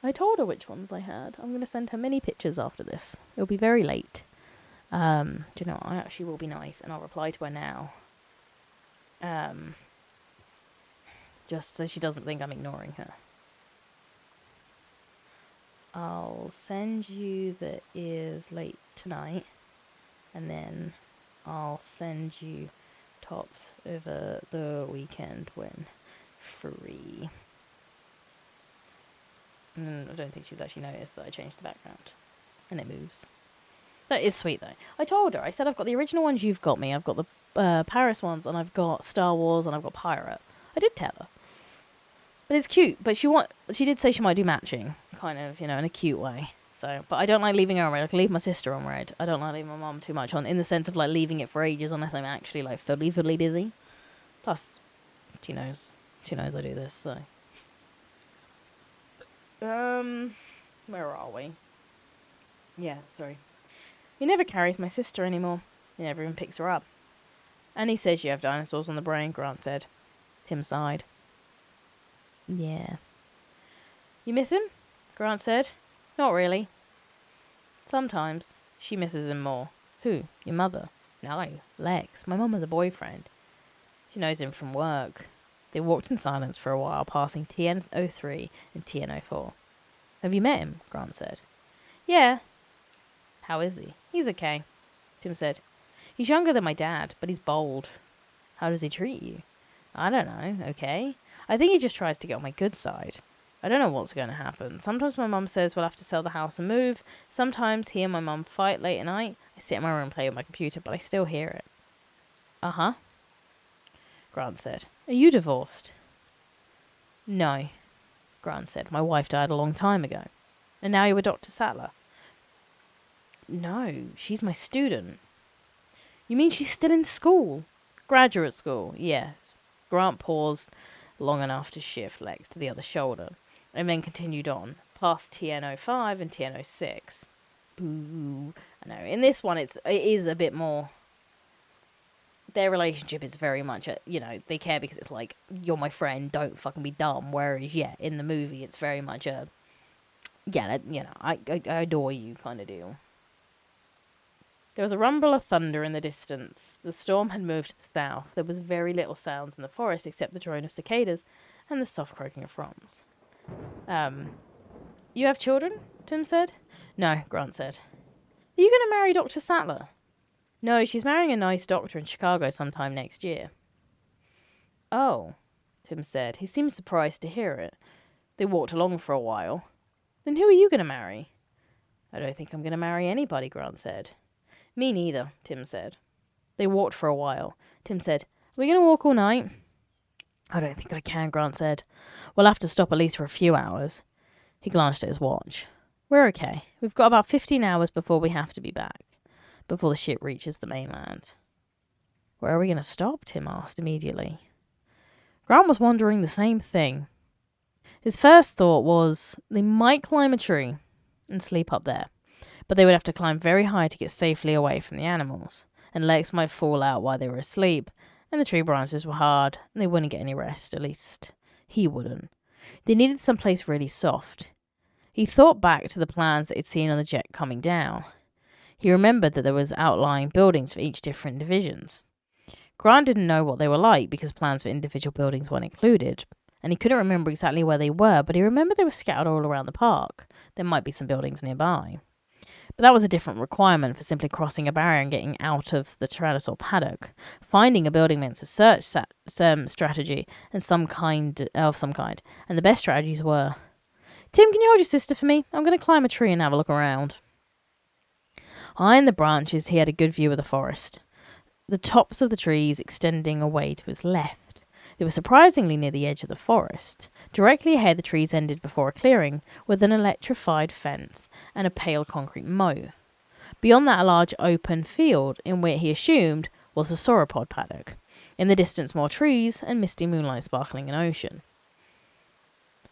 I told her which ones I had. I'm going to send her many pictures after this. It'll be very late. Do you know what? I actually will be nice and I'll reply to her now. Just so she doesn't think I'm ignoring her. I'll send you the ears late tonight. And then I'll send you tops over the weekend when free. I don't think she's actually noticed that I changed the background. And it moves. That is sweet, though. I told her. I said I've got the original ones you've got me. I've got the Paris ones, and I've got Star Wars, and I've got Pirate. I did tell her. But it's cute. But she did say she might do matching. Kind of, in a cute way. So, but I don't like leaving her on red. I can leave my sister on red. I don't like leaving my mum too much on, in the sense of, like, leaving it for ages unless I'm actually, like, fully busy. Plus, she knows. She knows I do this, so... Where are we? Yeah, sorry. He never carries my sister anymore. He never even picks her up. And he says you have dinosaurs on the brain, Grant said. Tim sighed. Yeah. You miss him? Grant said. Not really. Sometimes. She misses him more. Who? Your mother? No, Lex. My mum has a boyfriend. She knows him from work. They walked in silence for a while, passing TN03 and TN04. Have you met him? Grant said. Yeah. How is he? He's okay, Tim said. He's younger than my dad, but he's bold. How does he treat you? I don't know. Okay. I think he just tries to get on my good side. I don't know what's going to happen. Sometimes my mum says we'll have to sell the house and move. Sometimes he and my mum fight late at night. I sit in my room and play with my computer, but I still hear it. Uh-huh. Grant said. Are you divorced? No, Grant said. My wife died a long time ago. And now you're with Dr. Sattler? No, she's my student. You mean she's still in school? Graduate school, yes. Grant paused long enough to shift Lex to the other shoulder, and then continued on, past TN05 and TN06. Boo. I know. In this one, it is a bit more... Their relationship is very much, they care because it's like, you're my friend, don't fucking be dumb. Whereas, in the movie, it's very much a, I adore you kind of deal. There was a rumble of thunder in the distance. The storm had moved to the south. There was very little sounds in the forest except the drone of cicadas and the soft croaking of fronds. You have children? Tim said. No, Grant said. Are you going to marry Dr. Sattler? No, she's marrying a nice doctor in Chicago sometime next year. Oh, Tim said. He seemed surprised to hear it. They walked along for a while. Then who are you going to marry? I don't think I'm going to marry anybody, Grant said. Me neither, Tim said. They walked for a while. Tim said, Are we going to walk all night? I don't think I can, Grant said. We'll have to stop at least for a few hours. He glanced at his watch. We're okay. We've got about 15 hours before we have to be back. Before the ship reaches the mainland. Where are we going to stop? Tim asked immediately. Grant was wondering the same thing. His first thought was they might climb a tree and sleep up there, but they would have to climb very high to get safely away from the animals, and Lex might fall out while they were asleep, and the tree branches were hard, and they wouldn't get any rest, at least he wouldn't. They needed someplace really soft. He thought back to the plans that he'd seen on the jet coming down. He remembered that there was outlying buildings for each different divisions. Grant didn't know what they were like because plans for individual buildings weren't included, and he couldn't remember exactly where they were, but he remembered they were scattered all around the park. There might be some buildings nearby. But that was a different requirement for simply crossing a barrier and getting out of the Tyrannosaur paddock. Finding a building meant a search strategy and some kind, and the best strategies were, Tim, can you hold your sister for me? I'm going to climb a tree and have a look around. High in the branches, he had a good view of the forest, the tops of the trees extending away to his left. They were surprisingly near the edge of the forest. Directly ahead, the trees ended before a clearing with an electrified fence and a pale concrete moat. Beyond that, a large open field in where he assumed was the sauropod paddock. In the distance, more trees and misty moonlight sparkling in ocean.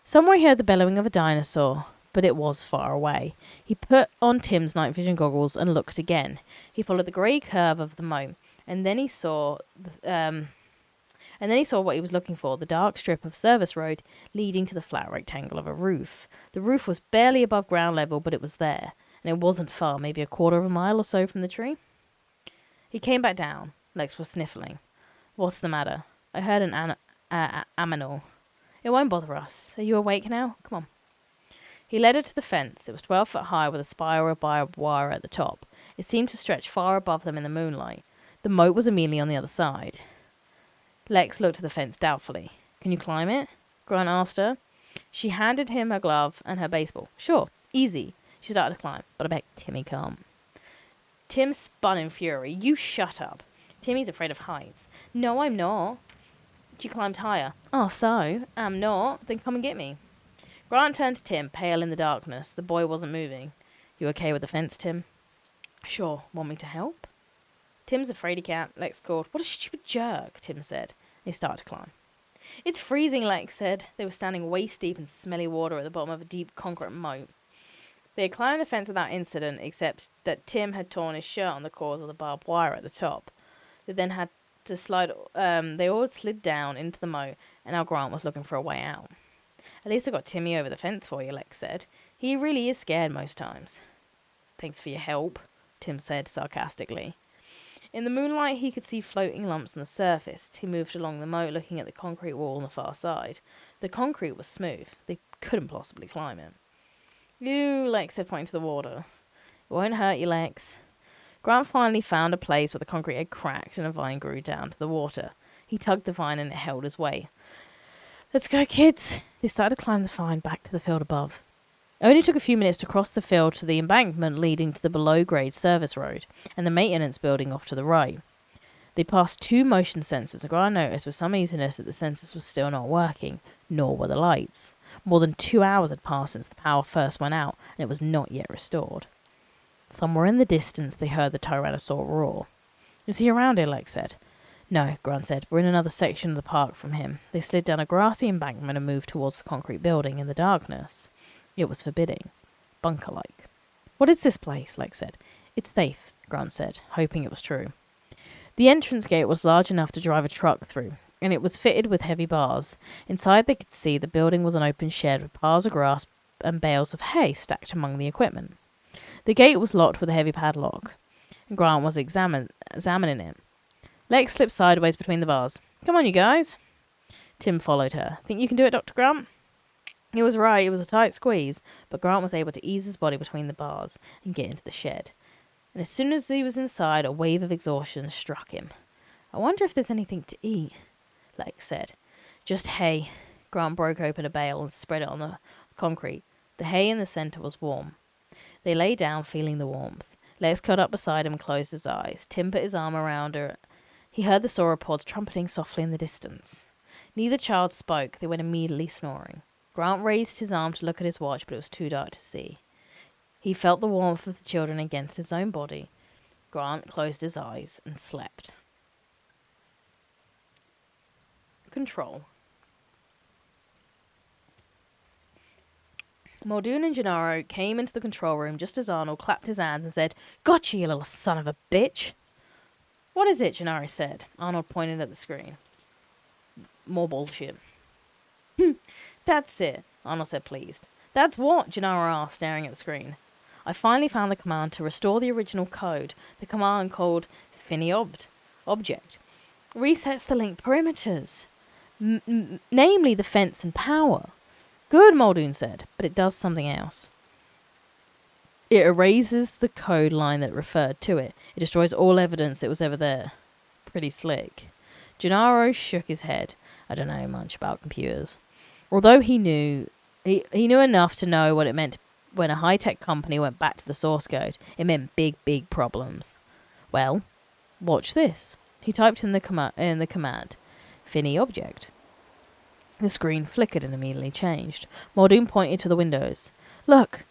Somewhere he heard the bellowing of a dinosaur, but it was far away. He put on Tim's night vision goggles and looked again. He followed the grey curve of the moat, and then he saw what he was looking for, the dark strip of service road leading to the flat rectangle of a roof. The roof was barely above ground level, but it was there, and it wasn't far, maybe a quarter of a mile or so from the tree. He came back down. Lex was sniffling. What's the matter? I heard an aminal. It won't bother us. Are you awake now? Come on. He led her to the fence. It was 12 foot high with a spiral of barbed wire at the top. It seemed to stretch far above them in the moonlight. The moat was immediately on the other side. Lex looked at the fence doubtfully. Can you climb it? Grant asked her. She handed him her glove and her baseball. Sure, easy. She started to climb, but I bet Timmy can't. Tim spun in fury. You shut up. Timmy's afraid of heights. No, I'm not. She climbed higher. Oh, so? I'm not. Then come and get me. Grant turned to Tim, pale in the darkness. The boy wasn't moving. You okay with the fence, Tim? Sure. Want me to help? Tim's a fraidy cat, Lex called. What a stupid jerk, Tim said. He started to climb. It's freezing, Lex said. They were standing waist deep in smelly water at the bottom of a deep concrete moat. They had climbed the fence without incident, except that Tim had torn his shirt on the cause of the barbed wire at the top. They then had to slide. They all slid down into the moat, and now Grant was looking for a way out. At least I got Timmy over the fence for you, Lex said. He really is scared most times. Thanks for your help, Tim said sarcastically. In the moonlight, he could see floating lumps on the surface. He moved along the moat, looking at the concrete wall on the far side. The concrete was smooth. They couldn't possibly climb it. You, Lex said, pointing to the water. It won't hurt you, Lex. Grant finally found a place where the concrete had cracked and a vine grew down to the water. He tugged the vine and it held his way. Let's go, kids. They started to climb the vine back to the field above. It only took a few minutes to cross the field to the embankment leading to the below-grade service road and the maintenance building off to the right. They passed 2 motion sensors, and Grant noticed with some easiness that the sensors were still not working, nor were the lights. More than 2 hours had passed since the power first went out, and it was not yet restored. Somewhere in the distance, they heard the Tyrannosaur roar. Is he around here? Lex said. No, Grant said. We're in another section of the park from him. They slid down a grassy embankment and moved towards the concrete building in the darkness. It was forbidding. Bunker-like. What is this place? Lex said. It's safe, Grant said, hoping it was true. The entrance gate was large enough to drive a truck through, and it was fitted with heavy bars. Inside they could see the building was an open shed with piles of grass and bales of hay stacked among the equipment. The gate was locked with a heavy padlock, and Grant was examining it. Lex slipped sideways between the bars. Come on, you guys. Tim followed her. Think you can do it, Dr. Grant? He was right. It was a tight squeeze, but Grant was able to ease his body between the bars and get into the shed. And as soon as he was inside, a wave of exhaustion struck him. I wonder if there's anything to eat, Lex said. Just hay. Grant broke open a bale and spread it on the concrete. The hay in the center was warm. They lay down, feeling the warmth. Lex curled up beside him and closed his eyes. Tim put his arm around her. He heard the sauropods trumpeting softly in the distance. Neither child spoke. They went immediately snoring. Grant raised his arm to look at his watch, but it was too dark to see. He felt the warmth of the children against his own body. Grant closed his eyes and slept. Control. Muldoon and Gennaro came into the control room just as Arnold clapped his hands and said, Gotcha, you little son of a bitch! What is it? Gennaro said. Arnold pointed at the screen. More bullshit. That's it, Arnold said, pleased. That's what? Gennaro asked, staring at the screen. I finally found the command to restore the original code. The command called FiniObject resets the link perimeters, namely the fence and power. Good, Muldoon said, but it does something else. It erases the code line that referred to it. It destroys all evidence it was ever there. Pretty slick. Gennaro shook his head. I don't know much about computers. Although he knew enough to know what it meant when a high-tech company went back to the source code. It meant big, big problems. Well, watch this. He typed in the command, Finny object. The screen flickered and immediately changed. Muldoon pointed to the windows. Look!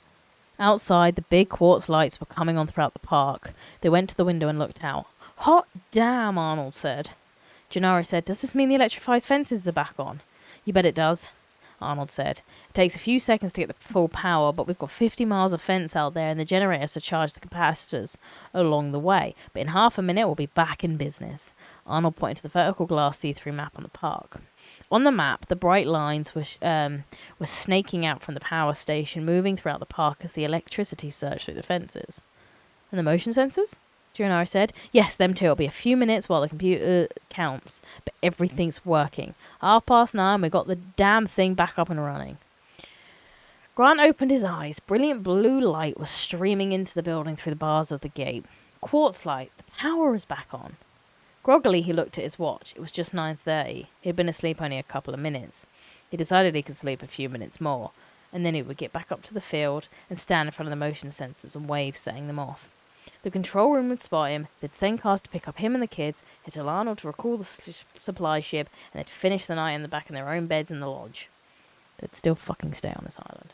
Outside, the big quartz lights were coming on throughout the park. They went to the window and looked out. Hot damn, Arnold said. Gennaro said, does this mean the electrified fences are back on? You bet it does, Arnold said. It takes a few seconds to get the full power, but we've got 50 miles of fence out there and the generators to charge the capacitors along the way. But in half a minute, we'll be back in business. Arnold pointed to the vertical glass see-through map on the park. On the map, the bright lines were snaking out from the power station, moving throughout the park as the electricity surged through the fences. And the motion sensors? Gennaro said. Yes, them too. It'll be a few minutes while the computer counts, but everything's working. 9:30, we got the damn thing back up and running. Grant opened his eyes. Brilliant blue light was streaming into the building through the bars of the gate. Quartz light. The power is back on. Groggily, he looked at his watch. It was just 9:30. He'd been asleep only a couple of minutes. He decided he could sleep a few minutes more, and then he would get back up to the field and stand in front of the motion sensors and wave, setting them off. The control room would spot him. They'd send cars to pick up him and the kids, he'd tell Arnold to recall the supply ship, and they'd finish the night in the back in their own beds in the lodge. They'd still fucking stay on this island.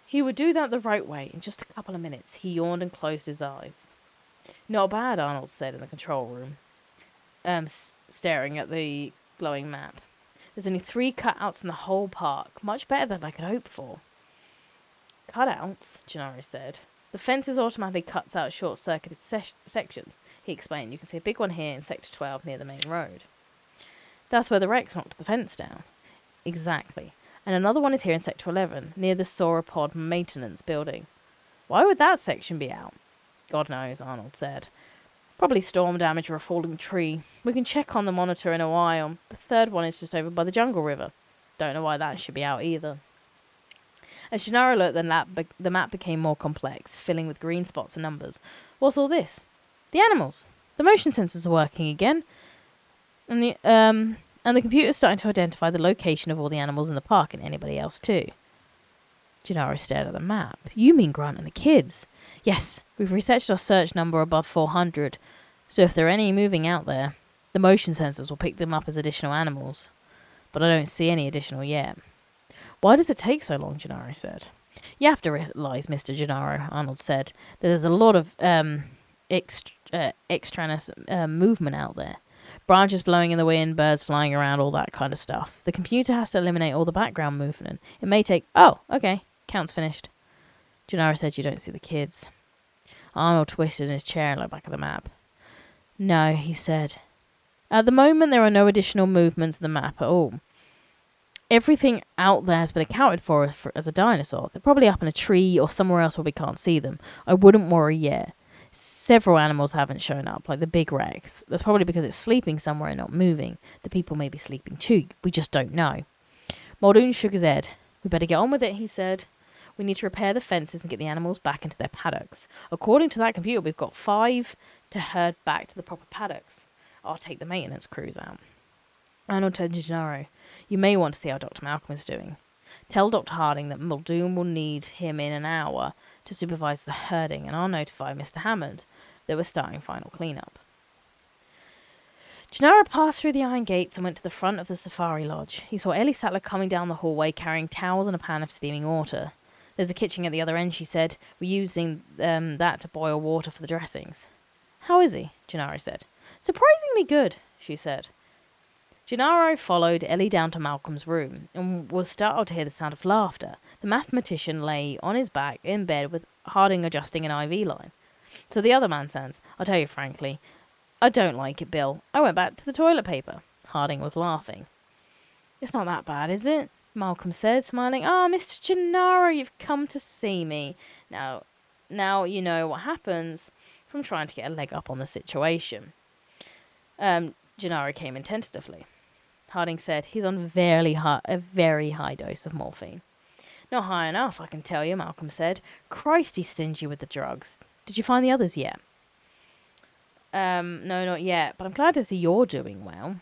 He would do that the right way. In just a couple of minutes, he yawned and closed his eyes. Not bad, Arnold said in the control room, staring at the glowing map. There's only 3 cutouts in the whole park. Much better than I could hope for. Cutouts, Gennaro said. The fences automatically cuts out short-circuited sections, he explained. You can see a big one here in Sector 12 near the main road. That's where the Rex knocked the fence down. Exactly. And another one is here in Sector 11, near the sauropod maintenance building. Why would that section be out? God knows, Arnold said. Probably storm damage or a falling tree. We can check on the monitor in a while. The third one is just over by the Jungle River. Don't know why that should be out either. As Gennaro looked, the map became more complex, filling with green spots and numbers. What's all this? The animals. The motion sensors are working again. And the computer's starting to identify the location of all the animals in the park and anybody else too. Gennaro stared at the map. You mean Grant and the kids? Yes, we've researched our search number above 400, so if there are any moving out there, the motion sensors will pick them up as additional animals. But I don't see any additional yet. Why does it take so long, Gennaro said. You have to realise, Mr. Gennaro, Arnold said, that there's a lot of extraneous movement out there. Branches blowing in the wind, birds flying around, all that kind of stuff. The computer has to eliminate all the background movement. It may take... Oh, okay. Count's finished. Gennaro said, you don't see the kids. Arnold twisted in his chair and looked back at the map. No, he said. At the moment, there are no additional movements in the map at all. Everything out there has been accounted for as a dinosaur. They're probably up in a tree or somewhere else where we can't see them. I wouldn't worry yet. Several animals haven't shown up, like the big Rex. That's probably because it's sleeping somewhere and not moving. The people may be sleeping too. We just don't know. Muldoon shook his head. We better get on with it, he said. We need to repair the fences and get the animals back into their paddocks. According to that computer, we've got 5 to herd back to the proper paddocks. I'll take the maintenance crews out. Arnold turned to Gennaro. You may want to see how Dr. Malcolm is doing. Tell Dr. Harding that Muldoon will need him in an hour to supervise the herding, and I'll notify Mr. Hammond that we're starting final cleanup. Gennaro passed through the iron gates and went to the front of the safari lodge. He saw Ellie Sattler coming down the hallway carrying towels and a pan of steaming water. There's a kitchen at the other end, she said. We're using that to boil water for the dressings. How is he? Gennaro said. Surprisingly good, she said. Gennaro followed Ellie down to Malcolm's room and was startled to hear the sound of laughter. The mathematician lay on his back in bed with Harding adjusting an IV line. So the other man says, I'll tell you frankly, I don't like it, Bill. I went back to the toilet paper. Harding was laughing. It's not that bad, is it? Malcolm said, smiling. Ah, Mr. Gennaro, you've come to see me. Now you know what happens from trying to get a leg up on the situation. Gennaro came in tentatively. Harding said, he's on a very high dose of morphine. Not high enough, I can tell you, Malcolm said. Christ, he's stingy with the drugs. Did you find the others yet? No, not yet, but I'm glad to see you're doing well.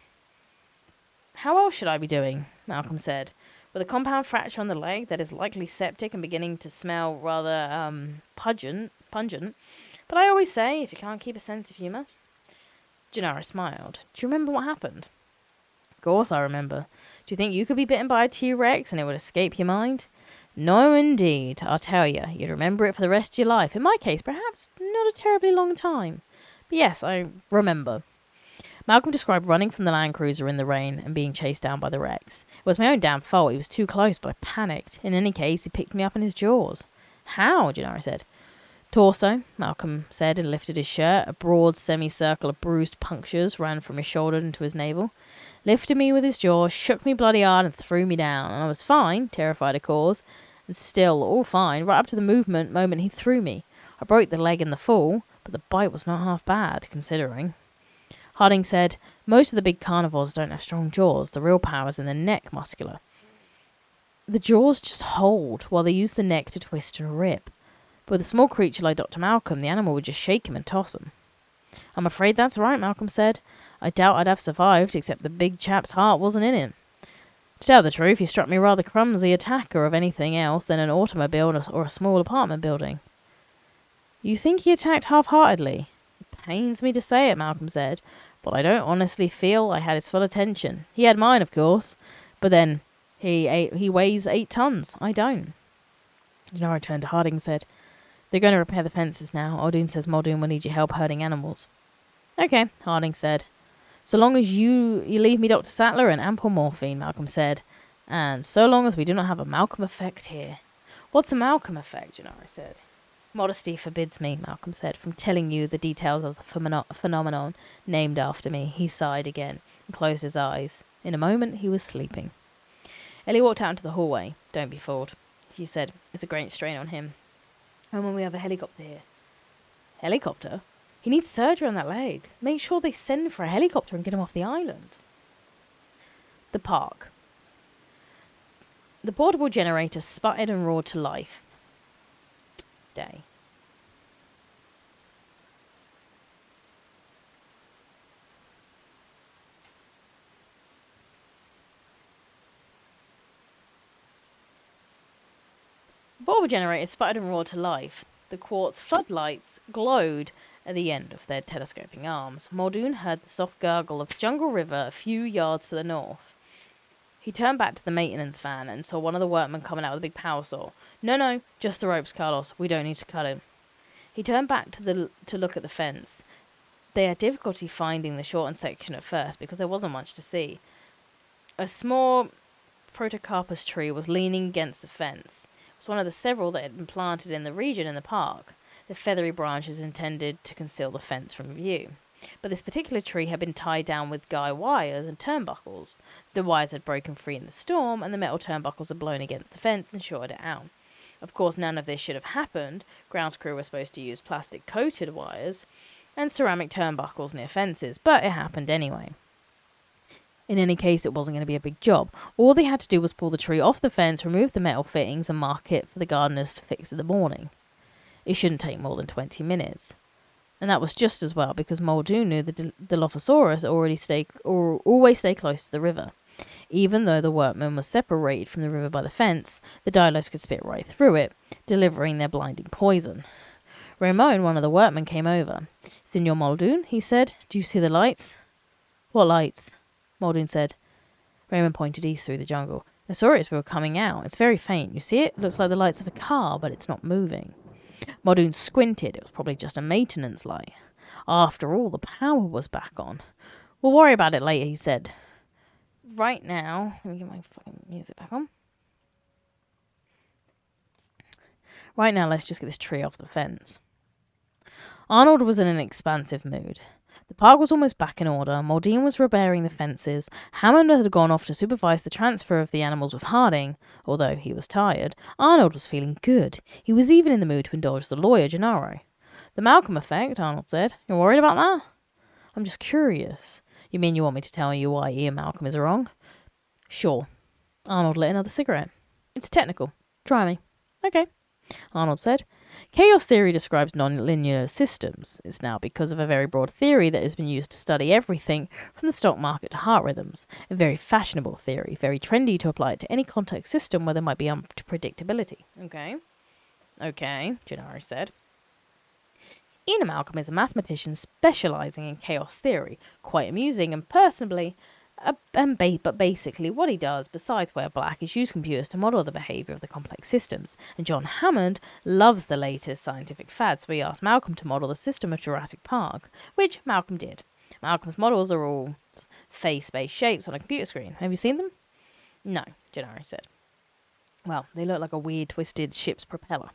How else should I be doing? Malcolm said. With a compound fracture on the leg that is likely septic and beginning to smell rather, pungent. But I always say, if you can't keep a sense of humour. Gennaro smiled. Do you remember what happened? Of course I remember. Do you think you could be bitten by a T-Rex and it would escape your mind? No, indeed. I'll tell you. You'd remember it for the rest of your life. In my case, perhaps not a terribly long time. But yes, I remember. Malcolm described running from the Land Cruiser in the rain and being chased down by the Rex. It was my own damn fault. He was too close, but I panicked. In any case, he picked me up in his jaws. How? Gennaro said. Torso, Malcolm said, and lifted his shirt. A broad semicircle of bruised punctures ran from his shoulder into his navel. Lifted me with his jaws, shook me bloody hard, and threw me down. And I was fine, terrified of course, and still all fine, right up to the moment he threw me. I broke the leg in the fall, but the bite was not half bad, considering. Harding said, most of the big carnivores don't have strong jaws. The real power's in the neck muscular. The jaws just hold, while they use the neck to twist and rip. But with a small creature like Dr. Malcolm, the animal would just shake him and toss him. I'm afraid that's right, Malcolm said. I doubt I'd have survived, except the big chap's heart wasn't in him. To tell the truth, he struck me rather clumsy attacker of anything else than an automobile or a small apartment building. You think he attacked half-heartedly? It pains me to say it, Malcolm said, but I don't honestly feel I had his full attention. He had mine, of course, but then he weighs 8 tons. I don't. Gennaro turned to Harding and said, they're going to repair the fences now. Muldoon says Muldoon will need your help herding animals. Okay, Harding said. So long as you leave me Dr. Sattler and ample morphine, Malcolm said. And so long as we do not have a Malcolm effect here. What's a Malcolm effect, Gennaro said. Modesty forbids me, Malcolm said, from telling you the details of the phenomenon named after me. He sighed again and closed his eyes. In a moment, he was sleeping. Ellie walked out into the hallway. Don't be fooled, she said. It's a great strain on him. And when we have a helicopter here. Helicopter? He needs surgery on that leg. Make sure they send for a helicopter and get him off the island. The park. The portable generator sputtered and roared to life. Day. The portable generator sputtered and roared to life. The quartz floodlights glowed at the end of their telescoping arms. Muldoon heard the soft gurgle of the Jungle River a few yards to the north. He turned back to the maintenance van and saw one of the workmen coming out with a big power saw. No, just the ropes, Carlos. We don't need to cut him. He turned back to look at the fence. They had difficulty finding the shortened section at first because there wasn't much to see. A small protocarpus tree was leaning against the fence. It was one of the several that had been planted in the region in the park. The feathery branches intended to conceal the fence from view. But this particular tree had been tied down with guy wires and turnbuckles. The wires had broken free in the storm, and the metal turnbuckles had blown against the fence and shorted it out. Of course, none of this should have happened. Grounds crew were supposed to use plastic-coated wires and ceramic turnbuckles near fences, but it happened anyway. In any case, it wasn't going to be a big job. All they had to do was pull the tree off the fence, remove the metal fittings, and mark it for the gardeners to fix in the morning. It shouldn't take more than 20 minutes. And that was just as well, because Muldoon knew the Dilophosaurus always stay close to the river. Even though the workman was separated from the river by the fence, the Dilos could spit right through it, delivering their blinding poison. Ramon, one of the workmen, came over. Signor Muldoon, he said, do you see the lights? What lights? Muldoon said. Raymond pointed east through the jungle. I saw it as we were coming out. It's very faint. You see it? Looks like the lights of a car, but it's not moving. Muldoon squinted. It was probably just a maintenance light. After all, the power was back on. We'll worry about it later, he said. Right now, let me get my fucking music back on. Right now, let's just get this tree off the fence. Arnold was in an expansive mood. The park was almost back in order. Muldoon was repairing the fences. Hammond had gone off to supervise the transfer of the animals with Harding. Although he was tired, Arnold was feeling good. He was even in the mood to indulge the lawyer, Gennaro. The Malcolm effect, Arnold said. You're worried about that? I'm just curious. You mean you want me to tell you why Ian Malcolm is wrong? Sure. Arnold lit another cigarette. It's technical. Try me. Okay, Arnold said. Chaos theory describes non-linear systems. It's now because of a very broad theory that has been used to study everything from the stock market to heart rhythms. A very fashionable theory, very trendy to apply it to any context system where there might be unpredictability. Okay, Gennaro said. Ian Malcolm is a mathematician specialising in chaos theory. Quite amusing and personally, but basically what he does, besides wear black, is use computers to model the behaviour of the complex systems. And John Hammond loves the latest scientific fads, so he asked Malcolm to model the system of Jurassic Park, which Malcolm did. Malcolm's models are all face-based shapes on a computer screen. Have you seen them? No, Gennaro said. Well, they look like a weird twisted ship's propeller.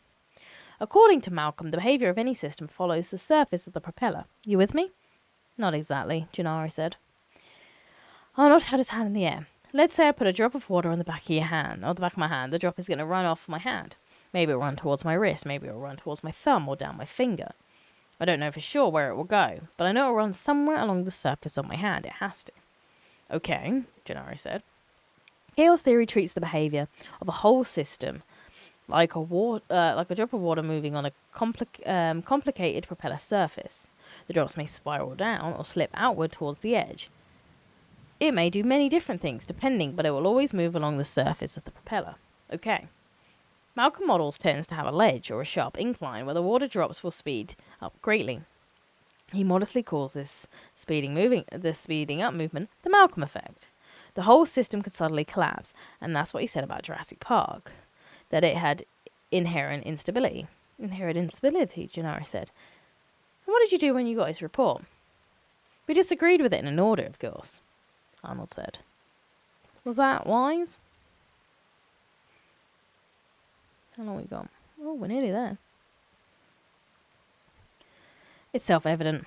According to Malcolm, the behaviour of any system follows the surface of the propeller. You with me? Not exactly, Gennaro said. Arnold had his hand in the air. Let's say I put a drop of water on the back of your hand, or the back of my hand. The drop is going to run off my hand. Maybe it'll run towards my wrist. Maybe it'll run towards my thumb or down my finger. I don't know for sure where it will go, but I know it'll run somewhere along the surface of my hand. It has to. Okay, Gennaro said. Chaos theory treats the behaviour of a whole system like a drop of water moving on a complicated propeller surface. The drops may spiral down or slip outward towards the edge. It may do many different things depending, but it will always move along the surface of the propeller. Okay. Malcolm models tends to have a ledge or a sharp incline where the water drops will speed up greatly. He modestly calls this speeding up movement the Malcolm effect. The whole system could suddenly collapse, and that's what he said about Jurassic Park. That it had inherent instability. Inherent instability, Gennaro said. And what did you do when you got his report? We disagreed with it in an order, of course, Arnold said. Was that wise? How long we got? Oh, we're nearly there. It's self-evident.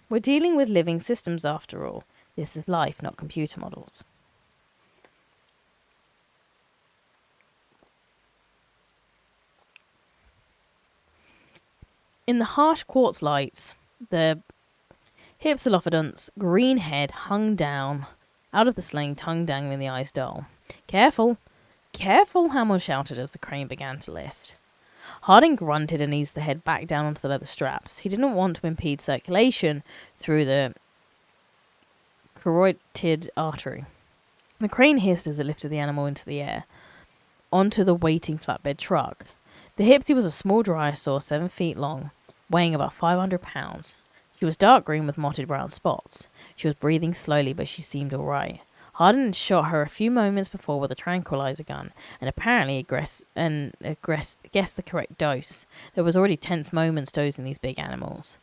We're dealing with living systems after all. This is life, not computer models. In the harsh quartz lights, the Hypsilophodonts' green head hung down out of the sling, tongue dangling the eyes dull. Careful! Careful! Hammond shouted as the crane began to lift. Harding grunted and eased the head back down onto the leather straps. He didn't want to impede circulation through the carotid artery. The crane hissed as it lifted the animal into the air, onto the waiting flatbed truck. The Hypsy was a small drysaur 7 feet long, weighing about 500 pounds. She was dark green with mottled brown spots. She was breathing slowly, but she seemed all right. Hardin had shot her a few moments before with a tranquilizer gun, and apparently guessed the correct dose. There was already tense moments dosing these big animals.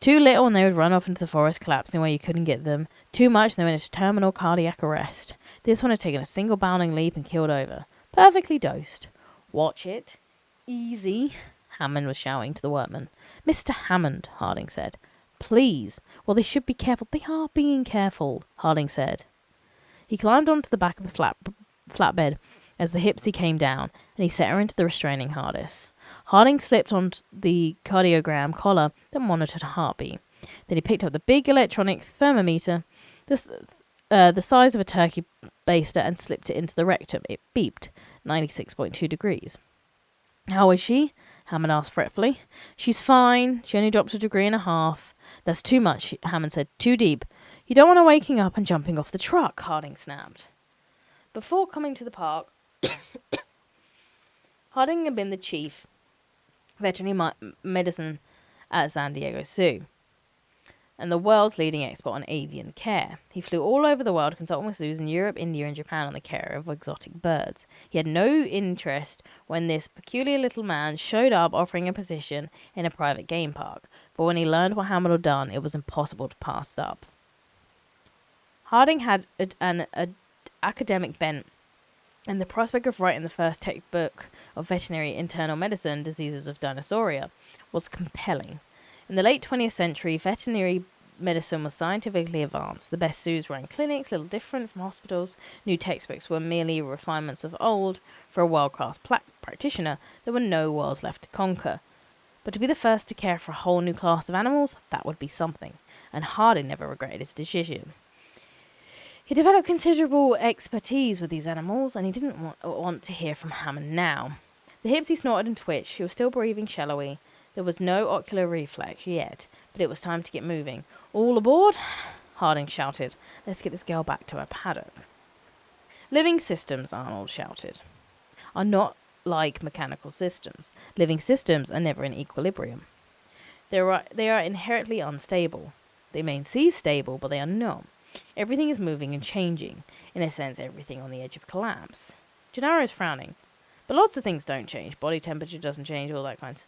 Too little and they would run off into the forest, collapsing where you couldn't get them. Too much and they went into terminal cardiac arrest. This one had taken a single bounding leap and keeled over. Perfectly dosed. Watch it. Easy, Hammond was shouting to the workman. Mr. Hammond, Harding said. Please. Well, they should be careful. They are being careful, Harding said. He climbed onto the back of the flatbed as the Hypsy came down, and he set her into the restraining harness. Harding slipped on the cardiogram collar that monitored her heartbeat. Then he picked up the big electronic thermometer, the size of a turkey baster, and slipped it into the rectum. It beeped, 96.2 degrees. How is she? Hammond asked fretfully. She's fine. She only dropped 1.5 degrees. That's too much, Hammond said. Too deep. You don't want her waking up and jumping off the truck, Harding snapped. Before coming to the park, Harding had been the chief veterinary medicine at San Diego Zoo and the world's leading expert on avian care. He flew all over the world consulting with zoos in Europe, India and Japan on the care of exotic birds. He had no interest when this peculiar little man showed up offering a position in a private game park, but when he learned what Hammond had done, it was impossible to pass up. Harding had an academic bent, and the prospect of writing the first textbook of veterinary internal medicine, Diseases of Dinosauria, was compelling. In the late 20th century, veterinary medicine was scientifically advanced. The best zoos ran clinics, little different from hospitals. New textbooks were merely refinements of old. For a world-class practitioner, there were no worlds left to conquer. But to be the first to care for a whole new class of animals, that would be something. And Harding never regretted his decision. He developed considerable expertise with these animals, and he didn't want to hear from Hammond now. The hips he snorted and twitched. He was still breathing shallowly. There was no ocular reflex yet, but it was time to get moving. All aboard? Harding shouted. Let's get this girl back to her paddock. Living systems, Arnold shouted, are not like mechanical systems. Living systems are never in equilibrium. They are inherently unstable. They may seem stable, but they are not. Everything is moving and changing. In a sense, everything on the edge of collapse. Gennaro is frowning. But lots of things don't change. Body temperature doesn't change, all that kind of...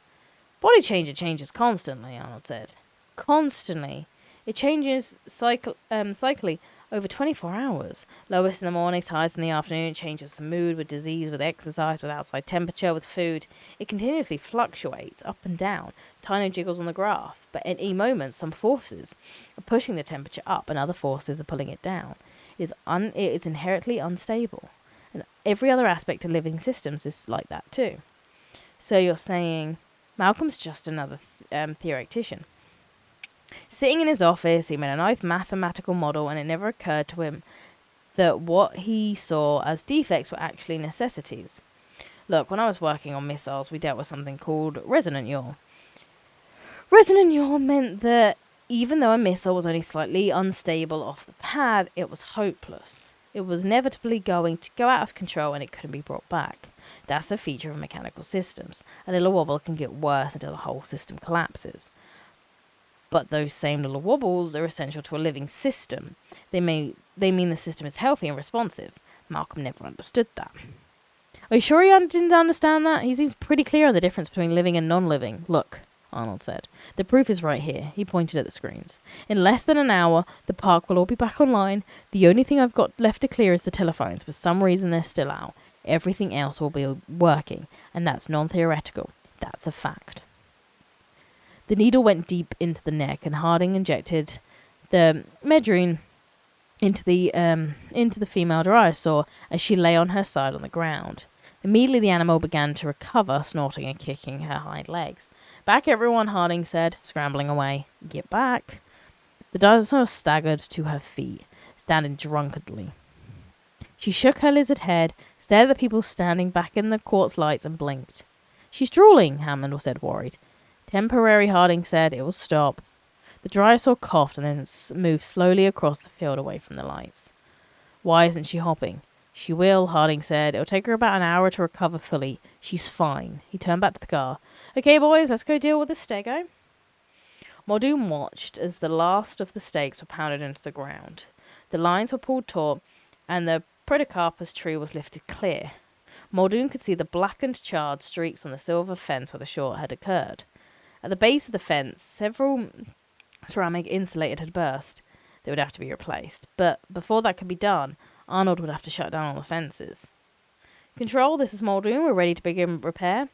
Body changes constantly, Arnold said. Constantly. It changes cyclically over 24 hours. Lowest in the morning, highest in the afternoon. It changes with mood, with disease, with exercise, with outside temperature, with food. It continuously fluctuates up and down. Tiny jiggles on the graph. But at any moment, some forces are pushing the temperature up and other forces are pulling it down. It is inherently unstable. And every other aspect of living systems is like that too. So you're saying Malcolm's just another theoretician. Sitting in his office, he made a nice mathematical model, and it never occurred to him that what he saw as defects were actually necessities. Look, when I was working on missiles, we dealt with something called resonant yaw. Resonant yaw meant that even though a missile was only slightly unstable off the pad, it was hopeless. It was inevitably going to go out of control and it couldn't be brought back. That's a feature of mechanical systems. A little wobble can get worse until the whole system collapses. But those same little wobbles are essential to a living system. They mean the system is healthy and responsive. Malcolm never understood that. Are you sure he didn't understand that? He seems pretty clear on the difference between living and non-living. Look, Arnold said. The proof is right here. He pointed at the screens. In less than an hour, the park will all be back online. The only thing I've got left to clear is the telephones. For some reason, they're still out. Everything else will be working, and that's non-theoretical. That's a fact. The needle went deep into the neck, and Harding injected the medrine into the female dinosaur as she lay on her side on the ground. Immediately the animal began to recover, snorting and kicking her hind legs. Back everyone, Harding said, scrambling away. Get back. The dinosaur staggered to her feet, standing drunkenly. She shook her lizard head, stared at the people standing back in the quartz lights, and blinked. She's drooling, Hammond said, worried. Temporary, Harding said. It will stop. The dinosaur coughed and then moved slowly across the field away from the lights. Why isn't she hopping? She will, Harding said. It'll take her about an hour to recover fully. She's fine. He turned back to the car. Okay, boys, let's go deal with this stego. Muldoon watched as the last of the stakes were pounded into the ground. The lines were pulled taut, and the Protocarpus tree was lifted clear. Muldoon could see the blackened, charred streaks on the silver fence where the short had occurred. At the base of the fence, several ceramic insulators had burst. They would have to be replaced. But before that could be done, Arnold would have to shut down all the fences. Control, this is Muldoon. We're ready to begin repair.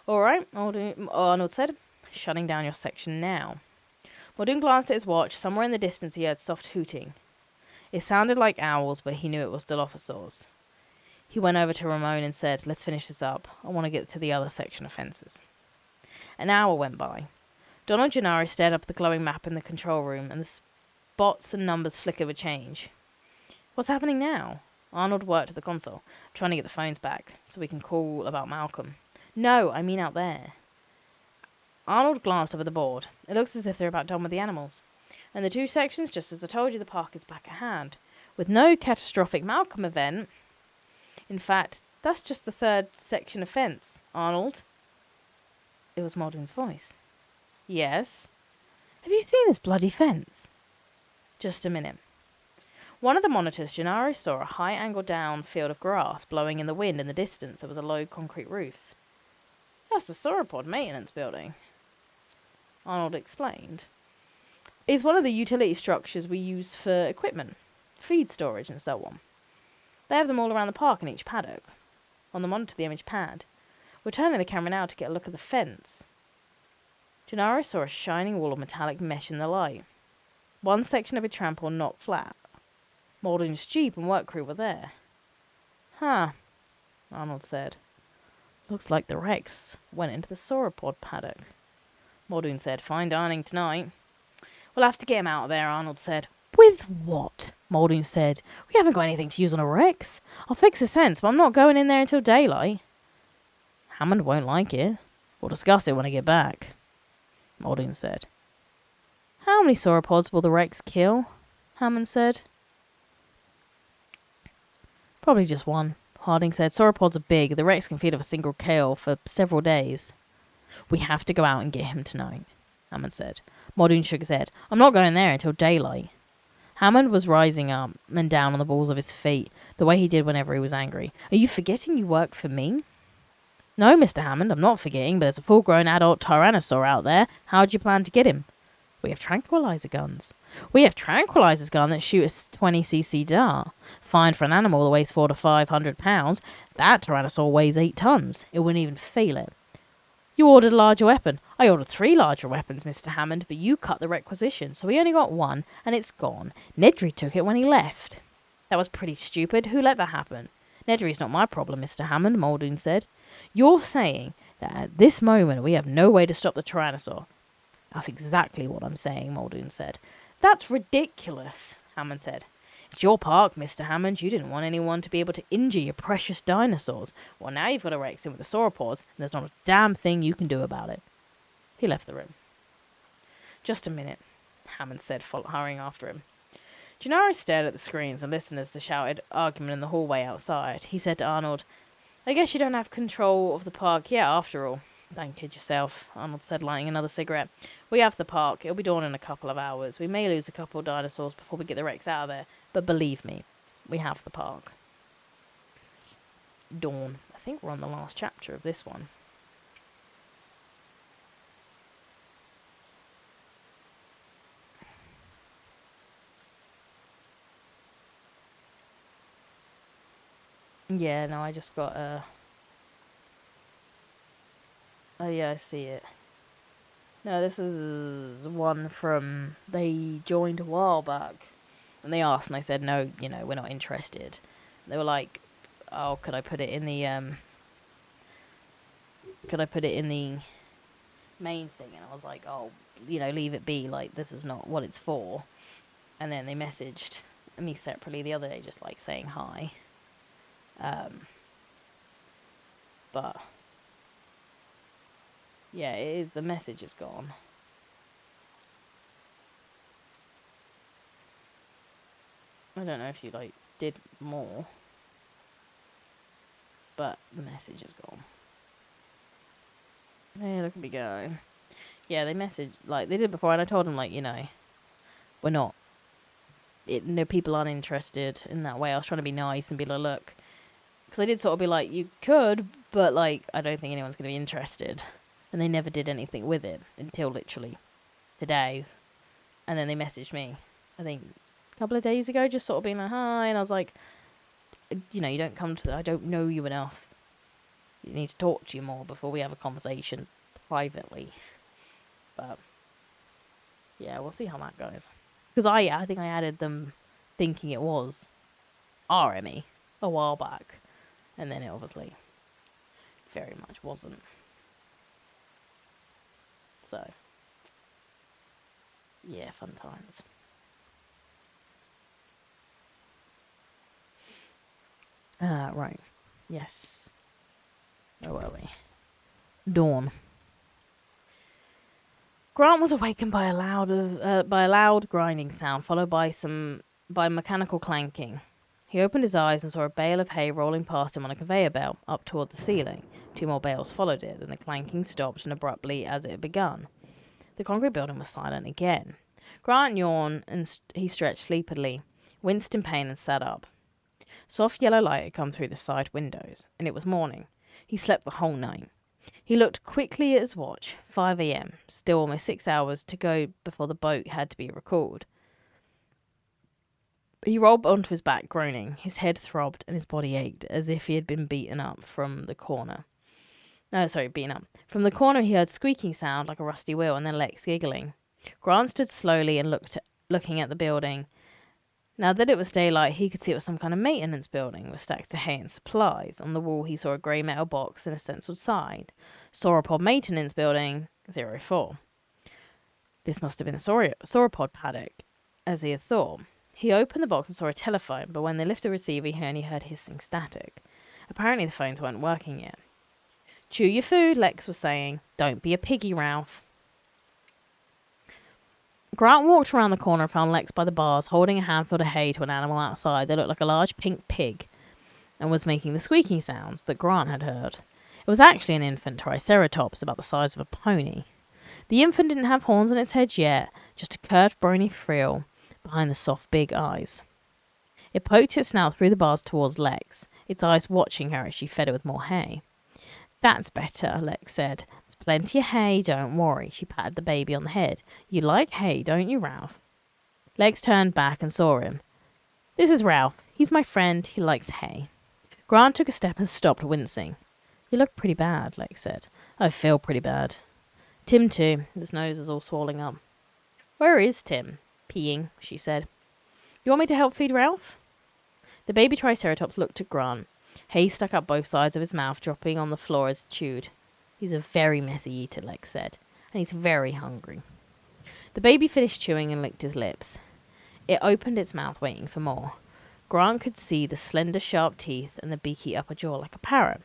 All right, Arnold said. Shutting down your section now. Muldoon glanced at his watch. Somewhere in the distance he heard soft hooting. It sounded like owls, but he knew it was Dilophosaurs. He went over to Ramon and said, let's finish this up. I want to get to the other section of fences. An hour went by. Donald Gennaro stared up at the glowing map in the control room, and the spots and numbers flickered with change. What's happening now? Arnold worked at the console, trying to get the phones back, so we can call about Malcolm. No, I mean out there. Arnold glanced over the board. It looks as if they're about done with the animals. And the two sections, just as I told you, the park is back at hand. With no catastrophic Malcolm event. In fact, that's just the third section of fence. Arnold? It was Muldoon's voice. Yes? Have you seen this bloody fence? Just a minute. One of the monitors, Gennaro saw a high-angle down field of grass blowing in the wind. In the distance, there was a low concrete roof. That's the sauropod maintenance building, Arnold explained. It's one of the utility structures we use for equipment, feed storage and so on. They have them all around the park in each paddock. On the monitor, the image pad. We're turning the camera now to get a look at the fence. Gennaro saw a shining wall of metallic mesh in the light. One section of it trampled knocked flat. Muldoon's jeep and work crew were there. Huh, Arnold said. Looks like the Rex went into the sauropod paddock. Muldoon said, fine dining tonight. We'll have to get him out of there, Arnold said. With what? Muldoon said. We haven't got anything to use on a Rex. I'll fix the sense, but I'm not going in there until daylight. Hammond won't like it. We'll discuss it when I get back, Muldoon said. How many sauropods will the Rex kill? Hammond said. Probably just one, Harding said. Sauropods are big. The Rex can feed off a single kill for several days. We have to go out and get him tonight, Hammond said. Muldoon shook his head. I'm not going there until daylight. Hammond was rising up and down on the balls of his feet, the way he did whenever he was angry. Are you forgetting you work for me? No, Mr. Hammond, I'm not forgetting, but there's a full-grown adult tyrannosaur out there. How do you plan to get him? We have tranquilizer guns. We have tranquilizers gun that shoot a 20cc dart. Fine for an animal that weighs 400 to 500 pounds. That tyrannosaur weighs 8 tons. It wouldn't even feel it. You ordered a larger weapon. I ordered 3 larger weapons, Mr. Hammond, but you cut the requisition, so we only got 1, and it's gone. Nedry took it when he left. That was pretty stupid. Who let that happen? Nedry's not my problem, Mr. Hammond, Muldoon said. You're saying that at this moment we have no way to stop the tyrannosaur. That's exactly what I'm saying, Muldoon said. That's ridiculous, Hammond said. It's your park, Mr. Hammond. You didn't want anyone to be able to injure your precious dinosaurs. Well, now you've got a Rex in with the sauropods, and there's not a damn thing you can do about it. He left the room. Just a minute, Hammond said, hurrying after him. Gennaro stared at the screens and listened as they shouted argument in the hallway outside. He said to Arnold, I guess you don't have control of the park yet, after all. Don't kid yourself, Arnold said, lighting another cigarette. We have the park. It'll be dawn in a couple of hours. We may lose a couple of dinosaurs before we get the Rex out of there, but believe me, we have the park. Dawn. I think we're on the last chapter of this one. Yeah, no, I just got Oh yeah, I see it. No, this is one from... They joined a while back. And they asked, and I said, no, we're not interested. They were like, oh, could I put it in the, main thing? And I was like, oh, leave it be, like, this is not what it's for. And then they messaged me separately the other day, just, like, saying hi. But... yeah, it is. The message is gone. I don't know if you, did more. But the message is gone. Hey, look at me go. Yeah, they messaged, they did before, and I told them, we're not. People aren't interested in that way. I was trying to be nice and be like, look. Because I did sort of be like, you could, but, I don't think anyone's going to be interested. And they never did anything with it until literally today. And then they messaged me, I think, a couple of days ago, just sort of being like, hi. And I was like, you don't come to I don't know you enough. You need to talk to you more before we have a conversation privately. But, yeah, we'll see how that goes. Because I think I added them thinking it was RME a while back. And then it obviously very much wasn't. So, yeah, fun times. Right. Yes. Where were we? Dawn. Grant was awakened by a loud grinding sound, followed by mechanical clanking. He opened his eyes and saw a bale of hay rolling past him on a conveyor belt, up toward the ceiling. 2 more bales followed it, then the clanking stopped and abruptly as it had begun. The concrete building was silent again. Grant yawned and he stretched sleepily, winced in pain and sat up. Soft yellow light had come through the side windows, and it was morning. He slept the whole night. He looked quickly at his watch. 5 a.m. Still almost 6 hours to go before the boat had to be recalled. He rolled onto his back, groaning. His head throbbed and his body ached, as if he had been beaten up. From the corner, he heard squeaking sound like a rusty wheel, and then Lex giggling. Grant stood slowly and looking at the building. Now that it was daylight, he could see it was some kind of maintenance building with stacks of hay and supplies. On the wall, he saw a grey metal box and a stenciled sign. Sauropod Maintenance Building 04. This must have been a sauropod paddock, as he had thought. He opened the box and saw a telephone, but when they lifted the receiver, he only heard hissing static. Apparently the phones weren't working yet. Chew your food, Lex was saying. Don't be a piggy, Ralph. Grant walked around the corner and found Lex by the bars, holding a handful of hay to an animal outside that looked like a large pink pig and was making the squeaking sounds that Grant had heard. It was actually an infant triceratops about the size of a pony. The infant didn't have horns on its head yet, just a curved bony frill behind the soft big eyes. It poked its snout through the bars towards Lex, its eyes watching her as she fed it with more hay. That's better, Lex said. There's plenty of hay, don't worry. She patted the baby on the head. You like hay, don't you, Ralph? Lex turned back and saw him. This is Ralph. He's my friend. He likes hay. Grant took a step and stopped, wincing. You look pretty bad, Lex said. I feel pretty bad. Tim too. His nose is all swollen up. Where is Tim? Peeing, she said. You want me to help feed Ralph? The baby triceratops looked at Grant. Hay stuck up both sides of his mouth, dropping on the floor as he chewed. He's a very messy eater, Lex said, and he's very hungry. The baby finished chewing and licked his lips. It opened its mouth, waiting for more. Grant could see the slender, sharp teeth and the beaky upper jaw like a parrot.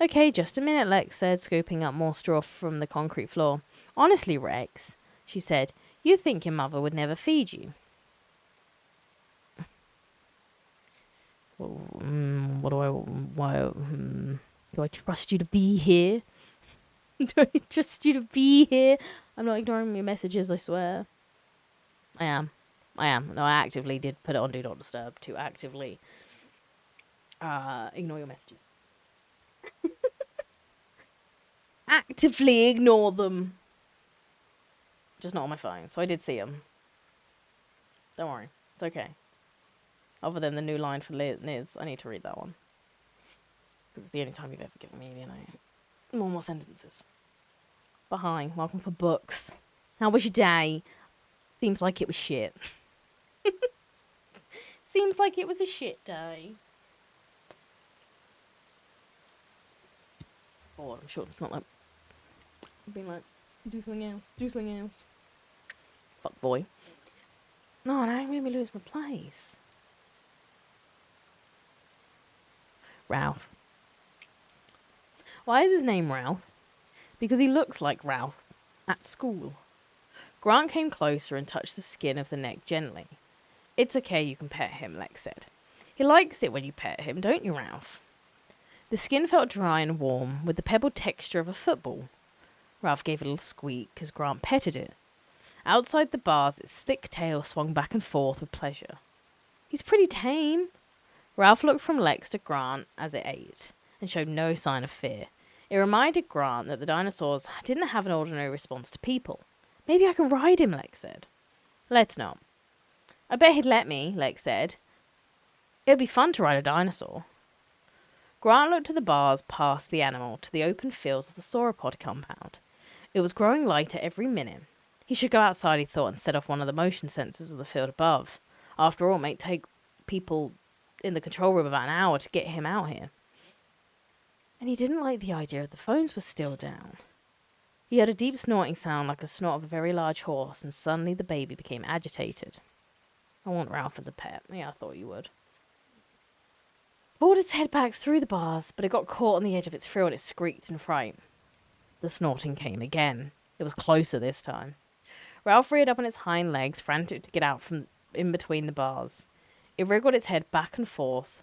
Okay, just a minute, Lex said, scooping up more straw from the concrete floor. Honestly, Rex, she said, you think your mother would never feed you. Do I trust you to be here? Do I trust you to be here? I'm not ignoring your messages, I swear. I am. No, I actively did put it on Do Not Disturb to actively ignore your messages. Actively ignore them. Just not on my phone, so I did see them. Don't worry, it's okay. Other than the new line for Liz, I need to read that one. Because it's the only time you've ever given me, normal sentences. But hi, welcome for books. How was your day? Seems like it was shit. Seems like it was a shit day. Oh, I'm sure it's not like being like, do something else. Fuck boy. No, now it made me lose my place. Ralph. Why is his name Ralph? Because he looks like Ralph at school. Grant came closer and touched the skin of the neck gently. It's okay, you can pet him, Lex said. He likes it when you pet him, don't you, Ralph? The skin felt dry and warm, with the pebbled texture of a football. Ralph gave a little squeak as Grant petted it. Outside the bars, its thick tail swung back and forth with pleasure. He's pretty tame. Ralph looked from Lex to Grant as it ate, and showed no sign of fear. It reminded Grant that the dinosaurs didn't have an ordinary response to people. Maybe I can ride him, Lex said. Let's not. I bet he'd let me, Lex said. It'd be fun to ride a dinosaur. Grant looked to the bars past the animal to the open fields of the sauropod compound. It was growing lighter every minute. He should go outside, he thought, and set off one of the motion sensors of the field above. After all, it might take people in the control room about an hour to get him out here. And he didn't like the idea the phones were still down. He heard a deep snorting sound like a snort of a very large horse, and suddenly the baby became agitated. I want Ralph as a pet. Yeah, I thought you would. Pulled its head back through the bars, but it got caught on the edge of its frill and it shrieked in fright. The snorting came again. It was closer this time. Ralph reared up on its hind legs, frantic to get out from in between the bars. It wriggled its head back and forth,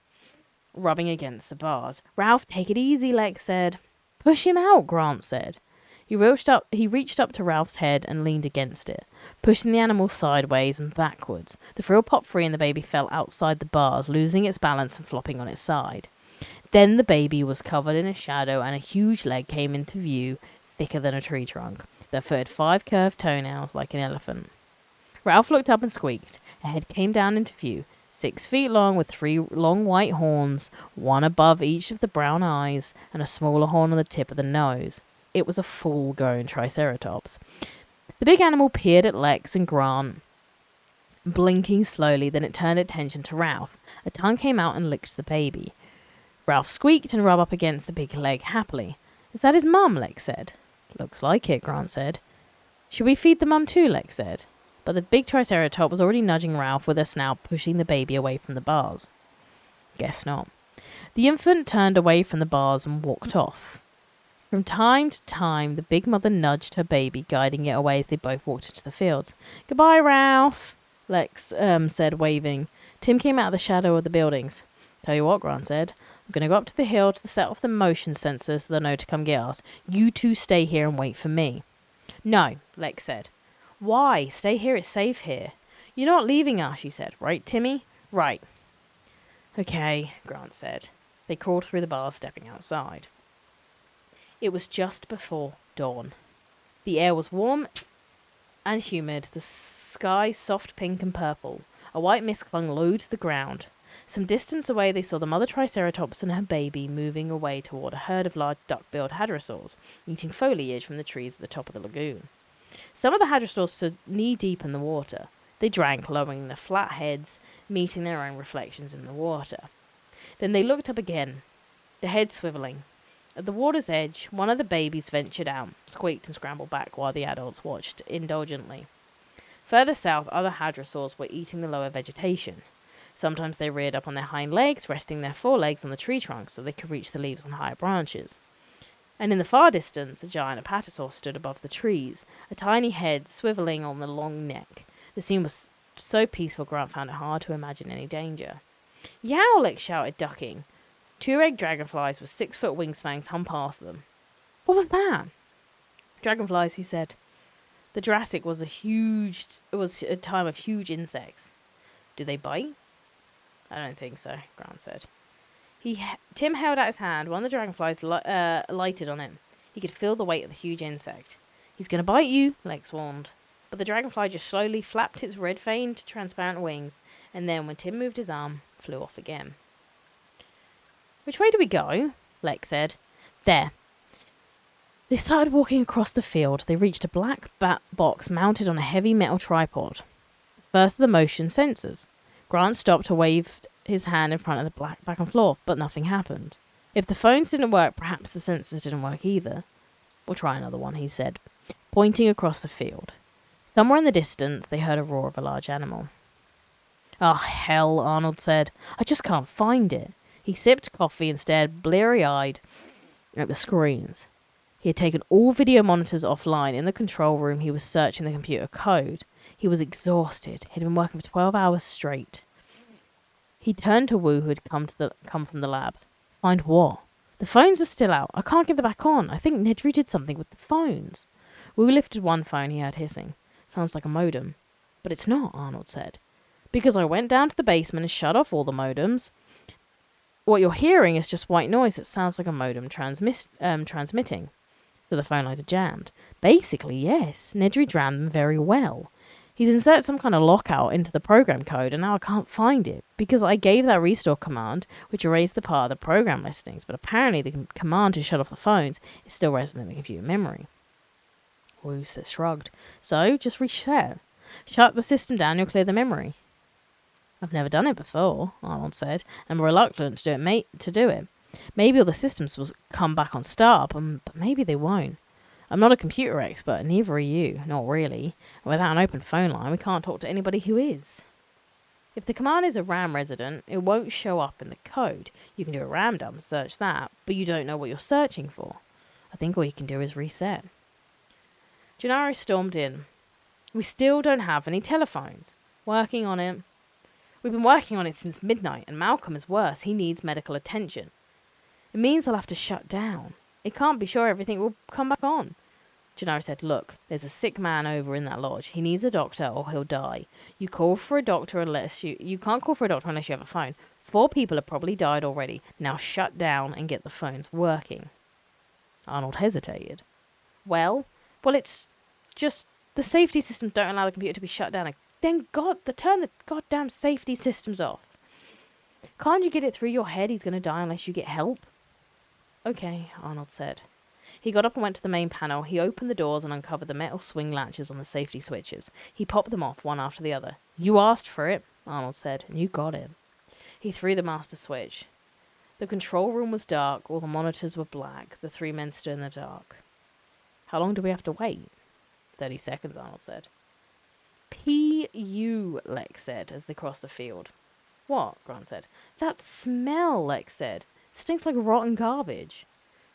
rubbing against the bars. Ralph, take it easy, Lex said. Push him out, Grant said. He reached up to Ralph's head and leaned against it, pushing the animal sideways and backwards. The frill popped free and the baby fell outside the bars, losing its balance and flopping on its side. Then the baby was covered in a shadow and a huge leg came into view, thicker than a tree trunk, that furred 5 curved toenails like an elephant. Ralph looked up and squeaked. A head came down into view, 6 feet long with 3 long white horns, one above each of the brown eyes, and a smaller horn on the tip of the nose. It was a full-grown triceratops. The big animal peered at Lex and Grant, blinking slowly, then it turned attention to Ralph. A tongue came out and licked the baby. Ralph squeaked and rubbed up against the big leg happily. Is that his mum? Lex said. Looks like it, Grant said. Should we feed the mum too? Lex said. But the big triceratops was already nudging Ralph with her snout, pushing the baby away from the bars. Guess not. The infant turned away from the bars and walked off. From time to time, the big mother nudged her baby, guiding it away as they both walked into the fields. "Goodbye, Ralph," Lex said, waving. Tim came out of the shadow of the buildings. "Tell you what," Grant said. "I'm going to go up to the hill to set off the motion sensor so they'll know to come get us. You two stay here and wait for me." "No," Lex said. "Why? Stay here. It's safe here." "You're not leaving us," she said. "Right, Timmy?" "Right." "Okay," Grant said. They crawled through the bars, stepping outside. It was just before dawn. The air was warm and humid, the sky soft pink and purple. A white mist clung low to the ground. Some distance away they saw the mother Triceratops and her baby moving away toward a herd of large duck-billed hadrosaurs, eating foliage from the trees at the top of the lagoon. Some of the hadrosaurs stood knee-deep in the water. They drank, lowering their flat heads, meeting their own reflections in the water. Then they looked up again, their heads swiveling. At the water's edge, one of the babies ventured out, squeaked and scrambled back while the adults watched indulgently. Further south, other hadrosaurs were eating the lower vegetation. Sometimes they reared up on their hind legs, resting their forelegs on the tree trunks so they could reach the leaves on higher branches. And in the far distance, a giant apatosaur stood above the trees, a tiny head swiveling on the long neck. The scene was so peaceful, Grant found it hard to imagine any danger. "Yow!" Lex shouted, ducking. 2 red dragonflies with 6-foot wingspans hung past them. "What was that?" "Dragonflies," he said. The Jurassic was a time of huge insects. "Do they bite?" "I don't think so," Grant said. Tim held out his hand. One of the dragonflies lighted on him. He could feel the weight of the huge insect. "He's going to bite you," Lex warned. But the dragonfly just slowly flapped its red-veined, transparent wings, and then, when Tim moved his arm, flew off again. "Which way do we go?" Lex said. "There." They started walking across the field. They reached a black box mounted on a heavy metal tripod. First, the motion sensors. Grant stopped to wave his hand in front of the black back and floor, but nothing happened. If the phones didn't work, perhaps the sensors didn't work either. "We'll try another one," he said, pointing across the field. Somewhere in the distance, they heard a roar of a large animal. "Oh, hell," Arnold said. "I just can't find it." He sipped coffee and stared bleary-eyed at the screens. He had taken all video monitors offline. In the control room, he was searching the computer code. He was exhausted. He'd been working for 12 hours straight. He turned to Wu, who had come from the lab. "Find what?" "The phones are still out. I can't get them back on. I think Nedry did something with the phones." Wu lifted one phone he heard hissing. "Sounds like a modem." "But it's not," Arnold said. "Because I went down to the basement and shut off all the modems. What you're hearing is just white noise that sounds like a modem transmitting. So the phone lines are jammed." "Basically, yes. Nedry jammed them very well. He's inserted some kind of lockout into the program code, and now I can't find it, because I gave that restore command, which erased the part of the program listings, but apparently the command to shut off the phones is still resident in the computer memory." Wu shrugged. "So, just reset. Shut the system down, you'll clear the memory." "I've never done it before," Arnold said, and were reluctant to do it. "Maybe all the systems will come back on startup, but maybe they won't. I'm not a computer expert, and neither are you. Not really. And without an open phone line, we can't talk to anybody who is. If the command is a RAM resident, it won't show up in the code. You can do a RAM dump and search that, but you don't know what you're searching for. I think all you can do is reset." Gennaro stormed in. "We still don't have any telephones." "Working on it." "We've been working on it since midnight, and Malcolm is worse. He needs medical attention." "It means I'll have to shut down. It can't be sure everything will come back on." Gennaro said, "Look, there's a sick man over in that lodge. He needs a doctor or he'll die. You can't call for a doctor unless you have a phone. 4 people have probably died already. Now shut down and get the phones working." Arnold hesitated. Well, it's just the safety systems don't allow the computer to be shut down. Then turn the goddamn safety systems off. Can't you get it through your head he's going to die unless you get help?" "Okay," Arnold said. He got up and went to the main panel. He opened the doors and uncovered the metal swing latches on the safety switches. He popped them off, one after the other. "You asked for it," Arnold said, "and you got it." He threw the master switch. The control room was dark. All the monitors were black. The 3 men stood in the dark. "How long do we have to wait?" 30 seconds, Arnold said. "P.U., Lex said, as they crossed the field. "What?" Grant said. "That smell," Lex said. "It stinks like rotten garbage."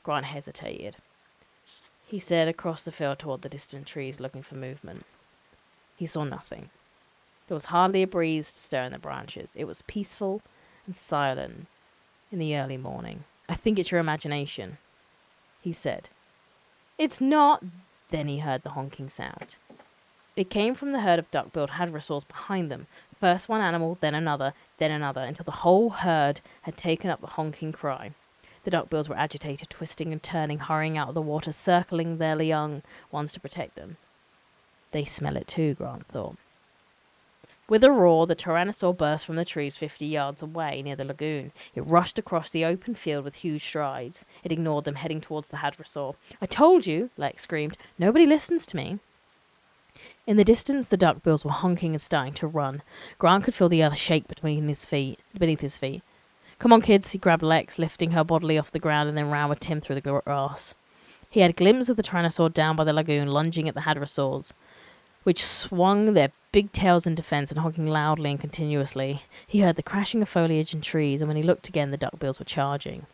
Grant hesitated. he said across the field toward the distant trees, looking for movement. He saw nothing. There was hardly a breeze to stir in the branches. It was peaceful and silent in the early morning. I think it's your imagination, he said. It's not. Then he heard the honking sound. It came from the herd of duck-billed hadrosaurs behind them. First one animal, then another, until the whole herd had taken up the honking cry. The duck-bills were agitated, twisting and turning, hurrying out of the water, circling their young ones to protect them. They smell it too, Grant thought. With a roar, the tyrannosaur burst from the trees 50 yards away near the lagoon. It rushed across the open field with huge strides. It ignored them, heading towards the hadrosaur. I told you, Lex screamed. Nobody listens to me. In the distance, the duckbills were honking and starting to run. Grant could feel the earth shake beneath his feet. Come on, kids, he grabbed Lex, lifting her bodily off the ground and then ran with Tim through the grass. He had a glimpse of the tyrannosaur down by the lagoon, lunging at the hadrosaurs, which swung their big tails in defense and honking loudly and continuously. He heard the crashing of foliage and trees, and when he looked again, the duckbills were charging.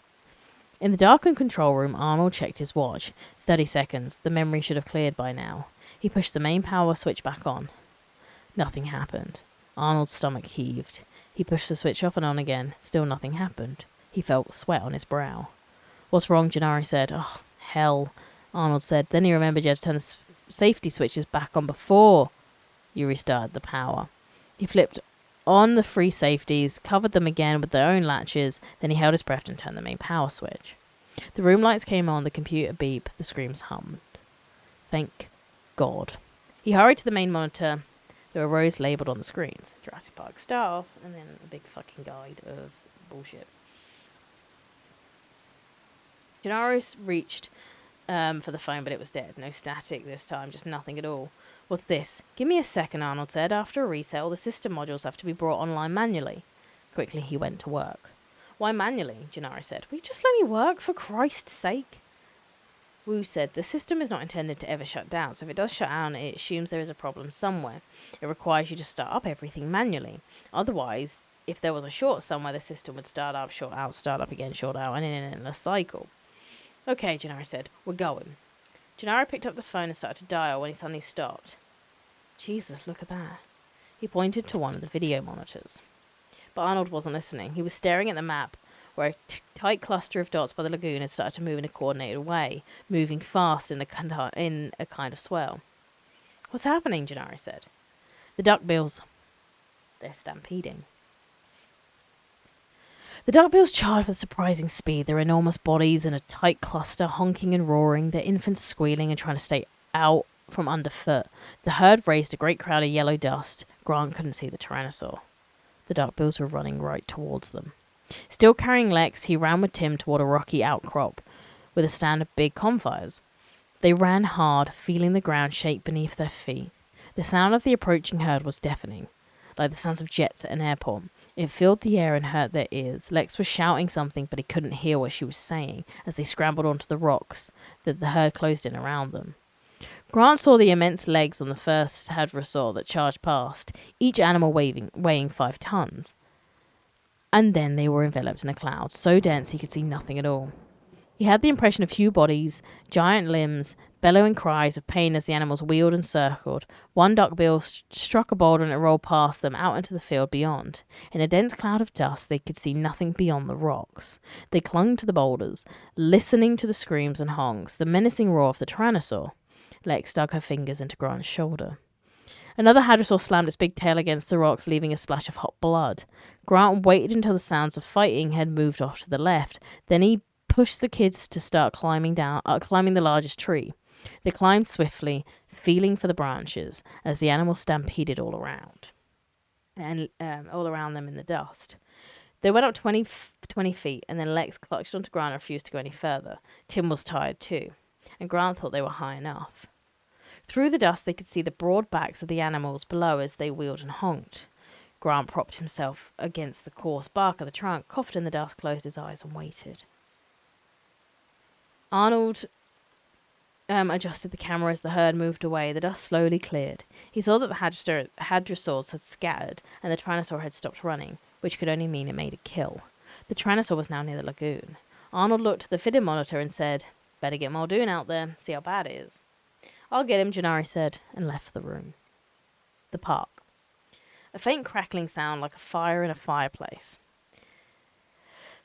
In the darkened control room, Arnold checked his watch. 30 seconds. The memory should have cleared by now. He pushed the main power switch back on. Nothing happened. Arnold's stomach heaved. He pushed the switch off and on again. Still nothing happened. He felt sweat on his brow. What's wrong? Gennari said. Oh, hell, Arnold said. Then he remembered you had to turn the safety switches back on before you restarted the power. He flipped on the free safeties, covered them again with their own latches, then he held his breath and turned the main power switch. The room lights came on, the computer beeped, the screams hummed. Thank God. He hurried to the main monitor. There were rows labelled on the screens. Jurassic Park staff, and then a big fucking guide of bullshit. Gennaro reached for the phone, but it was dead. No static this time, just nothing at all. What's this? Give me a second, Arnold said. After a reset, all the system modules have to be brought online manually. Quickly, he went to work. Why manually? Gennaro said. Will you just let me work, for Christ's sake? Wu said, the system is not intended to ever shut down, so if it does shut down, it assumes there is a problem somewhere. It requires you to start up everything manually. Otherwise, if there was a short somewhere, the system would start up, short out, start up again, short out, and in an endless cycle. Okay, Gennaro said. We're going. Gennaro picked up the phone and started to dial when he suddenly stopped. Jesus, look at that. He pointed to one of the video monitors. But Arnold wasn't listening. He was staring at the map, where a tight cluster of dots by the lagoon had started to move in a coordinated way, moving fast in a kind of swirl. What's happening? Gennaro said. The duckbills. They're stampeding. The duckbills charged with surprising speed, their enormous bodies in a tight cluster, honking and roaring, their infants squealing and trying to stay out from underfoot. The herd raised a great cloud of yellow dust. Grant couldn't see the tyrannosaur. The duckbills were running right towards them. Still carrying Lex, he ran with Tim toward a rocky outcrop with a stand of big campfires. They ran hard, feeling the ground shake beneath their feet. The sound of the approaching herd was deafening, like the sounds of jets at an airport. It filled the air and hurt their ears. Lex was shouting something, but he couldn't hear what she was saying as they scrambled onto the rocks that the herd closed in around them. Grant saw the immense legs on the first hadrosaur that charged past, each animal weighing 5 tons. And then they were enveloped in a cloud, so dense he could see nothing at all. He had the impression of huge bodies, giant limbs, bellowing cries of pain as the animals wheeled and circled. One duckbill struck a boulder and it rolled past them, out into the field beyond. In a dense cloud of dust, they could see nothing beyond the rocks. They clung to the boulders, listening to the screams and honks, the menacing roar of the tyrannosaur. Lex dug her fingers into Grant's shoulder. Another hadrosaur slammed its big tail against the rocks, leaving a splash of hot blood. Grant waited until the sounds of fighting had moved off to the left. Then he pushed the kids to start climbing the largest tree. They climbed swiftly, feeling for the branches as the animals stampeded all around them in the dust. They went up 20 feet, and then Lex clutched onto Grant and refused to go any further. Tim was tired too, and Grant thought they were high enough. Through the dust, they could see the broad backs of the animals below as they wheeled and honked. Grant propped himself against the coarse bark of the trunk, coughed in the dust, closed his eyes, and waited. Arnold adjusted the camera as the herd moved away. The dust slowly cleared. He saw that the hadrosaurs had scattered, and the tyrannosaur had stopped running, which could only mean it made a kill. The tyrannosaur was now near the lagoon. Arnold looked at the video monitor and said, Better get Muldoon out there, see how bad it is. I'll get him, Gennaro said, and left the room. The park. A faint crackling sound like a fire in a fireplace.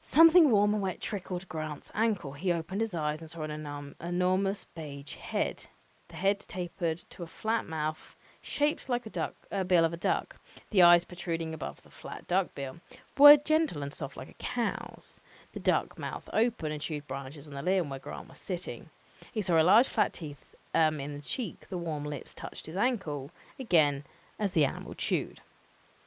Something warm and wet trickled Grant's ankle. He opened his eyes and saw an enormous beige head. The head tapered to a flat mouth shaped like a bill of a duck. The eyes protruding above the flat duck bill were gentle and soft like a cow's. The duck mouth opened and chewed branches on the limb where Grant was sitting. He saw a large flat teeth in the cheek. The warm lips touched his ankle again as the animal chewed.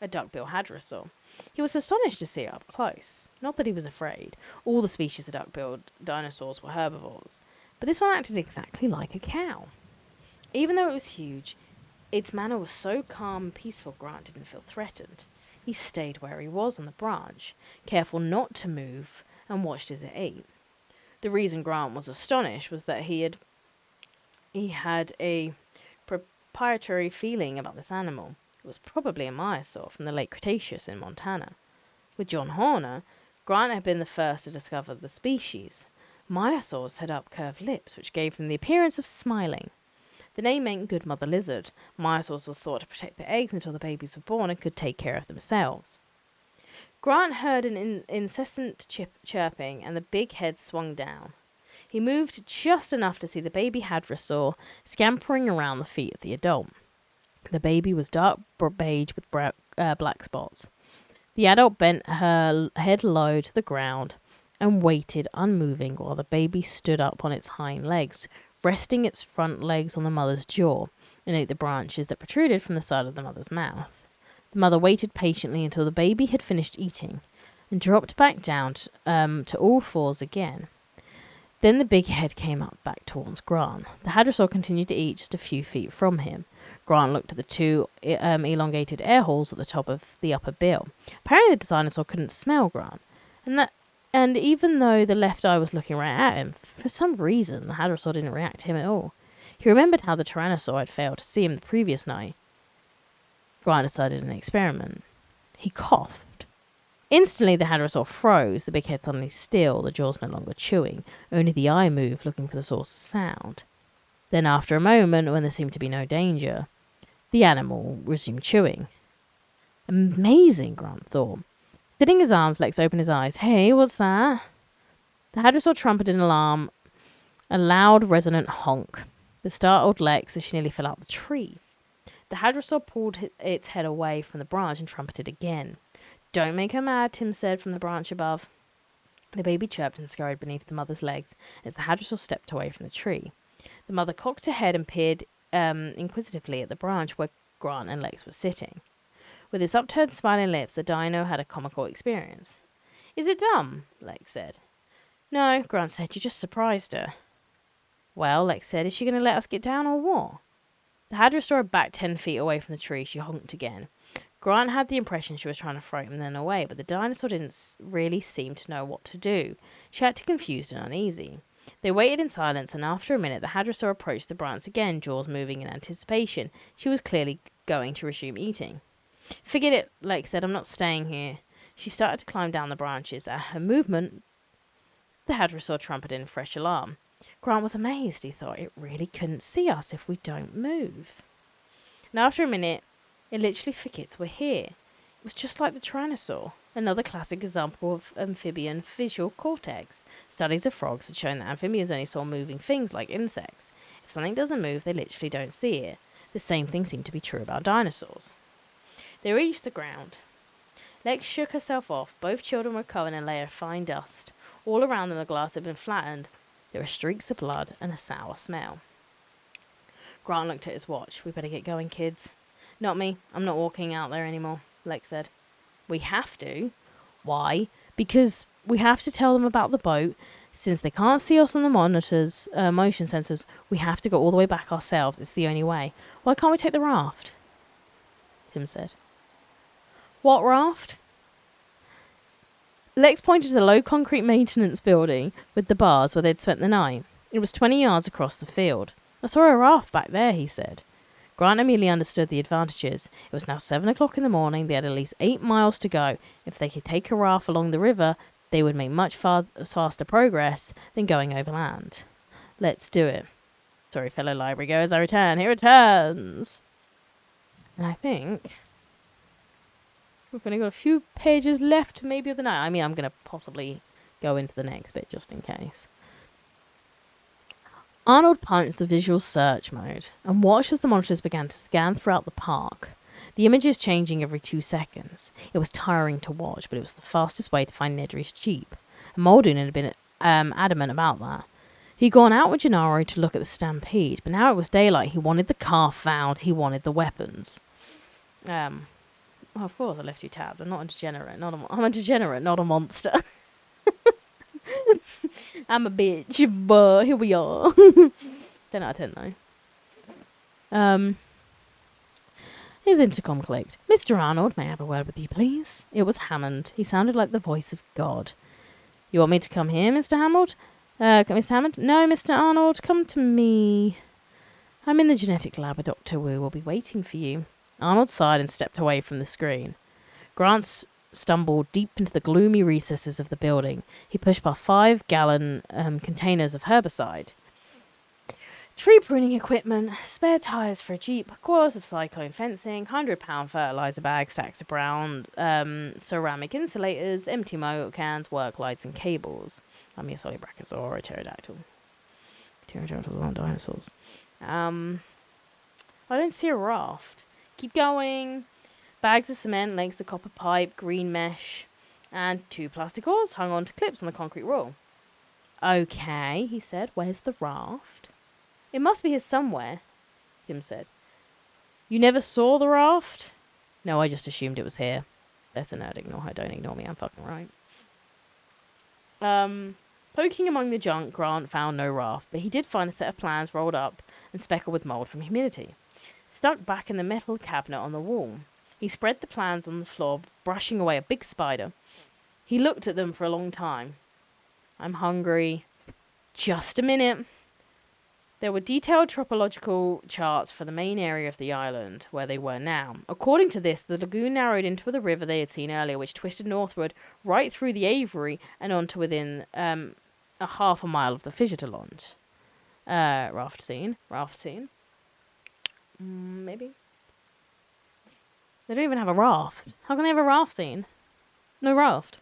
A duck-billed hadrosaur. He was astonished to see it up close. Not that he was afraid. All the species of duck-billed dinosaurs were herbivores. But this one acted exactly like a cow. Even though it was huge, its manner was so calm and peaceful Grant didn't feel threatened. He stayed where he was on the branch, careful not to move, and watched as it ate. The reason Grant was astonished was that he had a proprietary feeling about this animal. It was probably a myosaur from the late Cretaceous in Montana. With John Horner, Grant had been the first to discover the species. Myosaurs had up-curved lips, which gave them the appearance of smiling. The name meant good mother lizard. Myosaurs were thought to protect their eggs until the babies were born and could take care of themselves. Grant heard an incessant chirping, and the big head swung down. He moved just enough to see the baby hadrosaur scampering around the feet of the adult. The baby was dark beige with black spots. The adult bent her head low to the ground and waited unmoving while the baby stood up on its hind legs, resting its front legs on the mother's jaw, and ate the branches that protruded from the side of the mother's mouth. The mother waited patiently until the baby had finished eating and dropped back down to all fours again. Then the big head came up back towards Grant. The hadrosaur continued to eat just a few feet from him. Grant looked at the two elongated air holes at the top of the upper bill. Apparently the dinosaur couldn't smell Grant, and even though the left eye was looking right at him, for some reason the hadrosaur didn't react to him at all. He remembered how the tyrannosaur had failed to see him the previous night. Grant decided an experiment. He coughed. Instantly the hadrosaur froze, the big head suddenly still, the jaws no longer chewing, only the eye moved, looking for the source of sound. Then after a moment, when there seemed to be no danger, the animal resumed chewing. Amazing, Grant thought. Sitting his arms, Lex opened his eyes. Hey, what's that? The hadrosaur trumpeted in alarm, a loud, resonant honk. The startled Lex as she nearly fell out the tree. The hadrosaur pulled its head away from the branch and trumpeted again. Don't make her mad, Tim said from the branch above. The baby chirped and scurried beneath the mother's legs as the hadrosaur stepped away from the tree. The mother cocked her head and peered inquisitively at the branch where Grant and Lex were sitting. With its upturned smiling lips, the dino had a comical experience. Is it dumb? Lex said. No, Grant said. You just surprised her. Well, Lex said, is she going to let us get down or what? The hadrosaur had backed 10 feet away from the tree. She honked again. Grant had the impression she was trying to frighten them away, but the dinosaur didn't really seem to know what to do. She acted confused and uneasy. They waited in silence, and after a minute, the hadrosaur approached the branch again, jaws moving in anticipation. She was clearly going to resume eating. Forget it, Lex said. I'm not staying here. She started to climb down the branches. At her movement, the hadrosaur trumpeted in fresh alarm. Grant was amazed. He thought it really couldn't see us if we don't move. And after a minute, it literally forgets we're here. It was just like the Tyrannosaur, another classic example of amphibian visual cortex. Studies of frogs had shown that amphibians only saw moving things like insects. If something doesn't move, they literally don't see it. The same thing seemed to be true about dinosaurs. They reached the ground. Lex shook herself off. Both children were covered in a layer of fine dust. All around them the glass had been flattened. There were streaks of blood and a sour smell. Grant looked at his watch. We better get going, kids. Not me. I'm not walking out there anymore, Lex said. We have to. Why? Because we have to tell them about the boat. Since they can't see us on the monitors, motion sensors, we have to go all the way back ourselves. It's the only way. Why can't we take the raft? Tim said. What raft? Lex pointed to the low concrete maintenance building with the bars where they'd spent the night. It was 20 yards across the field. I saw a raft back there, he said. Grant immediately understood the advantages. It was now 7 o'clock in the morning. They had at least 8 miles to go. If they could take a raft along the river, they would make much faster progress than going overland. Let's do it. Sorry, fellow library goers, I return. He returns. And I think we've only got a few pages left, maybe of the night. I mean, I'm going to possibly go into the next bit just in case. Arnold punched the visual search mode and watched as the monitors began to scan throughout the park. The images changing every 2 seconds. It was tiring to watch, but it was the fastest way to find Nedry's jeep. And Muldoon had been adamant about that. He'd gone out with Gennaro to look at the stampede, but now it was daylight. He wanted the car found. He wanted the weapons. Well, of course I left you tabbed. I'm not a degenerate. I'm a degenerate, not a monster. I'm a bitch, but here we are. 10 out of 10 though. His intercom clicked. Mr. Arnold, may I have a word with you, please? It was Hammond. He sounded like the voice of God. You want me to come here, Mr. Hammond? Mr. Hammond? No, Mr. Arnold, come to me. I'm in the genetic lab. Dr. Wu will be waiting for you. Arnold sighed and stepped away from the screen. Grant stumbled deep into the gloomy recesses of the building. He pushed past 5-gallon containers of herbicide. Tree pruning equipment, spare tyres for a jeep, coils of cyclone fencing, 100-pound fertiliser bags, stacks of brown ceramic insulators, empty motor cans, work lights and cables. I'm a solid brachiosaur or a pterodactyl. Pterodactyls aren't dinosaurs. I don't see a raft. Keep going. Bags of cement, lengths of copper pipe, green mesh, and 2 plastic oars hung onto clips on the concrete wall. Okay, he said. Where's the raft? It must be here somewhere, Tim said. You never saw the raft? No, I just assumed it was here. That's a nerd. Ignore her. Don't ignore me. I'm fucking right. Poking among the junk, Grant found no raft, but he did find a set of plans rolled up and speckled with mould from humidity, stuck back in the metal cabinet on the wall. He spread the plans on the floor, brushing away a big spider. He looked at them for a long time. I'm hungry. Just a minute. There were detailed topological charts for the main area of the island, where they were now. According to this, the lagoon narrowed into the river they had seen earlier, which twisted northward right through the aviary and on to within a half a mile of the fissure launch. Raft scene. Maybe. They don't even have a raft. How can they have a raft scene? No raft.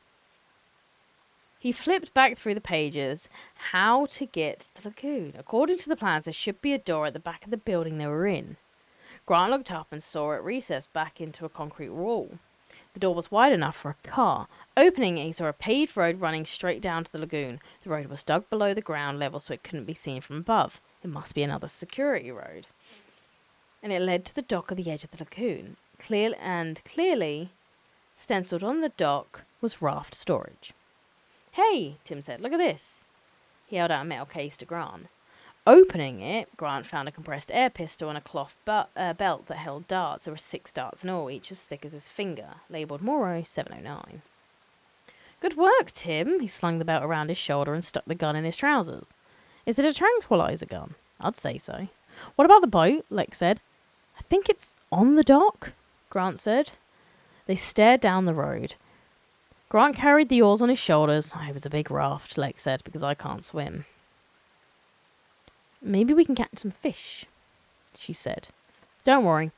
He flipped back through the pages. How to get to the lagoon. According to the plans, there should be a door at the back of the building they were in. Grant looked up and saw it recessed back into a concrete wall. The door was wide enough for a car. Opening it, he saw a paved road running straight down to the lagoon. The road was dug below the ground level so it couldn't be seen from above. It must be another security road. And it led to the dock at the edge of the lagoon. Clearly, stenciled on the dock was raft storage. Hey, Tim said, look at this. He held out a metal case to Grant. Opening it, Grant found a compressed air pistol and a cloth belt that held darts. There were 6 darts in all, each as thick as his finger, labelled Moro 709. Good work, Tim. He slung the belt around his shoulder and stuck the gun in his trousers. Is it a tranquilizer gun? I'd say so. What about the boat? Lex said. I think it's on the dock, Grant said. They stared down the road. Grant carried the oars on his shoulders. It was a big raft, Lex said, because I can't swim. Maybe we can catch some fish, she said. Don't worry.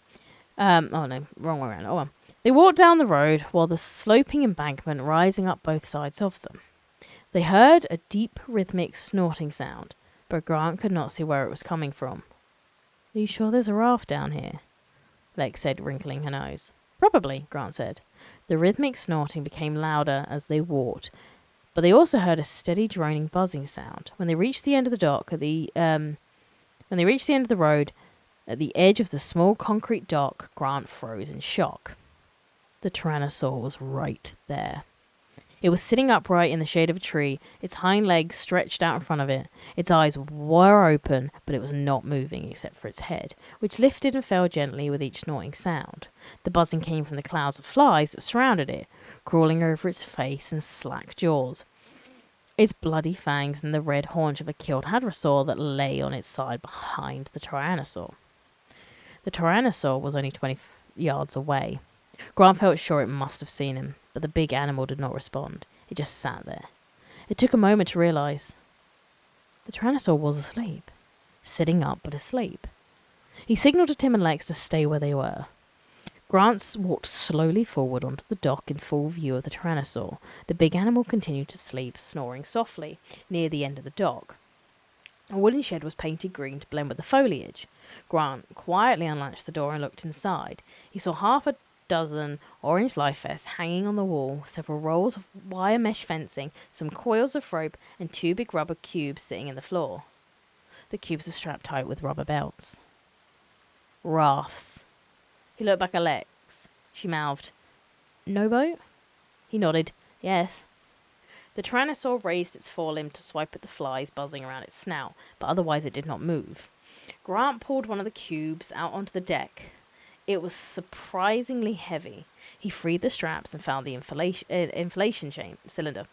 Oh no, wrong way around. Oh well. They walked down the road while the sloping embankment rising up both sides of them. They heard a deep, rhythmic snorting sound, but Grant could not see where it was coming from. Are you sure there's a raft down here? Lex said, wrinkling her nose. Probably, Grant said. The rhythmic snorting became louder as they walked, but they also heard a steady droning buzzing sound. When they reached the end of the dock when they reached the end of the road, at the edge of the small concrete dock, Grant froze in shock. The tyrannosaur was right there. It was sitting upright in the shade of a tree, its hind legs stretched out in front of it. Its eyes were open, but it was not moving except for its head, which lifted and fell gently with each snorting sound. The buzzing came from the clouds of flies that surrounded it, crawling over its face and slack jaws. Its bloody fangs and the red haunch of a killed hadrosaur that lay on its side behind the tyrannosaur. The tyrannosaur was only 20 yards away. Grant felt sure it must have seen him, but the big animal did not respond. It just sat there. It took a moment to realise. The Tyrannosaur was asleep. Sitting up, but asleep. He signalled to Tim and Lex to stay where they were. Grant walked slowly forward onto the dock in full view of the Tyrannosaur. The big animal continued to sleep, snoring softly, near the end of the dock. A wooden shed was painted green to blend with the foliage. Grant quietly unlatched the door and looked inside. He saw half a dozen orange life vests hanging on the wall, several rolls of wire mesh fencing, some coils of rope, and 2 big rubber cubes sitting in the floor. The cubes were strapped tight with rubber belts. Rafts. He looked back at Lex. She mouthed, "No boat?" He nodded, "Yes." The Tyrannosaur raised its forelimb to swipe at the flies buzzing around its snout, but otherwise it did not move. Grant pulled one of the cubes out onto the deck. It was surprisingly heavy. He freed the straps and found the inflation cylinder.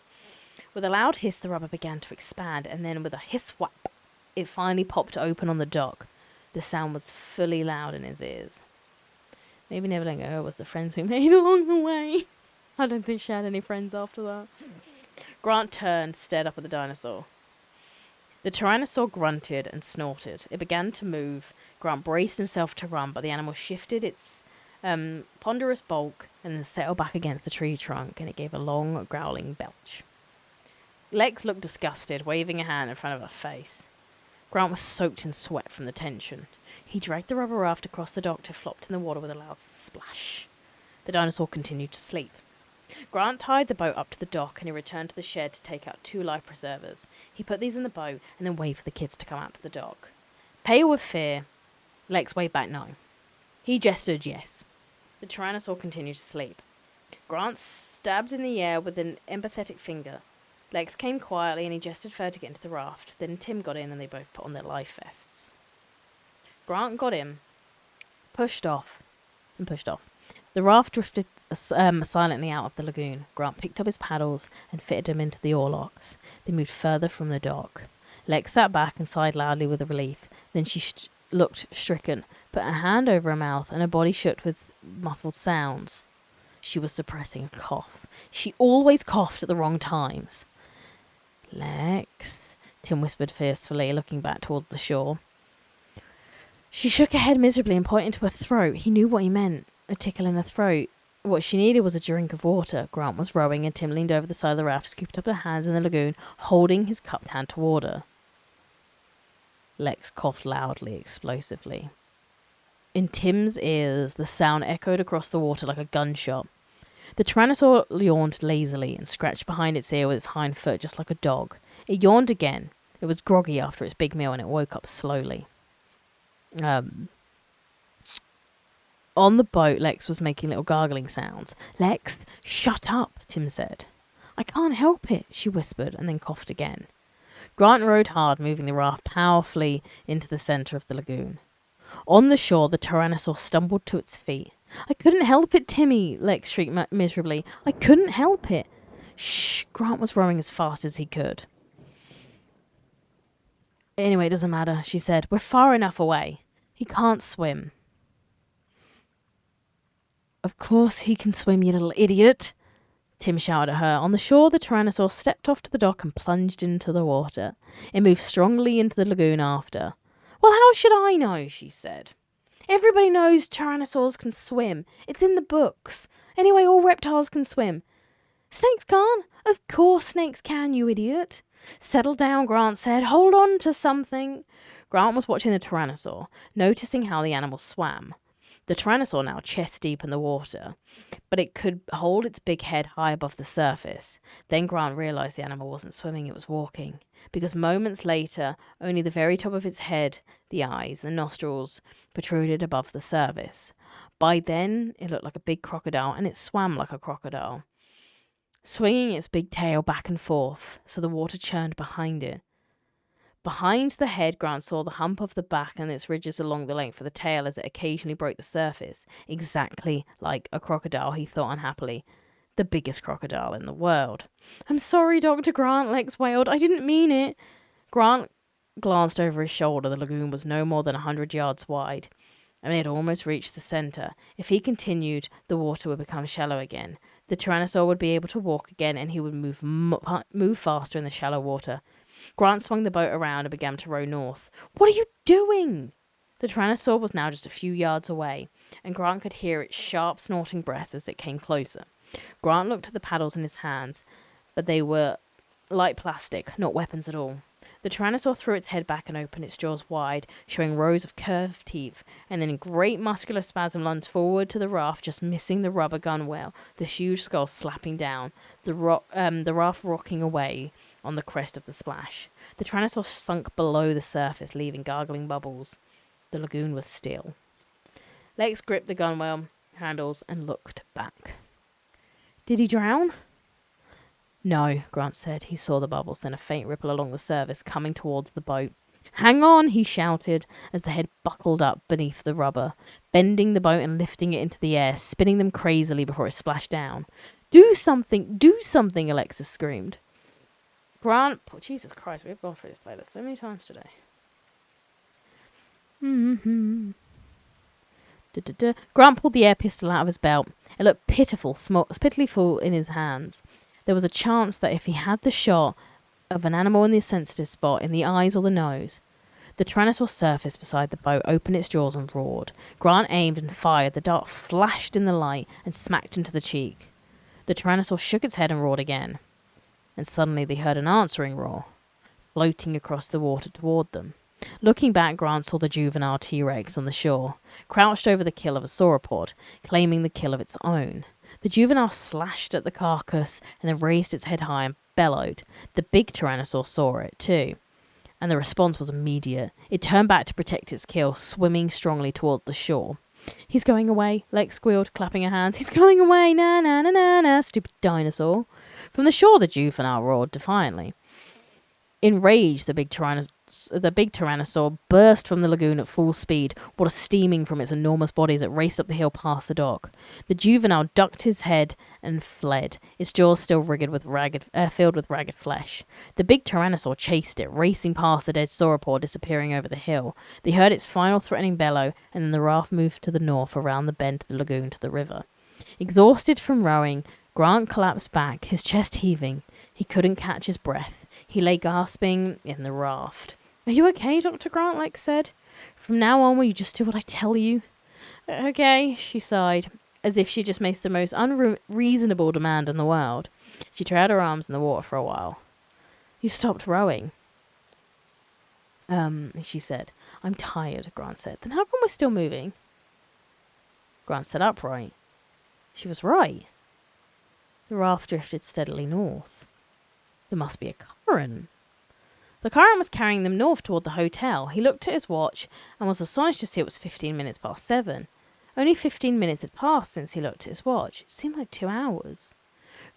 With a loud hiss, the rubber began to expand, and then with a hiss-whap, it finally popped open on the dock. The sound was fully loud in his ears. Maybe never letting go was the friends we made along the way. I don't think she had any friends after that. Grant turned, stared up at the dinosaur. The Tyrannosaur grunted and snorted. It began to move. Grant braced himself to run, but the animal shifted its ponderous bulk and then settled back against the tree trunk, and it gave a long, growling belch. Lex looked disgusted, waving a hand in front of her face. Grant was soaked in sweat from the tension. He dragged the rubber raft across the dock till it flopped in the water with a loud splash. The dinosaur continued to sleep. Grant tied the boat up to the dock, and he returned to the shed to take out 2 life preservers. He put these in the boat and then waved for the kids to come out to the dock. Pale with fear, Lex waved back no. He gestured yes. The Tyrannosaur continued to sleep. Grant stabbed in the air with an empathetic finger. Lex came quietly and he gestured for her to get into the raft. Then Tim got in and they both put on their life vests. Grant got in, pushed off. The raft drifted silently out of the lagoon. Grant picked up his paddles and fitted them into the oarlocks. They moved further from the dock. Lex sat back and sighed loudly with relief. Then she looked stricken, put her hand over her mouth, and her body shook with muffled sounds. She was suppressing a cough. She always coughed at the wrong times. "Lex," Tim whispered fiercely, looking back towards the shore. She shook her head miserably and pointed to her throat. He knew what he meant. A tickle in her throat. What she needed was a drink of water. Grant was rowing, and Tim leaned over the side of the raft, scooped up her hands in the lagoon, holding his cupped hand toward her. Lex coughed loudly, explosively. In Tim's ears, the sound echoed across the water like a gunshot. The Tyrannosaur yawned lazily and scratched behind its ear with its hind foot just like a dog. It yawned again. It was groggy after its big meal, and it woke up slowly. On the boat, Lex was making little gargling sounds. "Lex, shut up," Tim said. "I can't help it," she whispered, and then coughed again. Grant rowed hard, moving the raft powerfully into the centre of the lagoon. On the shore, the Tyrannosaur stumbled to its feet. "I couldn't help it, Timmy," Lex shrieked miserably. "I couldn't help it." "Shh." Grant was rowing as fast as he could. "Anyway, it doesn't matter," she said. "We're far enough away. He can't swim." "Of course he can swim, you little idiot," Tim shouted at her. On the shore, the Tyrannosaur stepped off to the dock and plunged into the water. It moved strongly into the lagoon after. "Well, how should I know?" she said. "Everybody knows Tyrannosaurs can swim. It's in the books. Anyway, all reptiles can swim." "Snakes can't?" "Of course snakes can, you idiot." "Settle down," Grant said. "Hold on to something." Grant was watching the Tyrannosaur, noticing how the animal swam. The Tyrannosaur now chest deep in the water, but it could hold its big head high above the surface. Then Grant realized the animal wasn't swimming, it was walking, because moments later, only the very top of its head, the eyes, and nostrils protruded above the surface. By then, it looked like a big crocodile, and it swam like a crocodile, swinging its big tail back and forth, so the water churned behind it. Behind the head, Grant saw the hump of the back and its ridges along the length of the tail as it occasionally broke the surface. Exactly like a crocodile, he thought unhappily. The biggest crocodile in the world. "I'm sorry, Dr. Grant," Lex wailed. "I didn't mean it." Grant glanced over his shoulder. The lagoon was no more than 100 yards wide, and they had almost reached the centre. If he continued, the water would become shallow again. The Tyrannosaur would be able to walk again, and he would move faster in the shallow water. Grant swung the boat around and began to row north. What are you doing? The Tyrannosaur was now just a few yards away, and Grant could hear its sharp, snorting breath as it came closer. Grant looked at the paddles in his hands, but they were like plastic, not weapons at all. The Tyrannosaur threw its head back and opened its jaws wide, showing rows of curved teeth, and then in great muscular spasm lunged forward to the raft, just missing the rubber gunwale, the huge skull slapping down, the raft rocking away on the crest of the splash. The Tyrannosaur sunk below the surface, leaving gargling bubbles. The lagoon was still. Lex gripped the gunwale handles and looked back. Did he drown? No, Grant said. He saw the bubbles, then a faint ripple along the surface, coming towards the boat. Hang on, he shouted, as the head buckled up beneath the rubber, bending the boat and lifting it into the air, spinning them crazily before it splashed down. Do something, Alexis screamed. Grant, Jesus Christ, we've gone through this playlist so many times today. Grant pulled the air pistol out of his belt. It looked pitiful in his hands. There was a chance that if he had the shot of an animal in the sensitive spot, in the eyes or the nose. The Tyrannosaur surfaced beside the boat, opened its jaws and roared. Grant aimed and fired. The dart flashed in the light and smacked him to the cheek. The Tyrannosaur shook its head and roared again. And suddenly they heard an answering roar, floating across the water toward them. Looking back, Grant saw the juvenile T-Rex on the shore, crouched over the kill of a sauropod, claiming the kill of its own. The juvenile slashed at the carcass and then raised its head high and bellowed. The big Tyrannosaur saw it, too, and the response was immediate. It turned back to protect its kill, swimming strongly toward the shore. He's going away, Lex squealed, clapping her hands. He's going away, na na na na na, stupid dinosaur. From the shore, the juvenile roared defiantly. Enraged, the big Tyrannosaur burst from the lagoon at full speed, water steaming from its enormous body as it raced up the hill past the dock. The juvenile ducked his head and fled, its jaws still filled with ragged flesh. The big Tyrannosaur chased it, racing past the dead sauropod, disappearing over the hill. They heard its final threatening bellow, and then the raft moved to the north around the bend of the lagoon to the river. Exhausted from rowing, Grant collapsed back, his chest heaving. He couldn't catch his breath. He lay gasping in the raft. Are you okay, Dr. Grant? Lex said. From now on, will you just do what I tell you? Okay, she sighed, as if she just makes the most unreasonable demand in the world. She trailed her arms in the water for a while. You stopped rowing. She said. I'm tired, Grant said. Then how come we're still moving? Grant sat upright. She was right. The raft drifted steadily north. There must be a current. The current was carrying them north toward the hotel. He looked at his watch and was astonished to see it was 15 minutes past 7. Only 15 minutes had passed since he looked at his watch. It seemed like 2 hours.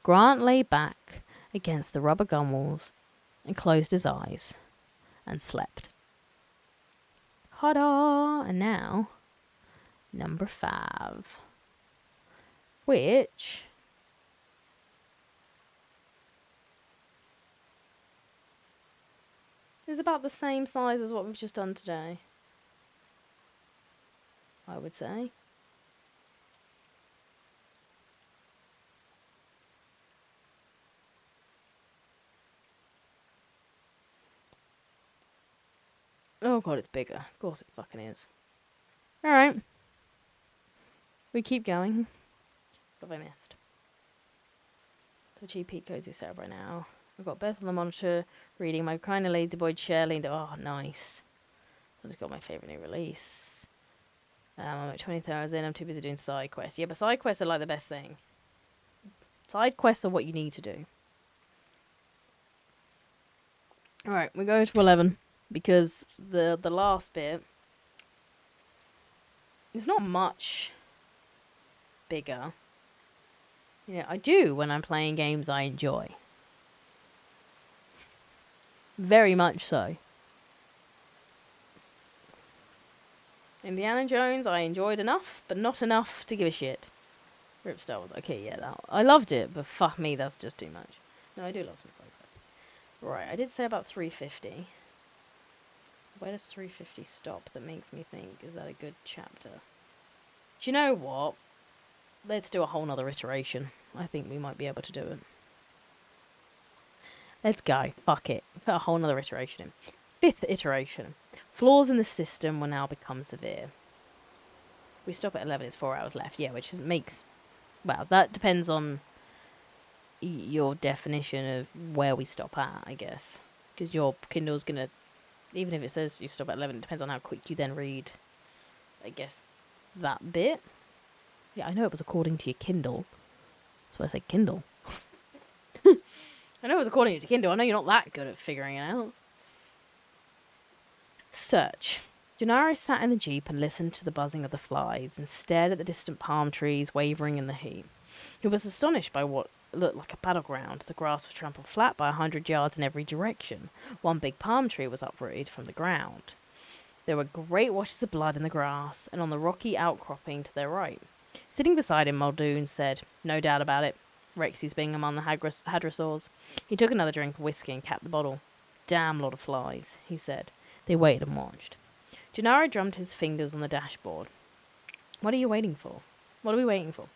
Grant lay back against the rubber gunwales and closed his eyes and slept. Ta-da! And now, number 5. Which is about the same size as what we've just done today, I would say. Oh god, it's bigger. Of course it fucking is. Alright. We keep going. What have I missed? The GP cozy setup right now. I've got Beth on the monitor, reading my kind of lazy boy chair leaned. Oh, nice. I just got my favourite new release. I'm at 20 hours in. I'm too busy doing side quests. Yeah, but side quests are like the best thing. Side quests are what you need to do. Alright, we go to 11. Because the last bit is not much bigger. You know, I do when I'm playing games I enjoy. Very much so. Indiana Jones, I enjoyed enough, but not enough to give a shit. Rip Star Wars. Okay, yeah, I loved it, but fuck me, that's just too much. No, I do love some side quests. Right, I did say about 350. Where does 350 stop? That makes me think, is that a good chapter? Do you know what? Let's do a whole nother iteration. I think we might be able to do it. Let's go. Fuck it. Put a whole nother iteration in. 5th iteration. Flaws in the system will now become severe. We stop at 11. It's 4 hours left. Yeah, which makes... Well, that depends on your definition of where we stop at, I guess. Because your Kindle's going to... Even if it says you stop at 11, it depends on how quick you then read, I guess, that bit. Yeah, I know it was according to your Kindle. That's why I say Kindle. I know it was according to your Kindle. I know you're not that good at figuring it out. Search. Gennaro sat in the jeep and listened to the buzzing of the flies and stared at the distant palm trees wavering in the heat. He was astonished by what looked like a battleground. The grass was trampled flat by 100 yards in every direction. One big palm tree was uprooted from the ground. There were great washes of blood in the grass and on the rocky outcropping to their right. Sitting beside him, Muldoon said, "No doubt about it. Rexy's being among the hadrosaurs." He took another drink of whiskey and capped the bottle. "Damn lot of flies," he said. They waited and watched. Gennaro drummed his fingers on the dashboard. "What are you waiting for? What are we waiting for?"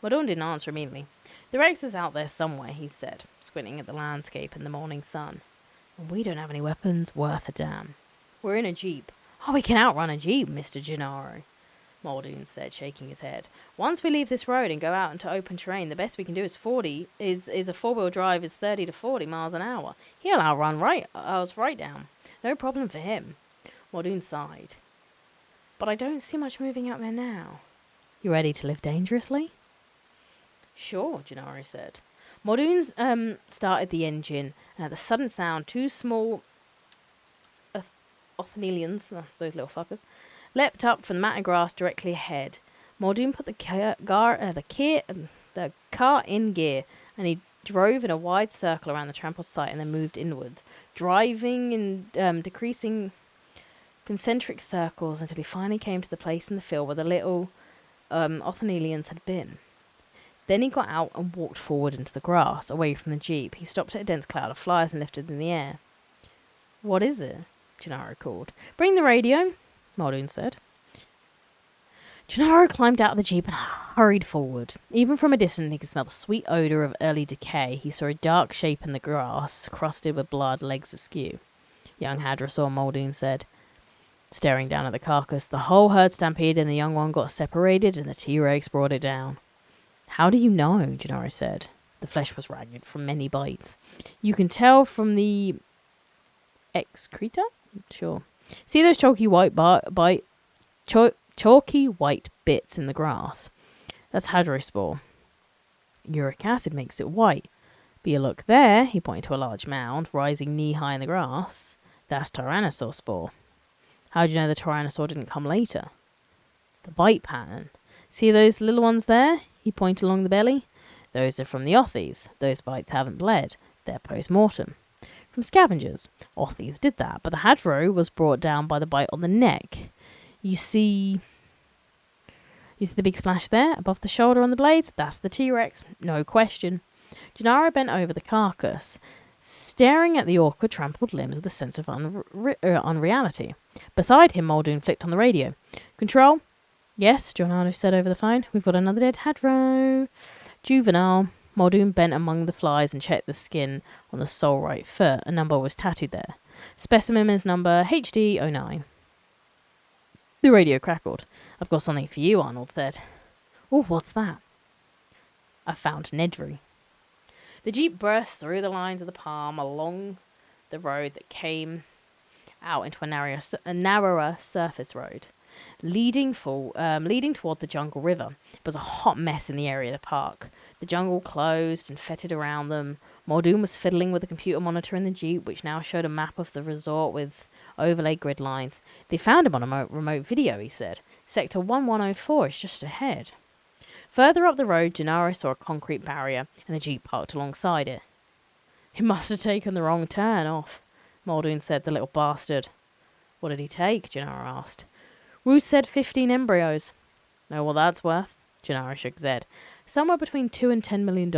Muldoon didn't answer immediately. "The Rex is out there somewhere," he said, squinting at the landscape in the morning sun. "And we don't have any weapons worth a damn. We're in a jeep." "Oh, we can outrun a jeep, Mr. Gennaro," Muldoon said, shaking his head. "Once we leave this road and go out into open terrain, the best we can do is a four-wheel drive is 30 to 40 miles an hour. He'll outrun us right down. No problem for him." Muldoon sighed. "But I don't see much moving out there now." "You ready to live dangerously?" "Sure," Gennaro said. Muldoon started the engine, and at the sudden sound, 2 small Othanelians, that's those little fuckers, leapt up from the matted grass directly ahead. Muldoon put the car in gear, and he drove in a wide circle around the trampled site and then moved inward, driving in decreasing concentric circles until he finally came to the place in the field where the little Othanelians had been. Then he got out and walked forward into the grass, away from the jeep. He stopped at a dense cloud of flies and lifted in the air. "What is it?" Gennaro called. "Bring the radio," Muldoon said. Gennaro climbed out of the jeep and hurried forward. Even from a distance, he could smell the sweet odour of early decay. He saw a dark shape in the grass, crusted with blood, legs askew. "Young hadrosaur," Muldoon said, staring down at the carcass. "The whole herd stampeded and the young one got separated and the T-Rex brought it down." "How do you know?" Gennaro said. The flesh was ragged from many bites. "You can tell from the excreta?" "Sure. See those chalky white chalky white bits in the grass? That's hadrospore. Uric acid makes it white. But you look there," he pointed to a large mound rising knee-high in the grass. "That's tyrannosaur spore." "How do you know the tyrannosaur didn't come later?" "The bite pattern. See those little ones there?" He pointed along the belly. "Those are from the othies. Those bites haven't bled. They're post-mortem. From scavengers. Othies did that, but the hadro was brought down by the bite on the neck. You see the big splash there, above the shoulder on the blades? That's the T-Rex. No question." Gennaro bent over the carcass, staring at the awkward, trampled limbs with a sense of unreality. Beside him, Muldoon flicked on the radio. "Control?" "Yes," Gennaro said over the phone. "We've got another dead hadro. Juvenile." Muldoon bent among the flies and checked the skin on the sole right foot. A number was tattooed there. "Specimen is number HD09. The radio crackled. "I've got something for you," Arnold said. "Oh, what's that?" "I found Nedry." The jeep burst through the lines of the palm along the road that came out into a narrower surface road, leading toward the jungle river. It was a hot mess in the area of the park. The jungle closed and fetid around them. Muldoon was fiddling with a computer monitor in the jeep, which now showed a map of the resort with overlaid grid lines. "They found him on a remote video," he said. "Sector 1104 is just ahead." Further up the road, Gennaro saw a concrete barrier, and the jeep parked alongside it. "He must have taken the wrong turn off," Muldoon said. "The little bastard." "What did he take?" Gennaro asked. "Wu said 15 embryos. Know what that's worth?" Gennaro shook his head. "Somewhere between $2 and $10 million.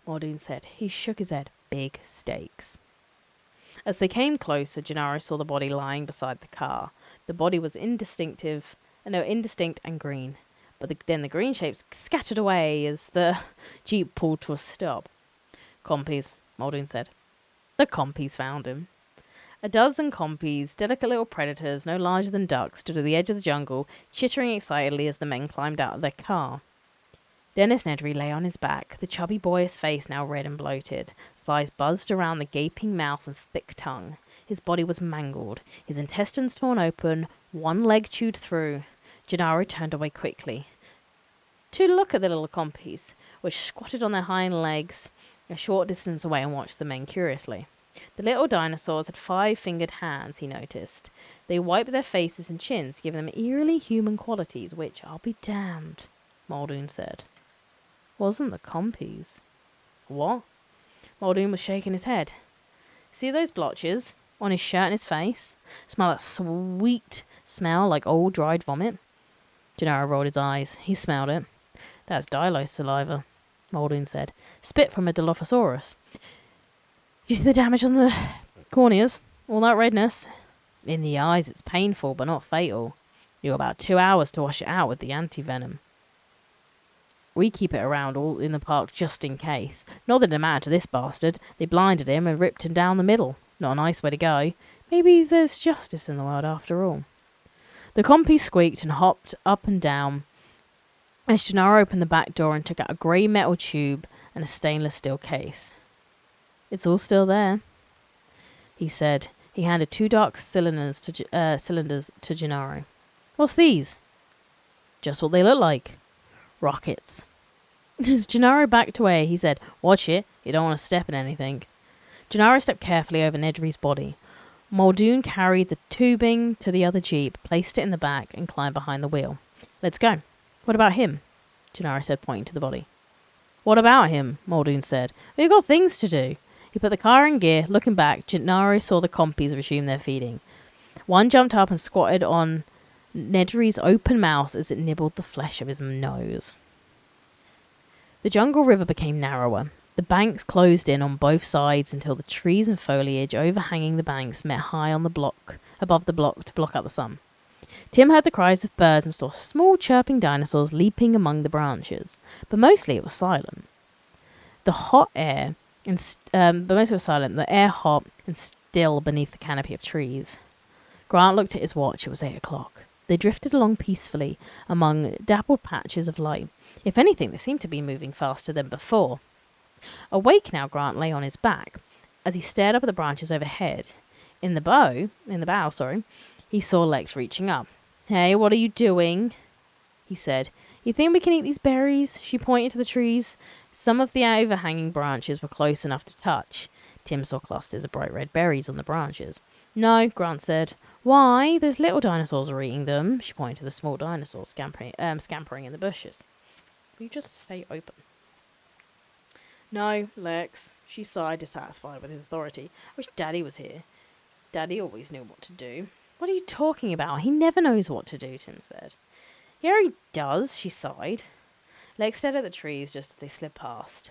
Muldoon said. He shook his head. "Big stakes." As they came closer, Gennaro saw the body lying beside the car. The body was indistinct and green. But then the green shapes scattered away as the jeep pulled to a stop. "Compies," Muldoon said. The compies found him. A dozen compies, delicate little predators, no larger than ducks, stood at the edge of the jungle, chittering excitedly as the men climbed out of their car. Dennis Nedry lay on his back, the chubby boy's face now red and bloated. Flies buzzed around the gaping mouth and thick tongue. His body was mangled, his intestines torn open, one leg chewed through. Gennaro turned away quickly to look at the little compies, which squatted on their hind legs a short distance away and watched the men curiously. The little dinosaurs had 5-fingered hands, he noticed. They wiped their faces and chins, giving them eerily human qualities, which, I'll be damned, Muldoon said. Wasn't the compies. What? Muldoon was shaking his head. See those blotches on his shirt and his face? Smell that sweet smell like old dried vomit? Gennaro rolled his eyes. He smelled it. That's Dilo's saliva, Muldoon said. Spit from a Dilophosaurus. You see the damage on the corneas? All that redness? In the eyes, it's painful, but not fatal. You got about 2 hours to wash it out with the anti-venom. We keep it around all in the park just in case. Not that it mattered to this bastard. They blinded him and ripped him down the middle. Not a nice way to go. Maybe there's justice in the world after all. The compy squeaked and hopped up and down as Gennaro opened the back door and took out a grey metal tube and a stainless steel case. It's all still there, he said. He handed 2 dark cylinders to Gennaro. What's these? Just what they look like. Rockets. As Gennaro backed away, he said, Watch it, you don't want to step in anything. Gennaro stepped carefully over Nedry's body. Muldoon carried the tubing to the other jeep, placed it in the back, and climbed behind the wheel. Let's go. What about him? Gennaro said, pointing to the body. What about him? Muldoon said. We've got things to do. He put the car in gear. Looking back, Gennaro saw the compies resume their feeding. One jumped up and squatted on Nedry's open mouth as it nibbled the flesh of his nose. The jungle river became narrower. The banks closed in on both sides until the trees and foliage overhanging the banks met high on the block, above the block to block out the sun. Tim heard the cries of birds and saw small chirping dinosaurs leaping among the branches, but mostly it was silent. The air hot and still beneath the canopy of trees. Grant looked at his watch. It was 8 o'clock. They drifted along peacefully among dappled patches of light. If anything, they seemed to be moving faster than before. Awake now, Grant lay on his back as he stared up at the branches overhead. In the bow, he saw Lex reaching up. Hey, what are you doing? He said. You think we can eat these berries? She pointed to the trees. Some of the overhanging branches were close enough to touch. Tim saw clusters of bright red berries on the branches. No, Grant said. Why? Those little dinosaurs are eating them. She pointed to the small dinosaurs scampering in the bushes. Will you just stay open? No, Lex. She sighed, dissatisfied with his authority. I wish Daddy was here. Daddy always knew what to do. What are you talking about? He never knows what to do, Tim said. Yeah, he does, she sighed. Lex stared at the trees just as they slid past,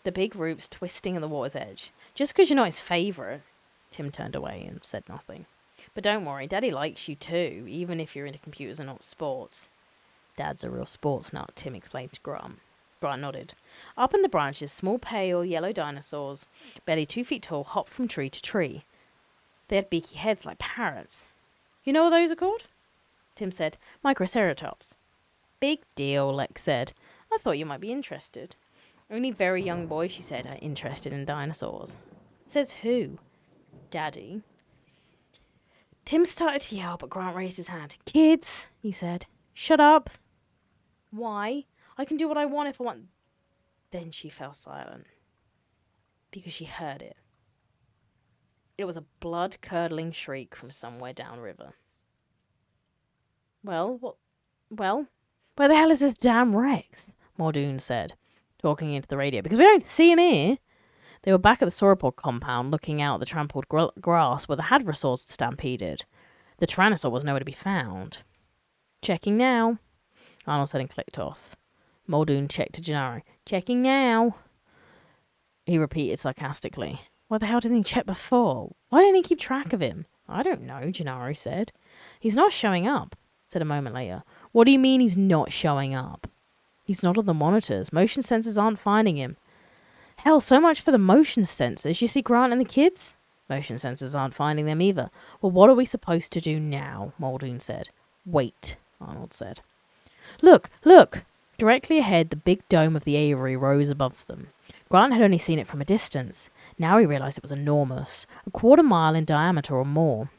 the big roots twisting at the water's edge. Just because you're not his favourite. Tim turned away and said nothing. But don't worry, Daddy likes you too, even if you're into computers and not sports. Dad's a real sports nut, Tim explained to Grant. Grant nodded. Up in the branches, small pale yellow dinosaurs, barely 2 feet tall, hopped from tree to tree. They had beaky heads like parrots. You know what those are called? Tim said. Microceratops. Big deal, Lex said. I thought you might be interested. Only very young boys, she said, are interested in dinosaurs. Says who? Daddy. Tim started to yell, but Grant raised his hand. Kids, he said. Shut up. Why? I can do what I want if I want. Then she fell silent. Because she heard it. It was a blood-curdling shriek from somewhere downriver. Well, where the hell is this damn Rex? Muldoon said, talking into the radio. Because we don't see him here. They were back at the sauropod compound, looking out at the trampled grass where the hadrosaurs had stampeded. The tyrannosaur was nowhere to be found. Checking now, Arnold said and clicked off. Muldoon checked to Gennaro. Checking now, he repeated sarcastically. Why the hell didn't he check before? Why didn't he keep track of him? I don't know, Gennaro said. He's not showing up, said a moment later. What do you mean he's not showing up? He's not on the monitors. Motion sensors aren't finding him. Hell, so much for the motion sensors. You see Grant and the kids? Motion sensors aren't finding them either. Well, what are we supposed to do now? Muldoon said. Wait, Arnold said. Look, look! Directly ahead, the big dome of the aviary rose above them. Grant had only seen it from a distance. Now he realized it was enormous, a quarter mile in diameter or more.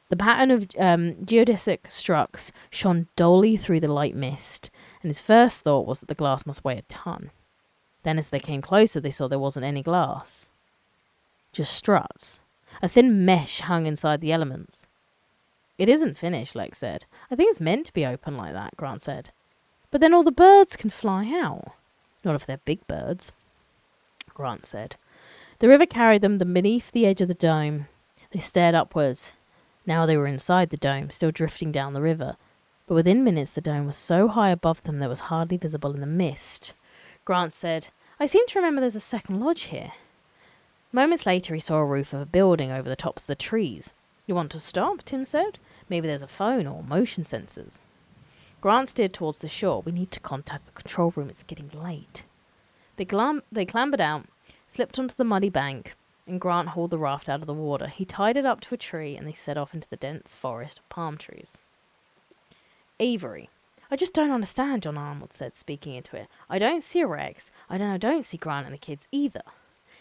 The pattern of geodesic structs shone dully through the light mist, and his first thought was that the glass must weigh a ton. Then as they came closer, they saw there wasn't any glass. Just struts. A thin mesh hung inside the elements. It isn't finished, Lex said. I think it's meant to be open like that, Grant said. But then all the birds can fly out. Not if they're big birds, Grant said. The river carried them beneath the edge of the dome. They stared upwards. Now they were inside the dome, still drifting down the river. But within minutes the dome was so high above them that it was hardly visible in the mist. Grant said, I seem to remember there's a second lodge here. Moments later he saw a roof of a building over the tops of the trees. You want to stop? Tim said. Maybe there's a phone or motion sensors. Grant steered towards the shore. We need to contact the control room. It's getting late. They clambered out, slipped onto the muddy bank, and Grant hauled the raft out of the water. He tied it up to a tree, and they set off into the dense forest of palm trees. Avery. I just don't understand, John Arnold said, speaking into it. I don't see a Rex. I don't see Grant and the kids either.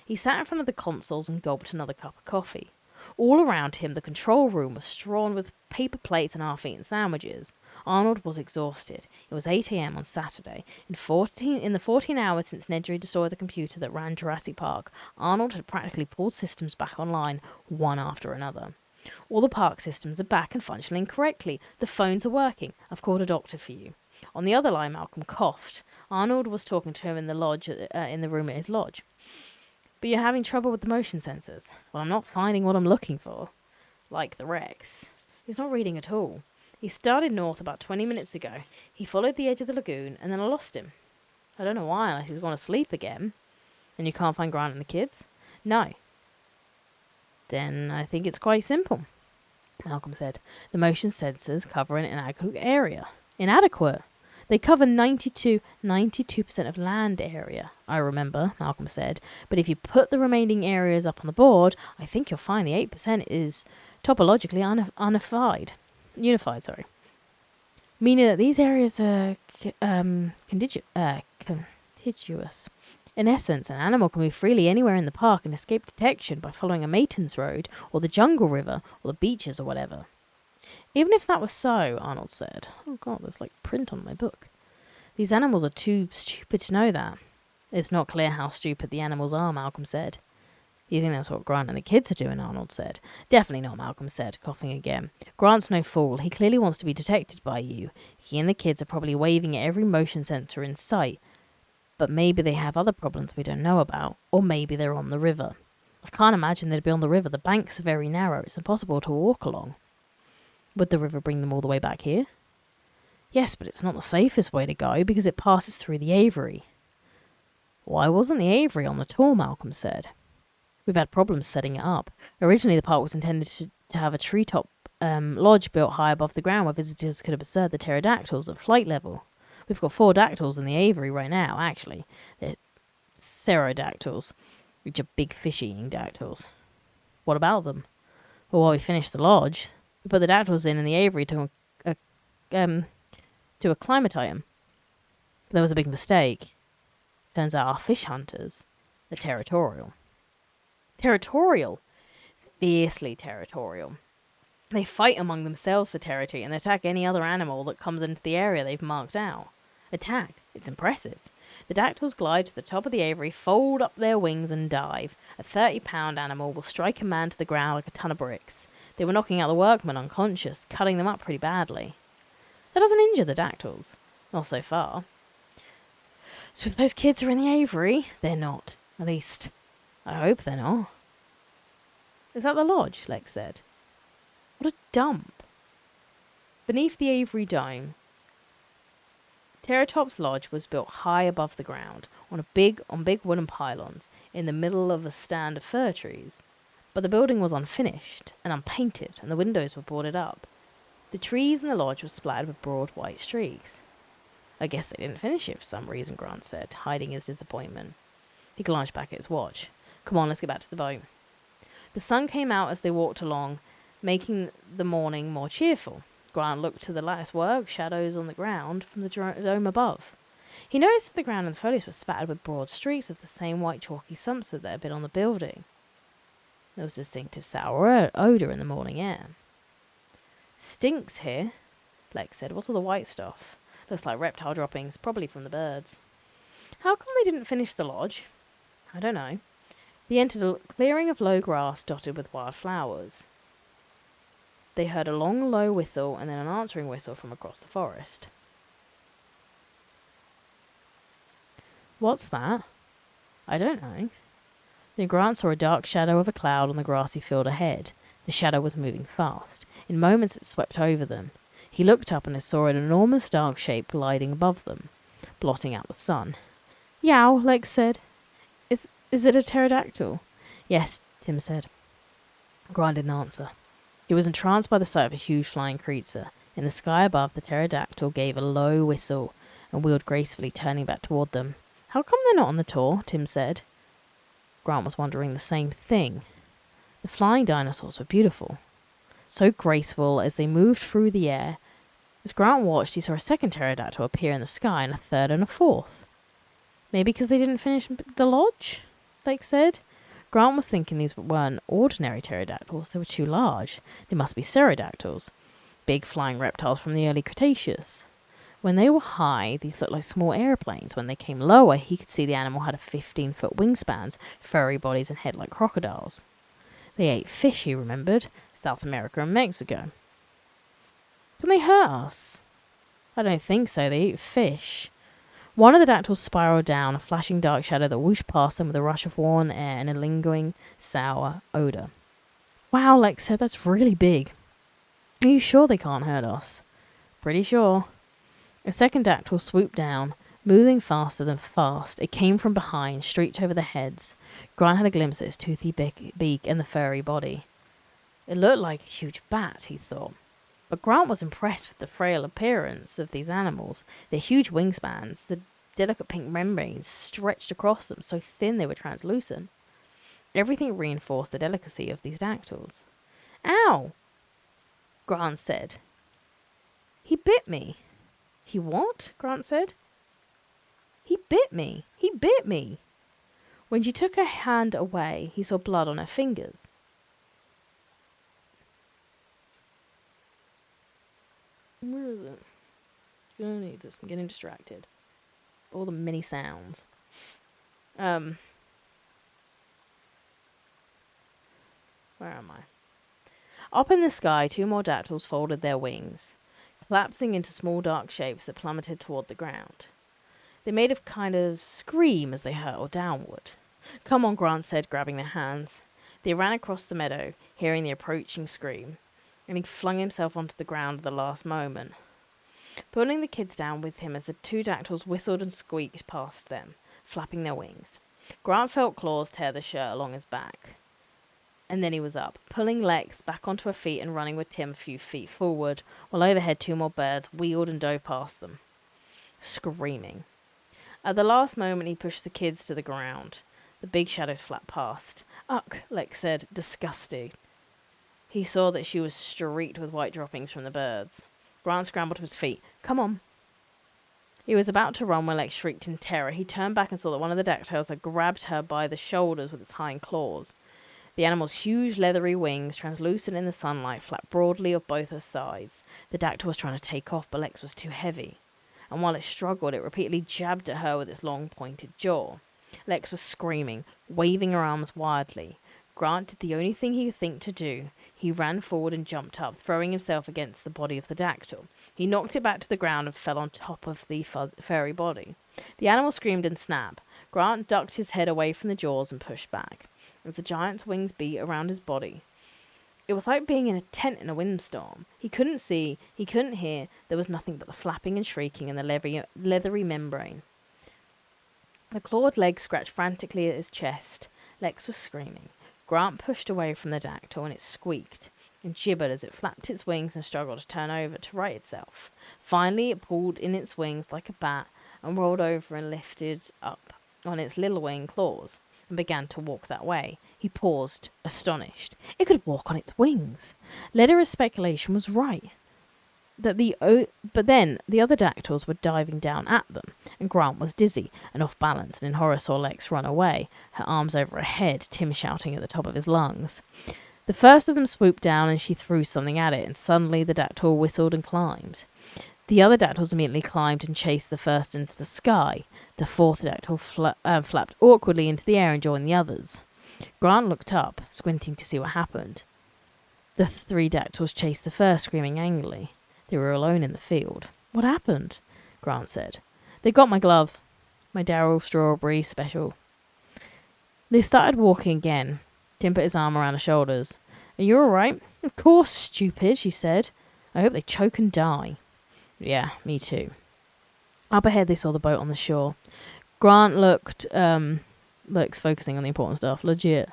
He sat in front of the consoles and gulped another cup of coffee. All around him, the control room was strewn with paper plates and half-eaten sandwiches. Arnold was exhausted. It was 8 a.m. on Saturday. In the 14 hours since Nedry destroyed the computer that ran Jurassic Park, Arnold had practically pulled systems back online, one after another. All the park systems are back and functioning correctly. The phones are working. I've called a doctor for you. On the other line, Malcolm coughed. Arnold was talking to him in the lodge, in the room at his lodge. But you're having trouble with the motion sensors. Well, I'm not finding what I'm looking for. Like the Rex. He's not reading at all. He started north about 20 minutes ago. He followed the edge of the lagoon, and then I lost him. I don't know why, unless he's gone to sleep again. And you can't find Grant and the kids? No. Then I think it's quite simple, Malcolm said. The motion sensors cover an inadequate area. Inadequate? They cover 92% of land area, I remember, Malcolm said. But if you put the remaining areas up on the board, I think you'll find the 8% is topologically unified, meaning that these areas are contiguous. In essence, an animal can move freely anywhere in the park and escape detection by following a Matins Road, or the Jungle River, or the beaches, or whatever. Even if that was so, Arnold said. Oh god, there's like print on my book. These animals are too stupid to know that. It's not clear how stupid the animals are, Malcolm said. You think that's what Grant and the kids are doing, Arnold said. Definitely not, Malcolm said, coughing again. Grant's no fool. He clearly wants to be detected by you. He and the kids are probably waving at every motion sensor in sight. But maybe they have other problems we don't know about. Or maybe they're on the river. I can't imagine they'd be on the river. The banks are very narrow. It's impossible to walk along. Would the river bring them all the way back here? Yes, but it's not the safest way to go because it passes through the aviary. Why wasn't the aviary on the tour, Malcolm said. We've had problems setting it up. Originally, the park was intended to have a treetop lodge built high above the ground where visitors could observe the pterodactyls at flight level. We've got 4 dactyls in the aviary right now, actually. They're pterodactyls, which are big fish-eating dactyls. What about them? Well, while we finish the lodge, we put the dactyls in the aviary to acclimatise them. But there was a big mistake. Turns out our fish hunters are territorial. Territorial? Fiercely territorial. They fight among themselves for territory and attack any other animal that comes into the area they've marked out. Attack. It's impressive. The dactyls glide to the top of the aviary, fold up their wings and dive. A 30-pound animal will strike a man to the ground like a ton of bricks. They were knocking out the workmen unconscious, cutting them up pretty badly. That doesn't injure the dactyls. Not so far. So if those kids are in the aviary, they're not. At least, I hope they're not. Is that the lodge? Lex said. What a dump. Beneath the aviary dome, Terratop's lodge was built high above the ground, on big wooden pylons, in the middle of a stand of fir trees. But the building was unfinished and unpainted, and the windows were boarded up. The trees in the lodge were splattered with broad white streaks. I guess they didn't finish it for some reason, Grant said, hiding his disappointment. He glanced back at his watch. Come on, let's get back to the boat. The sun came out as they walked along, making the morning more cheerful. Grant looked to the lattice work, shadows on the ground from the dome above. He noticed that the ground and the foliage were spattered with broad streaks of the same white chalky substance that had been on the building. There was a distinctive sour odour in the morning air. Stinks here, Lex said. What's all the white stuff? Looks like reptile droppings, probably from the birds. How come they didn't finish the lodge? I don't know. They entered a clearing of low grass dotted with wild flowers. They heard a long, low whistle and then an answering whistle from across the forest. What's that? I don't know. Then Grant saw a dark shadow of a cloud on the grassy field ahead. The shadow was moving fast. In moments it swept over them. He looked up and saw an enormous dark shape gliding above them, blotting out the sun. Yow, Lex said. Is it a pterodactyl? Yes, Tim said. Grant didn't answer. He was entranced by the sight of a huge flying creature. In the sky above, the pterodactyl gave a low whistle and wheeled gracefully, turning back toward them. How come they're not on the tour? Tim said. Grant was wondering the same thing. The flying dinosaurs were beautiful, so graceful as they moved through the air. As Grant watched, he saw a second pterodactyl appear in the sky, and a third and a fourth. Maybe because they didn't finish the lodge? Blake said. Grant was thinking these weren't ordinary pterodactyls. They were too large. They must be pterodactyls, big flying reptiles from the early Cretaceous. When they were high, these looked like small airplanes. When they came lower, he could see the animal had a 15-foot wingspans, furry bodies, and head like crocodiles. They ate fish, he remembered, South America and Mexico. Can they hurt us? I don't think so. They eat fish. One of the dactyls spiraled down, a flashing dark shadow that whooshed past them with a rush of warm air and a lingering, sour odour. Wow, Lex said, that's really big. Are you sure they can't hurt us? Pretty sure. A second dactyl swooped down, moving faster than fast. It came from behind, streaked over the heads. Grant had a glimpse at its toothy beak and the furry body. It looked like a huge bat, he thought. But Grant was impressed with the frail appearance of these animals. Their huge wingspans, the delicate pink membranes stretched across them, so thin they were translucent. Everything reinforced the delicacy of these dactyls. Ow! Grant said. He bit me. He what? Grant said. He bit me. He bit me. When she took her hand away, he saw blood on her fingers. Where is it? Gonna need this. I'm getting distracted. All the mini sounds. Where am I? Up in the sky, two more dactyls folded their wings, collapsing into small dark shapes that plummeted toward the ground. They made a kind of scream as they hurtled downward. Come on, Grant said, grabbing their hands. They ran across the meadow, hearing the approaching scream, and he flung himself onto the ground at the last moment, pulling the kids down with him as the two dactyls whistled and squeaked past them, flapping their wings. Grant felt claws tear the shirt along his back. And then he was up, pulling Lex back onto her feet and running with Tim a few feet forward, while overhead two more birds wheeled and dove past them, screaming. At the last moment, he pushed the kids to the ground. The big shadows flapped past. Ugh, Lex said, disgusted. He saw that she was streaked with white droppings from the birds. Grant scrambled to his feet. Come on. He was about to run when Lex shrieked in terror. He turned back and saw that one of the dactyls had grabbed her by the shoulders with its hind claws. The animal's huge leathery wings, translucent in the sunlight, flapped broadly up both her sides. The dactyl was trying to take off, but Lex was too heavy. And while it struggled, it repeatedly jabbed at her with its long, pointed jaw. Lex was screaming, waving her arms wildly. Grant did the only thing he could think to do. He ran forward and jumped up, throwing himself against the body of the dactyl. He knocked it back to the ground and fell on top of the furry body. The animal screamed and snapped. Grant ducked his head away from the jaws and pushed back, as the giant's wings beat around his body. It was like being in a tent in a windstorm. He couldn't see, he couldn't hear. There was nothing but the flapping and shrieking and the leathery membrane. The clawed legs scratched frantically at his chest. Lex was screaming. Grant pushed away from the dactyl, and it squeaked and gibbered as it flapped its wings and struggled to turn over to right itself. Finally, it pulled in its wings like a bat and rolled over and lifted up on its little wing claws and began to walk that way. He paused, astonished. It could walk on its wings. Lederer's speculation was right. But then the other dactyls were diving down at them, and Grant was dizzy and off balance, and in horror saw Lex run away, her arms over her head, Tim shouting at the top of his lungs. The first of them swooped down, and she threw something at it, and suddenly the dactyl whistled and climbed. The other dactyls immediately climbed and chased the first into the sky. The fourth dactyl flapped awkwardly into the air and joined the others. Grant looked up, squinting to see what happened. The 3 dactyls chased the first, screaming angrily. They were alone in the field. What happened? Grant said. They got my glove. My Daryl Strawberry special. They started walking again. Tim put his arm around her shoulders. Are you all right? Of course, stupid, she said. I hope they choke and die. Yeah, me too. Up ahead they saw the boat on the shore. Grant looked, focusing on the important stuff, legit.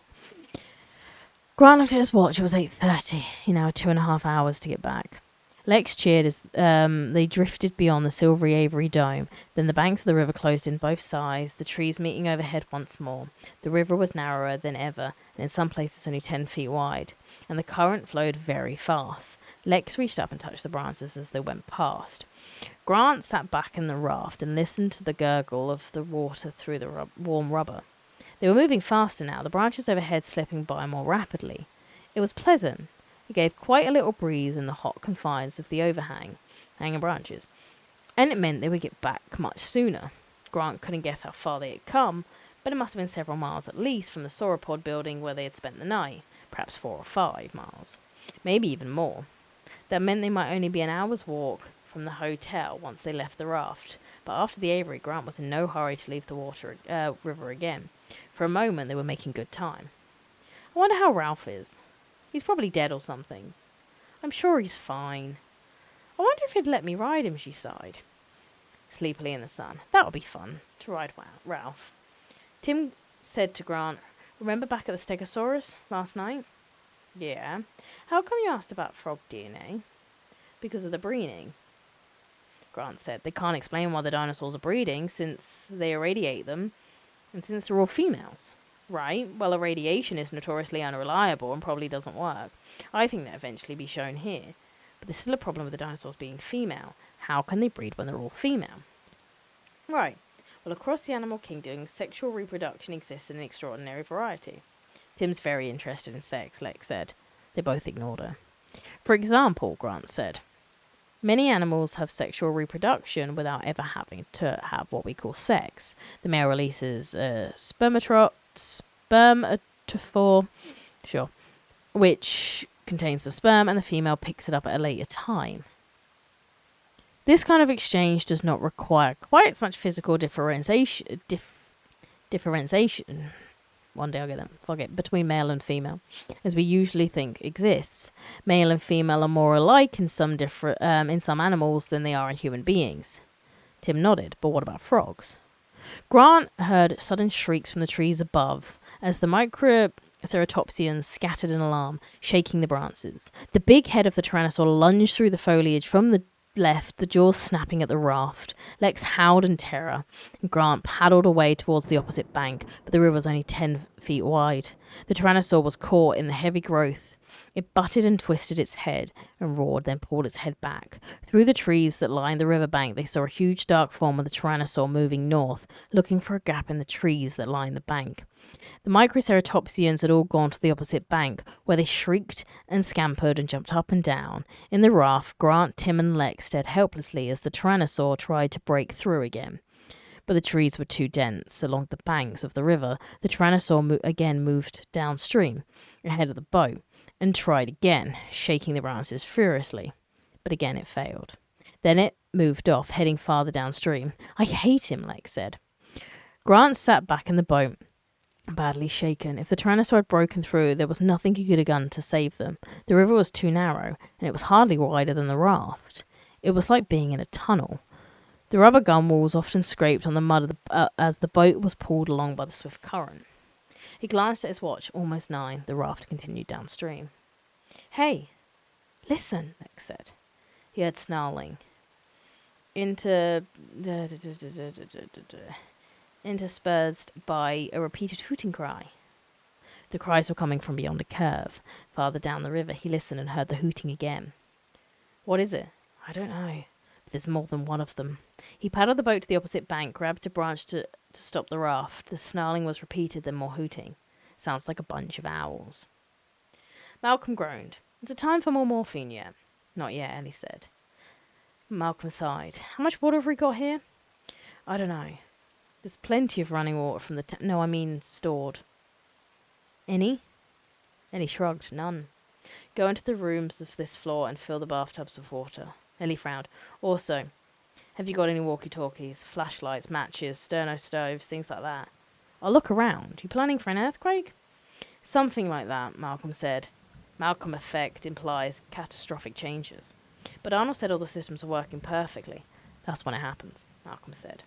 Grant looked at his watch, it was 8:30. 2.5 hours to get back. Lex cheered as they drifted beyond the silvery Avery dome. Then the banks of the river closed in both sides, the trees meeting overhead once more. The river was narrower than ever, and in some places only 10 feet wide, and the current flowed very fast. Lex reached up and touched the branches as they went past. Grant sat back in the raft and listened to the gurgle of the water through the warm rubber. They were moving faster now, the branches overhead slipping by more rapidly. It was pleasant. It gave quite a little breeze in the hot confines of the hanging branches, and it meant they would get back much sooner. Grant couldn't guess how far they had come, but it must have been several miles at least from the sauropod building where they had spent the night, perhaps 4 or 5 miles, maybe even more. That meant they might only be an hour's walk from the hotel once they left the raft, but after the Avery, Grant was in no hurry to leave the river again. For a moment they were making good time. I wonder how Ralph is. He's probably dead or something. I'm sure he's fine. I wonder if he'd let me ride him, she sighed, sleepily in the sun. That would be fun, to ride Ralph. Tim said to Grant, remember back at the Stegosaurus last night? Yeah. How come you asked about frog DNA? Because of the breeding, Grant said. They can't explain why the dinosaurs are breeding since they irradiate them and since they're all females. Right, well, irradiation is notoriously unreliable and probably doesn't work. I think that eventually be shown here. But there's still a problem with the dinosaurs being female. How can they breed when they're all female? Right, well, across the animal kingdom, sexual reproduction exists in an extraordinary variety. Tim's very interested in sex, Lex said. They both ignored her. For example, Grant said, many animals have sexual reproduction without ever having to have what we call sex. The male releases spermatophore, which contains the sperm, and the female picks it up at a later time. This kind of exchange does not require quite as much physical differentiation. One day I'll get them. Forget between male and female, as we usually think exists. Male and female are more alike in some animals than they are in human beings. Tim nodded. But what about frogs? Grant heard sudden shrieks from the trees above as the microceratopsians scattered in alarm, shaking the branches. The big head of the tyrannosaur lunged through the foliage from the left, the jaws snapping at the raft. Lex howled in terror, and Grant paddled away towards the opposite bank, but the river was only 10 feet wide. The tyrannosaur was caught in the heavy growth. It butted and twisted its head and roared, then pulled its head back. Through the trees that lined the riverbank, they saw a huge dark form of the tyrannosaur moving north, looking for a gap in the trees that lined the bank. The microceratopsians had all gone to the opposite bank, where they shrieked and scampered and jumped up and down. In the raft, Grant, Tim, and Lex stared helplessly as the tyrannosaur tried to break through again. But the trees were too dense. Along the banks of the river, the tyrannosaur again moved downstream, ahead of the boat, and tried again, shaking the branches furiously. But again it failed. Then it moved off, heading farther downstream. I hate him, Lex said. Grant sat back in the boat, badly shaken. If the tyrannosaur had broken through, there was nothing he could have done to save them. The river was too narrow, and it was hardly wider than the raft. It was like being in a tunnel. The rubber gunwales often scraped on the mud as the boat was pulled along by the swift current. He glanced at his watch. Almost 9. The raft continued downstream. Hey, listen, Lex said. He heard snarling. interspersed by a repeated hooting cry. The cries were coming from beyond a curve. Farther down the river, he listened and heard the hooting again. What is it? I don't know. But there's more than one of them. He paddled the boat to the opposite bank, grabbed a branch to stop the raft. The snarling was repeated, then more hooting. Sounds like a bunch of owls. Malcolm groaned. Is it time for more morphine yet? Not yet, Ellie said. Malcolm sighed. How much water have we got here? I don't know. There's plenty of running water from the stored. Any? Ellie shrugged. None. Go into the rooms of this floor and fill the bathtubs with water. Ellie frowned. Also, have you got any walkie-talkies, flashlights, matches, sterno stoves, things like that? I'll look around. You planning for an earthquake? Something like that, Malcolm said. Malcolm effect implies catastrophic changes. But Arnold said all the systems are working perfectly. That's when it happens, Malcolm said.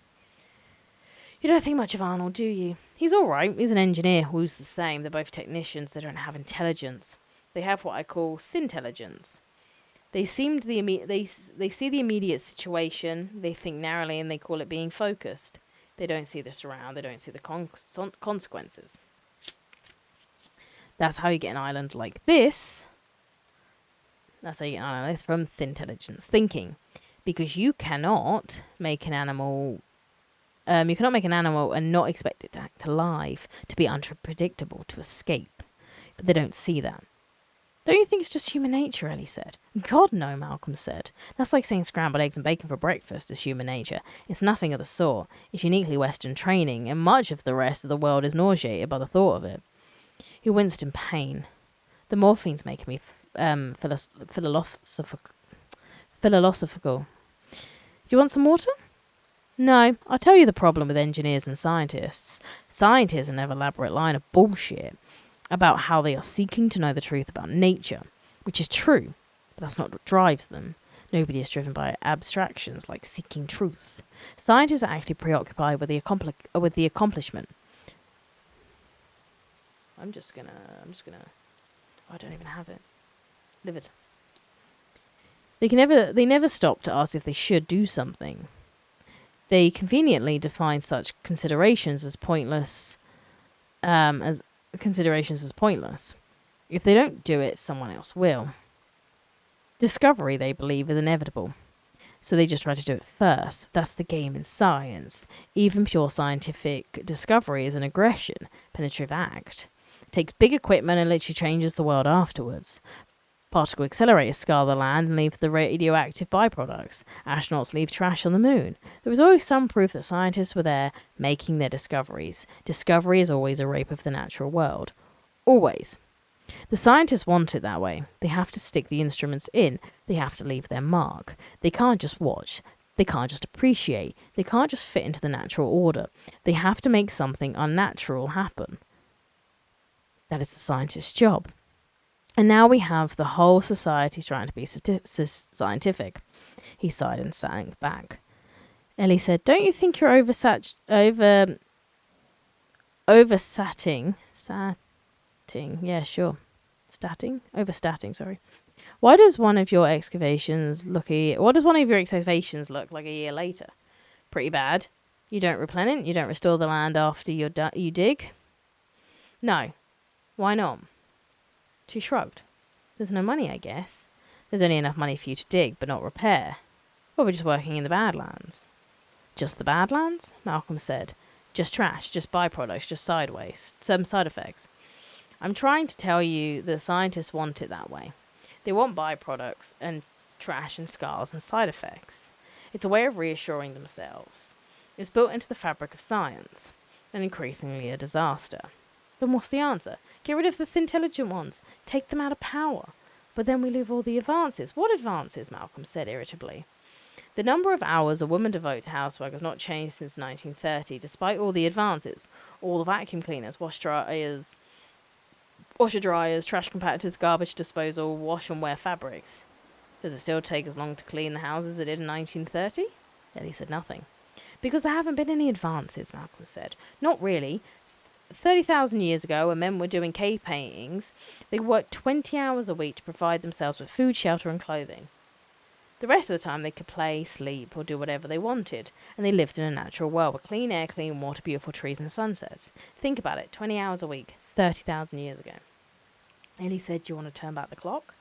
You don't think much of Arnold, do you? He's all right. He's an engineer who's the same. They're both technicians. They don't have intelligence. They have what I call thin-telligence. They see the immediate situation. They think narrowly, and they call it being focused. They don't see the surround. They don't see the consequences. That's how you get an island like this. That's how you get an island like this from thin-telligence thinking, because you cannot make an animal. You cannot make an animal and not expect it to act alive, to be unpredictable, to escape. But they don't see that. Don't you think it's just human nature, Ellie said. God, no, Malcolm said. That's like saying scrambled eggs and bacon for breakfast is human nature. It's nothing of the sort. It's uniquely Western training, and much of the rest of the world is nauseated by the thought of it. He winced in pain. The morphine's making me philosophical. Do you want some water? No, I'll tell you the problem with engineers and scientists. Scientists are an elaborate line of bullshit about how they are seeking to know the truth about nature, which is true, but that's not what drives them. Nobody is driven by abstractions like seeking truth. Scientists are actually preoccupied with the accomplishment. I'm just gonna. I don't even have it. Live it. They never stop to ask if they should do something. They conveniently define such considerations as pointless. If they don't do it, someone else will. Discovery, they believe, is inevitable. So they just try to do it first. That's the game in science. Even pure scientific discovery is an aggression, penetrative act. It takes big equipment and literally changes the world afterwards. Particle accelerators scar the land and leave the radioactive byproducts. Astronauts leave trash on the moon. There was always some proof that scientists were there making their discoveries. Discovery is always a rape of the natural world. Always. The scientists want it that way. They have to stick the instruments in. They have to leave their mark. They can't just watch. They can't just appreciate. They can't just fit into the natural order. They have to make something unnatural happen. That is the scientist's job. And now we have the whole society trying to be scientific. He sighed and sank back. Ellie said, don't you think you're overstatting? Yeah, sure. Overstatting, sorry. What does one of your excavations look like a year later? Pretty bad. You don't replenish, you don't restore the land after you dig? No. Why not? She shrugged. There's no money, I guess. There's only enough money for you to dig, but not repair. Well, we're just working in the Badlands. Just the Badlands? Malcolm said. Just trash, just byproducts, just sideways. Some side effects. I'm trying to tell you the scientists want it that way. They want byproducts and trash and scars and side effects. It's a way of reassuring themselves. It's built into the fabric of science, and increasingly a disaster. Then what's the answer? Get rid of the thin-intelligent ones. Take them out of power. But then we lose all the advances. What advances? Malcolm said irritably. The number of hours a woman devotes to housework has not changed since 1930, despite all the advances. All the vacuum cleaners, washer dryers, trash compactors, garbage disposal, wash and wear fabrics. Does it still take as long to clean the house as it did in 1930? Ellie said nothing. Because there haven't been any advances, Malcolm said. Not really. 30,000 years ago, when men were doing cave paintings, they worked 20 hours a week to provide themselves with food, shelter and clothing. The rest of the time they could play, sleep, or do whatever they wanted, and they lived in a natural world with clean air, clean water, beautiful trees, and sunsets. Think about it, 20 hours a week, 30,000 years ago. Ellie said, do you want to turn back the clock?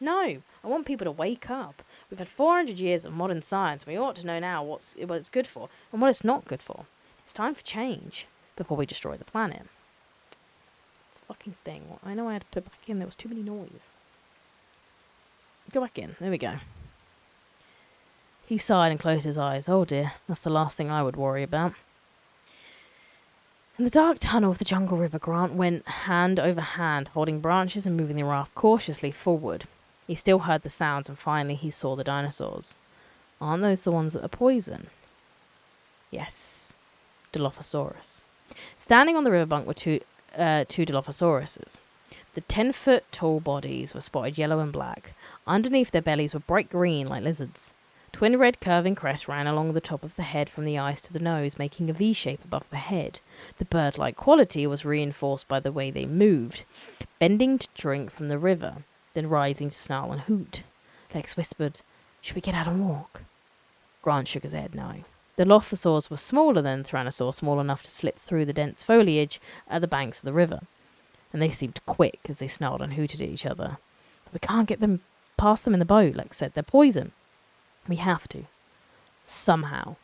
No, I want people to wake up. We've had 400 years of modern science, and we ought to know now what it's good for and what it's not good for. It's time for change before we destroy the planet. This fucking thing. I know I had to put it back in. There was too many noise. Go back in. There we go. He sighed and closed his eyes. Oh dear, that's the last thing I would worry about. In the dark tunnel of the jungle river, Grant went hand over hand, holding branches and moving the raft cautiously forward. He still heard the sounds, and finally he saw the dinosaurs. Aren't those the ones that are poison? Yes. Dilophosaurus. Standing on the riverbank were two Dilophosauruses. The 10-foot tall bodies were spotted yellow and black. Underneath their bellies were bright green like lizards. Twin red curving crests ran along the top of the head from the eyes to the nose, making a V shape above the head. The bird-like quality was reinforced by the way they moved, bending to drink from the river, then rising to snarl and hoot. Lex whispered, should we get out and walk? Grant shook his head no. The Dilophosaurs were smaller than the Tyrannosaur, small enough to slip through the dense foliage at the banks of the river. And they seemed quick as they snarled and hooted at each other. We can't get them past them in the boat, Lex said. They're poison. We have to. Somehow.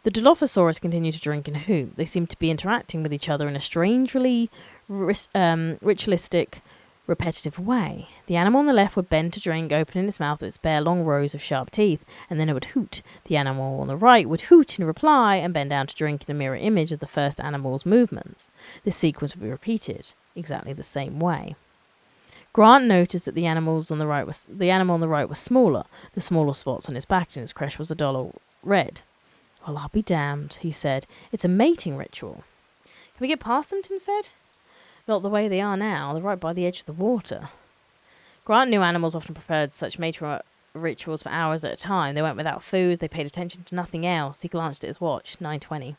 The Dilophosaurus continued to drink and hoot. They seemed to be interacting with each other in a strangely ritualistic, repetitive way. The animal on the left would bend to drink, opening its mouth with its bare long rows of sharp teeth, and then it would hoot. The animal on the right would hoot in reply and bend down to drink in a mirror image of the first animal's movements. This sequence would be repeated, exactly the same way. Grant noticed that the animal on the right was smaller. The smaller spots on its back and its crest was a dull red. Well, I'll be damned, he said. It's a mating ritual. Can we get past them, Tim said. Not the way they are now. They're right by the edge of the water. Grant knew animals often preferred such mating rituals for hours at a time. They went without food. They paid attention to nothing else. He glanced at his watch. 9:20.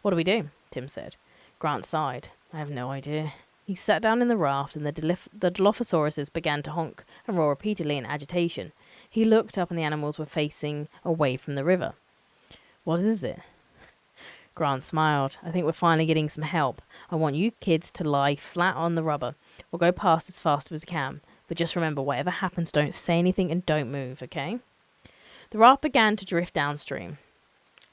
What do we do? Tim said. Grant sighed. I have no idea. He sat down in the raft, and the Dilophosauruses began to honk and roar repeatedly in agitation. He looked up, and the animals were facing away from the river. What is it? Grant smiled. I think we're finally getting some help. I want you kids to lie flat on the rubber. We'll go past as fast as we can. But just remember, whatever happens, don't say anything and don't move, okay? The raft began to drift downstream.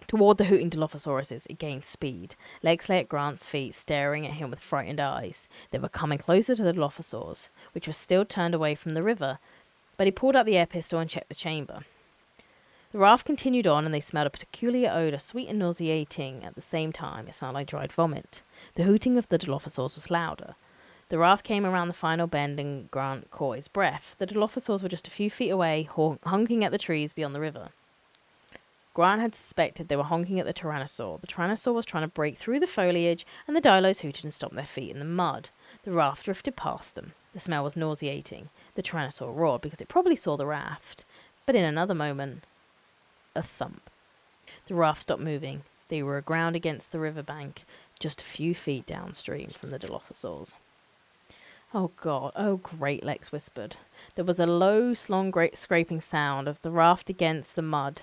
Toward the hooting Dilophosauruses, it gained speed. Legs lay at Grant's feet, staring at him with frightened eyes. They were coming closer to the Dilophosaurs, which was still turned away from the river, but he pulled out the air pistol and checked the chamber. The raft continued on, and they smelled a peculiar odour, sweet and nauseating at the same time. It smelled like dried vomit. The hooting of the Dilophosaurs was louder. The raft came around the final bend, and Grant caught his breath. The Dilophosaurs were just a few feet away, honking at the trees beyond the river. Grant had suspected they were honking at the Tyrannosaur. The Tyrannosaur was trying to break through the foliage, and the Dilos hooted and stomped their feet in the mud. The raft drifted past them. The smell was nauseating. The Tyrannosaur roared because it probably saw the raft. But in another moment, a thump. The raft stopped moving. They were aground against the riverbank, just a few feet downstream from the Dilophosaurs. Oh, God. Oh, great, Lex whispered. There was a low, scraping sound of the raft against the mud.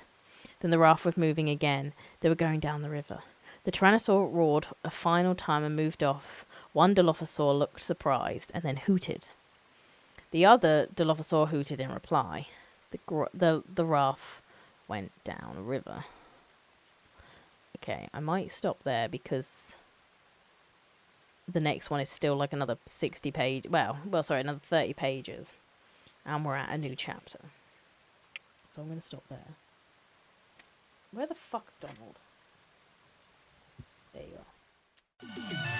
Then the raft was moving again. They were going down the river. The Tyrannosaur roared a final time and moved off. One Dilophosaur looked surprised and then hooted. The other Dilophosaur hooted in reply. The raft went down a river. Okay, I might stop there because the next one is still like another 60 page. Another 30 pages. And we're at a new chapter. So I'm going to stop there. Where the fuck's Donald? There you are.